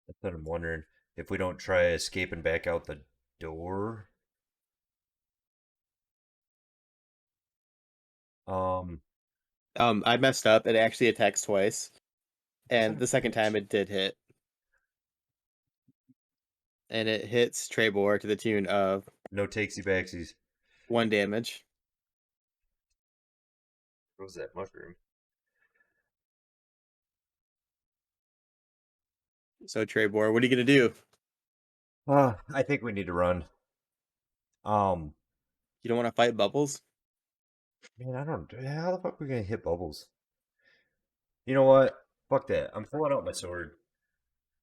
That's what I'm wondering if we don't try escaping back out the door. Um. I messed up. It actually attacks twice, Son and of the a second time bitch. it did hit, and it hits Trebor to the tune of No takesy backsies. 1 damage. What was that mushroom? So Trebor, what are you gonna do? I think we need to run. Um. You don't want to fight bubbles? Man, I don't. How the fuck are we gonna hit bubbles? You know what? Fuck that. I'm pulling out my sword.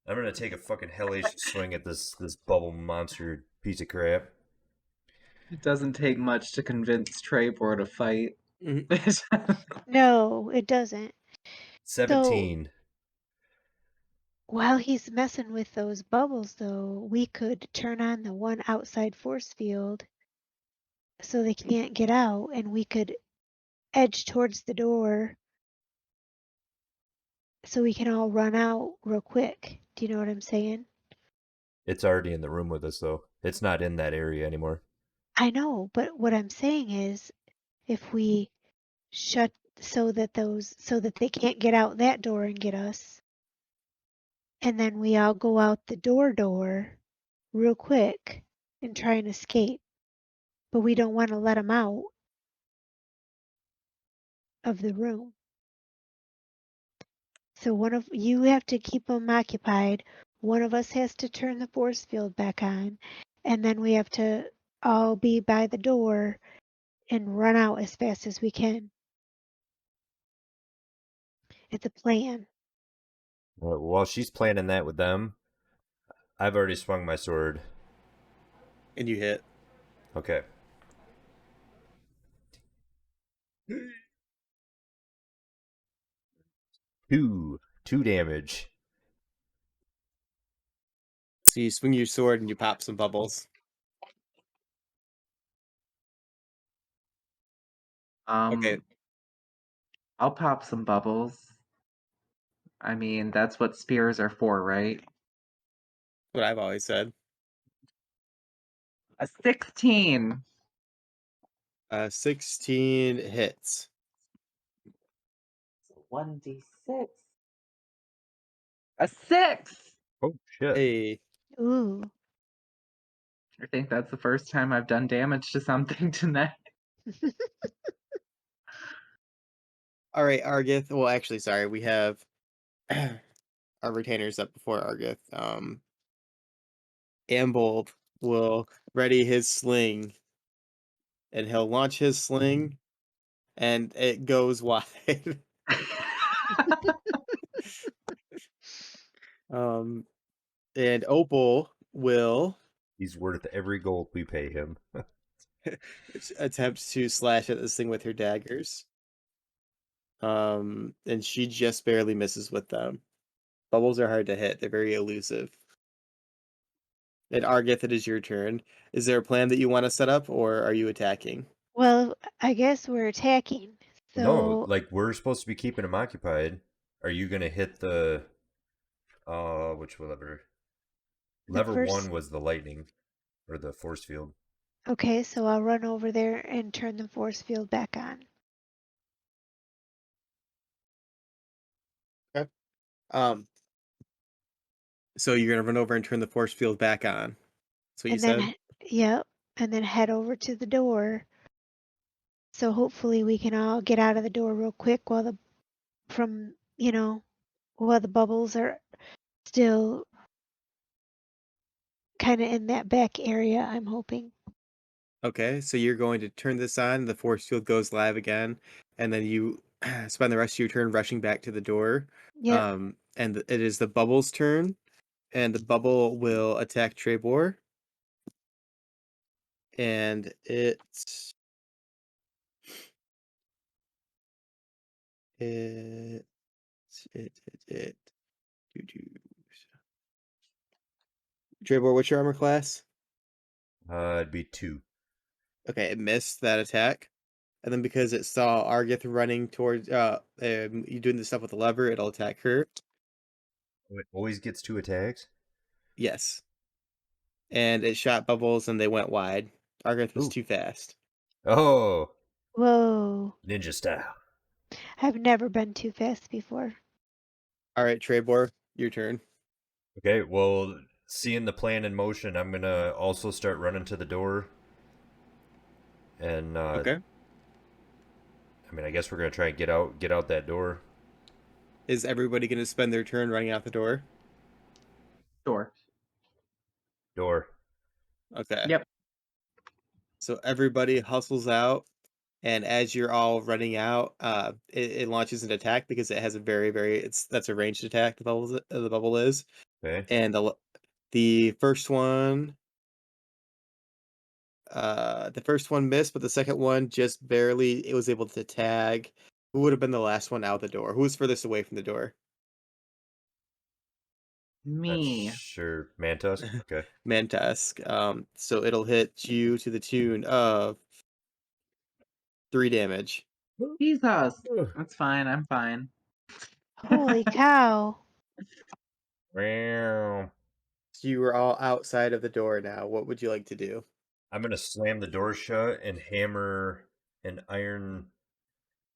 I'm gonna take a fucking hellish swing at this bubble monster piece of crap. It doesn't take much to convince Trebor to fight. Mhm. No, it doesn't. So 17. while he's messing with those bubbles, though, we could turn on the one outside force field so they can't get out, and we could edge towards the door so we can all run out real quick. Do you know what I'm saying? It's already in the room with us though. It's not in that area anymore. I know, but what I'm saying is if we shut so that they can't get out that door and get us, and then we all go out the door real quick and try and escape, but we don't want to let them out of the room. So one of you have to keep them occupied. One of us has to turn the force field back on, and then we have to all be by the door and run out as fast as we can. It's a plan. While she's planning that with them, I've already swung my sword. And you hit. Okay. Two damage. So you swing your sword and you pop some bubbles. Okay. I'll pop some bubbles. I mean, that's what spears are for, right? What I've always said. A 16. 16 hits. 1d6. A 6! Oh shit! Hey. Ooh. I think that's the first time I've done damage to something tonight. All right, Argith. Well, actually, sorry, we have our retainers up before Argith. Ambold will ready his sling, and he'll launch his sling, and it goes wide. um, and Opal will He's worth every gold we pay him. attempt to slash at this thing with her daggers. And she just barely misses with them. Bubbles are hard to hit; they're very elusive. And Argith, it is your turn. Is there a plan that you want to set up, or are you attacking? Well, I guess we're attacking. No, So like we're supposed to be keeping him occupied. Are you gonna hit the which lever? the Lever first. one was the lightning or the force field. Okay, so I'll run over there and turn the force field back on. Okay. Um, so you're gonna run over and turn the force field back on. That's what you And then, said? yep, and then head over to the door. So hopefully we can all get out of the door real quick while while the bubbles are still kind of in that back area, I'm hoping. Okay, so you're going to turn this on, the force field goes live again, and then you spend the rest of your turn rushing back to the door. Yep. And it is the bubble's turn, and the bubble will attack Trebor. And it, it. Doo doo. Trebor, what's your armor class? It'd be 2. Okay, it missed that attack. And then because it saw Argith running towards you doing the stuff with the lever, it'll attack her. Oh, it always gets 2 attacks. Yes. And it shot bubbles and they went wide. Argith was Ooh. too fast. Oh, Whoa. ninja style. I've never been too fast before. All right, Trebor, your turn. Okay, well, seeing the plan in motion, I'm gonna also start running to the door. And Okay. I mean, I guess we're gonna try and get out that door. Is everybody going to spend their turn running out the door? Sure. Door. Okay. Yep. So everybody hustles out, and as you're all running out, it launches an attack because it has a that's a ranged attack. The bubble is, Okay. and the first one the first one missed, but the second one just barely it was able to tag. Who would have been the last one out the door? Who was furthest away from the door? Not Me. sure. Mantusk. Okay. Mantusk. So it'll hit you to the tune of 3 damage. Jesus. That's fine. I'm fine. Holy cow. Meow. So you are all outside of the door now. What would you like to do? I'm gonna slam the door shut and hammer an iron.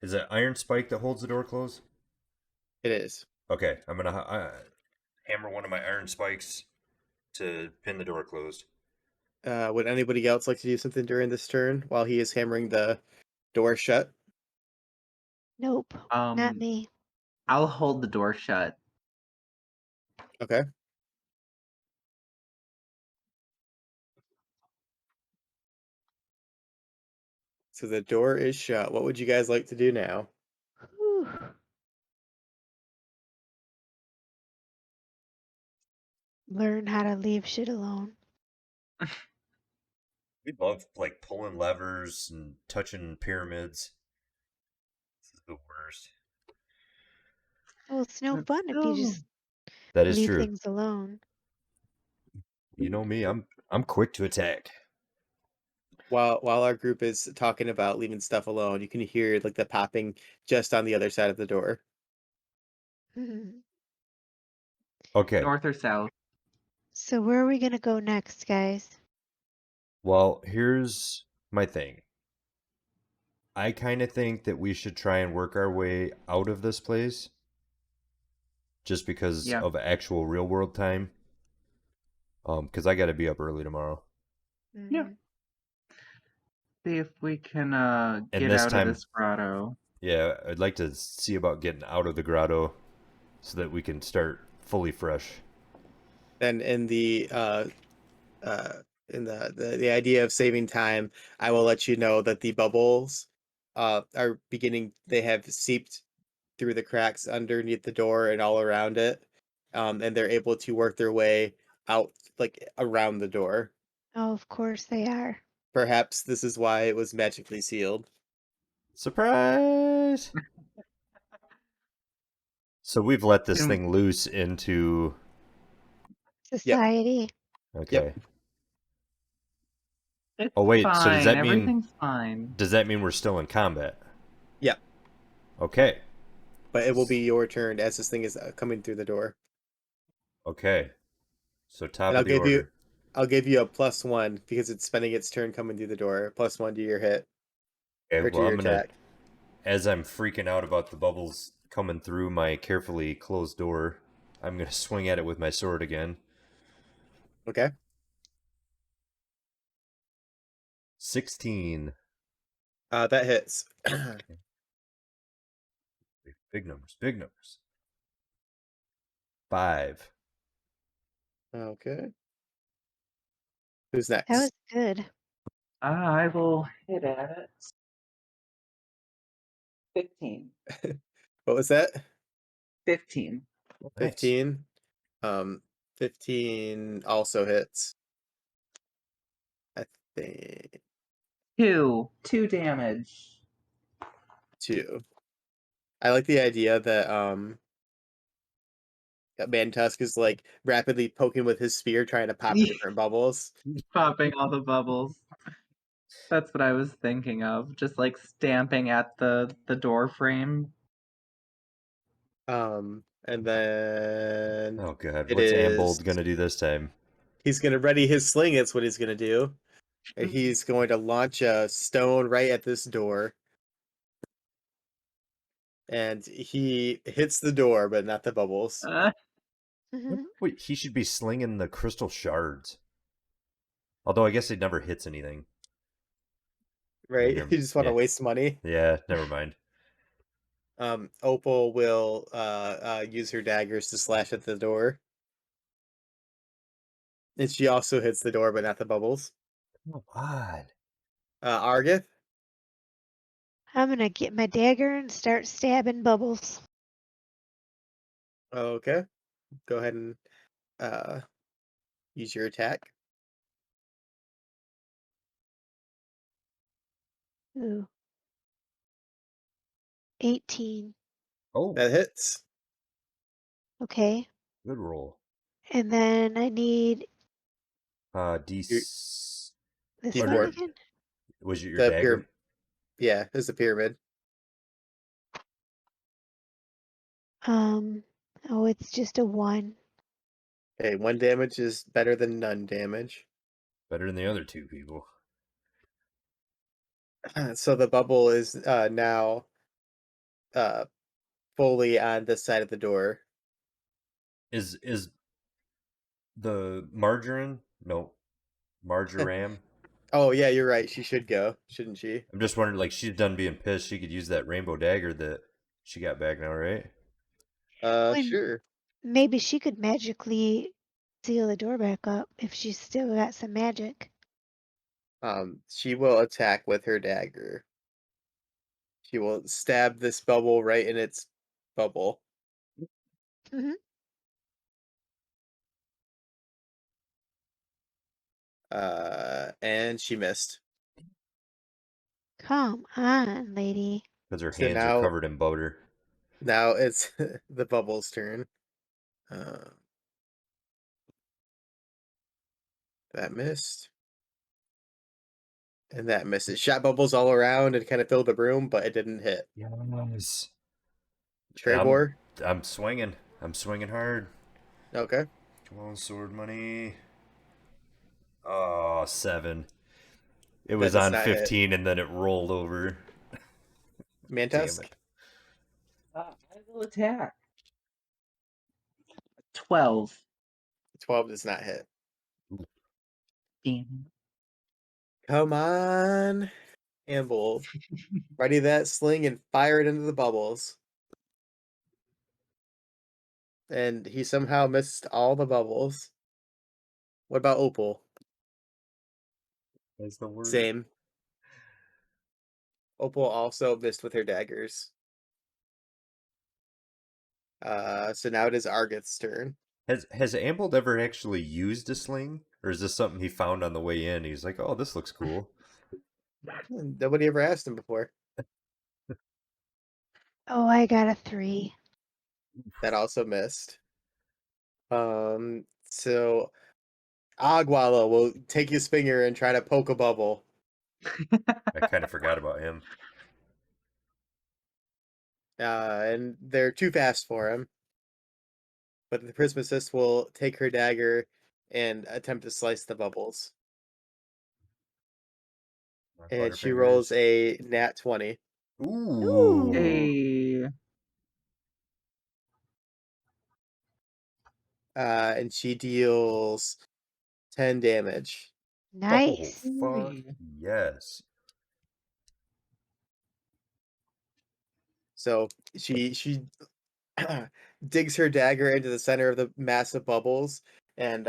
Is it iron spike that holds the door closed? It is. Okay, I'm gonna hammer one of my iron spikes to pin the door closed. Would anybody else like to do something during this turn while he is hammering the door shut? Nope. Not me. I'll hold the door shut. Okay. So the door is shut. What would you guys like to do now? Whew. Learn how to leave shit alone. We love like pulling levers and touching pyramids. This is the worst. Well, it's no But fun if you still, just That is leave true. things alone. You know me. I'm quick to attack. While our group is talking about leaving stuff alone, you can hear like the popping just on the other side of the door. Okay. North or south? So where are we gonna go next, guys? Well, here's my thing. I kind of think that we should try and work our way out of this place just because Yeah. of actual real world time. Because I got to be up early tomorrow. Yeah. Mhm. See if we can And get this out of time, this grotto. yeah, I'd like to see about getting out of the grotto so that we can start fully fresh. And in uh in the idea of saving time, I will let you know that the bubbles are beginning. They have seeped through the cracks underneath the door and all around it, and they're able to work their way out like around the door. Oh, of course they are. Perhaps this is why it was magically sealed. Surprise! So we've let this Can we- thing loose into. Yep. Society. Okay. It's Oh wait, so fine. Everything's fine. does that mean we're still in combat? Yep. Okay. But it will be your turn as this thing is coming through the door. Okay. So top And of the order. I'll give you a +1 because it's spending its turn coming through the door. +1 to your hit Okay, or to well your I'm gonna, attack. as I'm freaking out about the bubbles coming through my carefully closed door, I'm gonna swing at it with my sword again. Okay. 16. That hits. Big numbers, big numbers. 5. Okay. Who's That was next? good. I will hit at it. 15. What was that? 15. Nice. 15. 15 also hits. I think 2 damage. 2. I like the idea that Mantusk is like rapidly poking with his spear trying to pop different bubbles. Popping all the bubbles. That's what I was thinking of. Just like stamping at the door frame. And then Oh god, it what's is Ambold gonna do this time? he's gonna ready his sling, that's what he's gonna do. And he's going to launch a stone right at this door. And he hits the door, but not the bubbles. Mhm. Wait, he should be slinging the crystal shards. Although I guess it never hits anything. Right? You just want to Yeah, waste money. yeah, never mind. Opal will use her daggers to slash at the door. And she also hits the door, but not the bubbles. Come on. Argith? I'm gonna get my dagger and start stabbing bubbles. Okay. Go ahead and use your attack. Ooh. 18. Oh, That hits. Okay. good roll. And then I need D. Your this Or thing D4. again. was it your The dagger? Yeah, it's a pyramid. Oh, it's just a 1. Okay, 1 damage is better than none damage. Better than the other two people. So the bubble is now uh fully on this side of the door. Is the margarine? No, marjoram. Oh yeah, you're right. She should go, shouldn't she? I'm just wondering, like, she's done being pissed. She could use that rainbow dagger that she got back now, right? When Sure. maybe she could magically seal the door back up if she's still got some magic. She will attack with her dagger. She will stab this bubble right in its bubble. Mhm. And she missed. Come on, lady. Because her So hands are now covered in butter. it's the bubble's turn. Uh, that missed. And that missed. It shot bubbles all around and kind of filled the room, but it didn't hit. Yes. Trebor, I'm swinging. I'm swinging hard. Okay. Come on, sword money. Oh, 7. It That was does on not hit. 15 and then it rolled over. Damn Mantusk? it. I will attack. 12. 12 does not hit. Damn. Come on, Amble. Ready that sling and fire it into the bubbles. And he somehow missed all the bubbles. What about Opal? That's the word. Same. Opal also missed with her daggers. So now it is Argith's turn. Has Ambled ever actually used a sling? Or is this something he found on the way in? He's like, oh, this looks cool. Nobody ever asked him before. Oh, I got a 3. That also missed. So Agualo will take his finger and try to poke a bubble. I kind of forgot about him. And they're too fast for him. But the Prismasis will take her dagger and attempt to slice the bubbles. And she rolls a nat 20. Ooh. Hey. And she deals 10 damage. Nice. Oh, fuck yes. So she digs her dagger into the center of the massive bubbles, and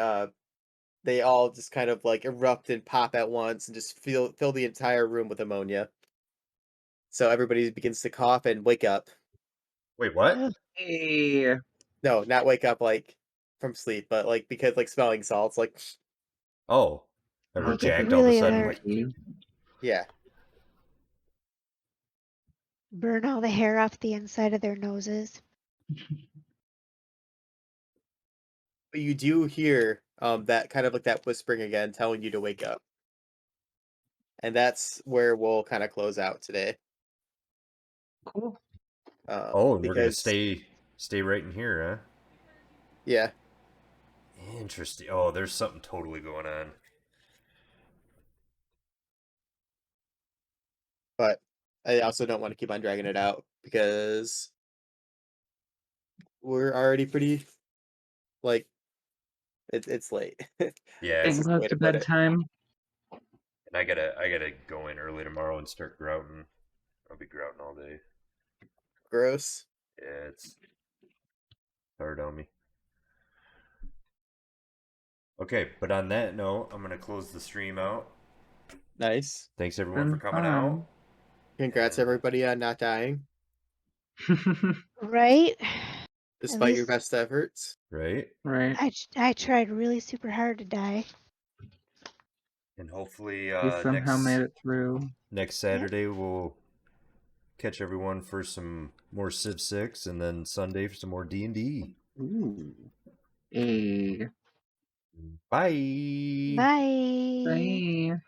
they all just kind of like erupt and pop at once and just fill the entire room with ammonia. So everybody begins to cough and wake up. Wait, what? Ugh. Hey. No, not wake up like from sleep, but like because like smelling salts, like Oh. I They were get jacked all of a really sudden. alert. yeah. Burn all the hair off the inside of their noses. But you do hear that kind of like that whispering again, telling you to wake up. And that's where we'll kind of close out today. Cool. Oh, and we're gonna Because stay right in here, huh? yeah, Interesting. Oh, there's something totally going on. but I also don't want to keep on dragging it out because we're already pretty like it's late. Yeah, That's Getting just the close way to to put it. bedtime. and I gotta go in early tomorrow and start grouting. I'll be grouting all day. Gross. Yeah, it's hard on me. Okay, but on that note, I'm gonna close the stream out. Nice. Thanks everyone for Been coming out. Congrats And everybody on not dying fun. Right? At despite your least best efforts. right, Right. I tried really super hard to die. and hopefully We somehow made it through. next Saturday we'll catch everyone for some more Civ 6, and then Sunday for some more D&D. Ooh. Hey. Bye. Bye. Bye.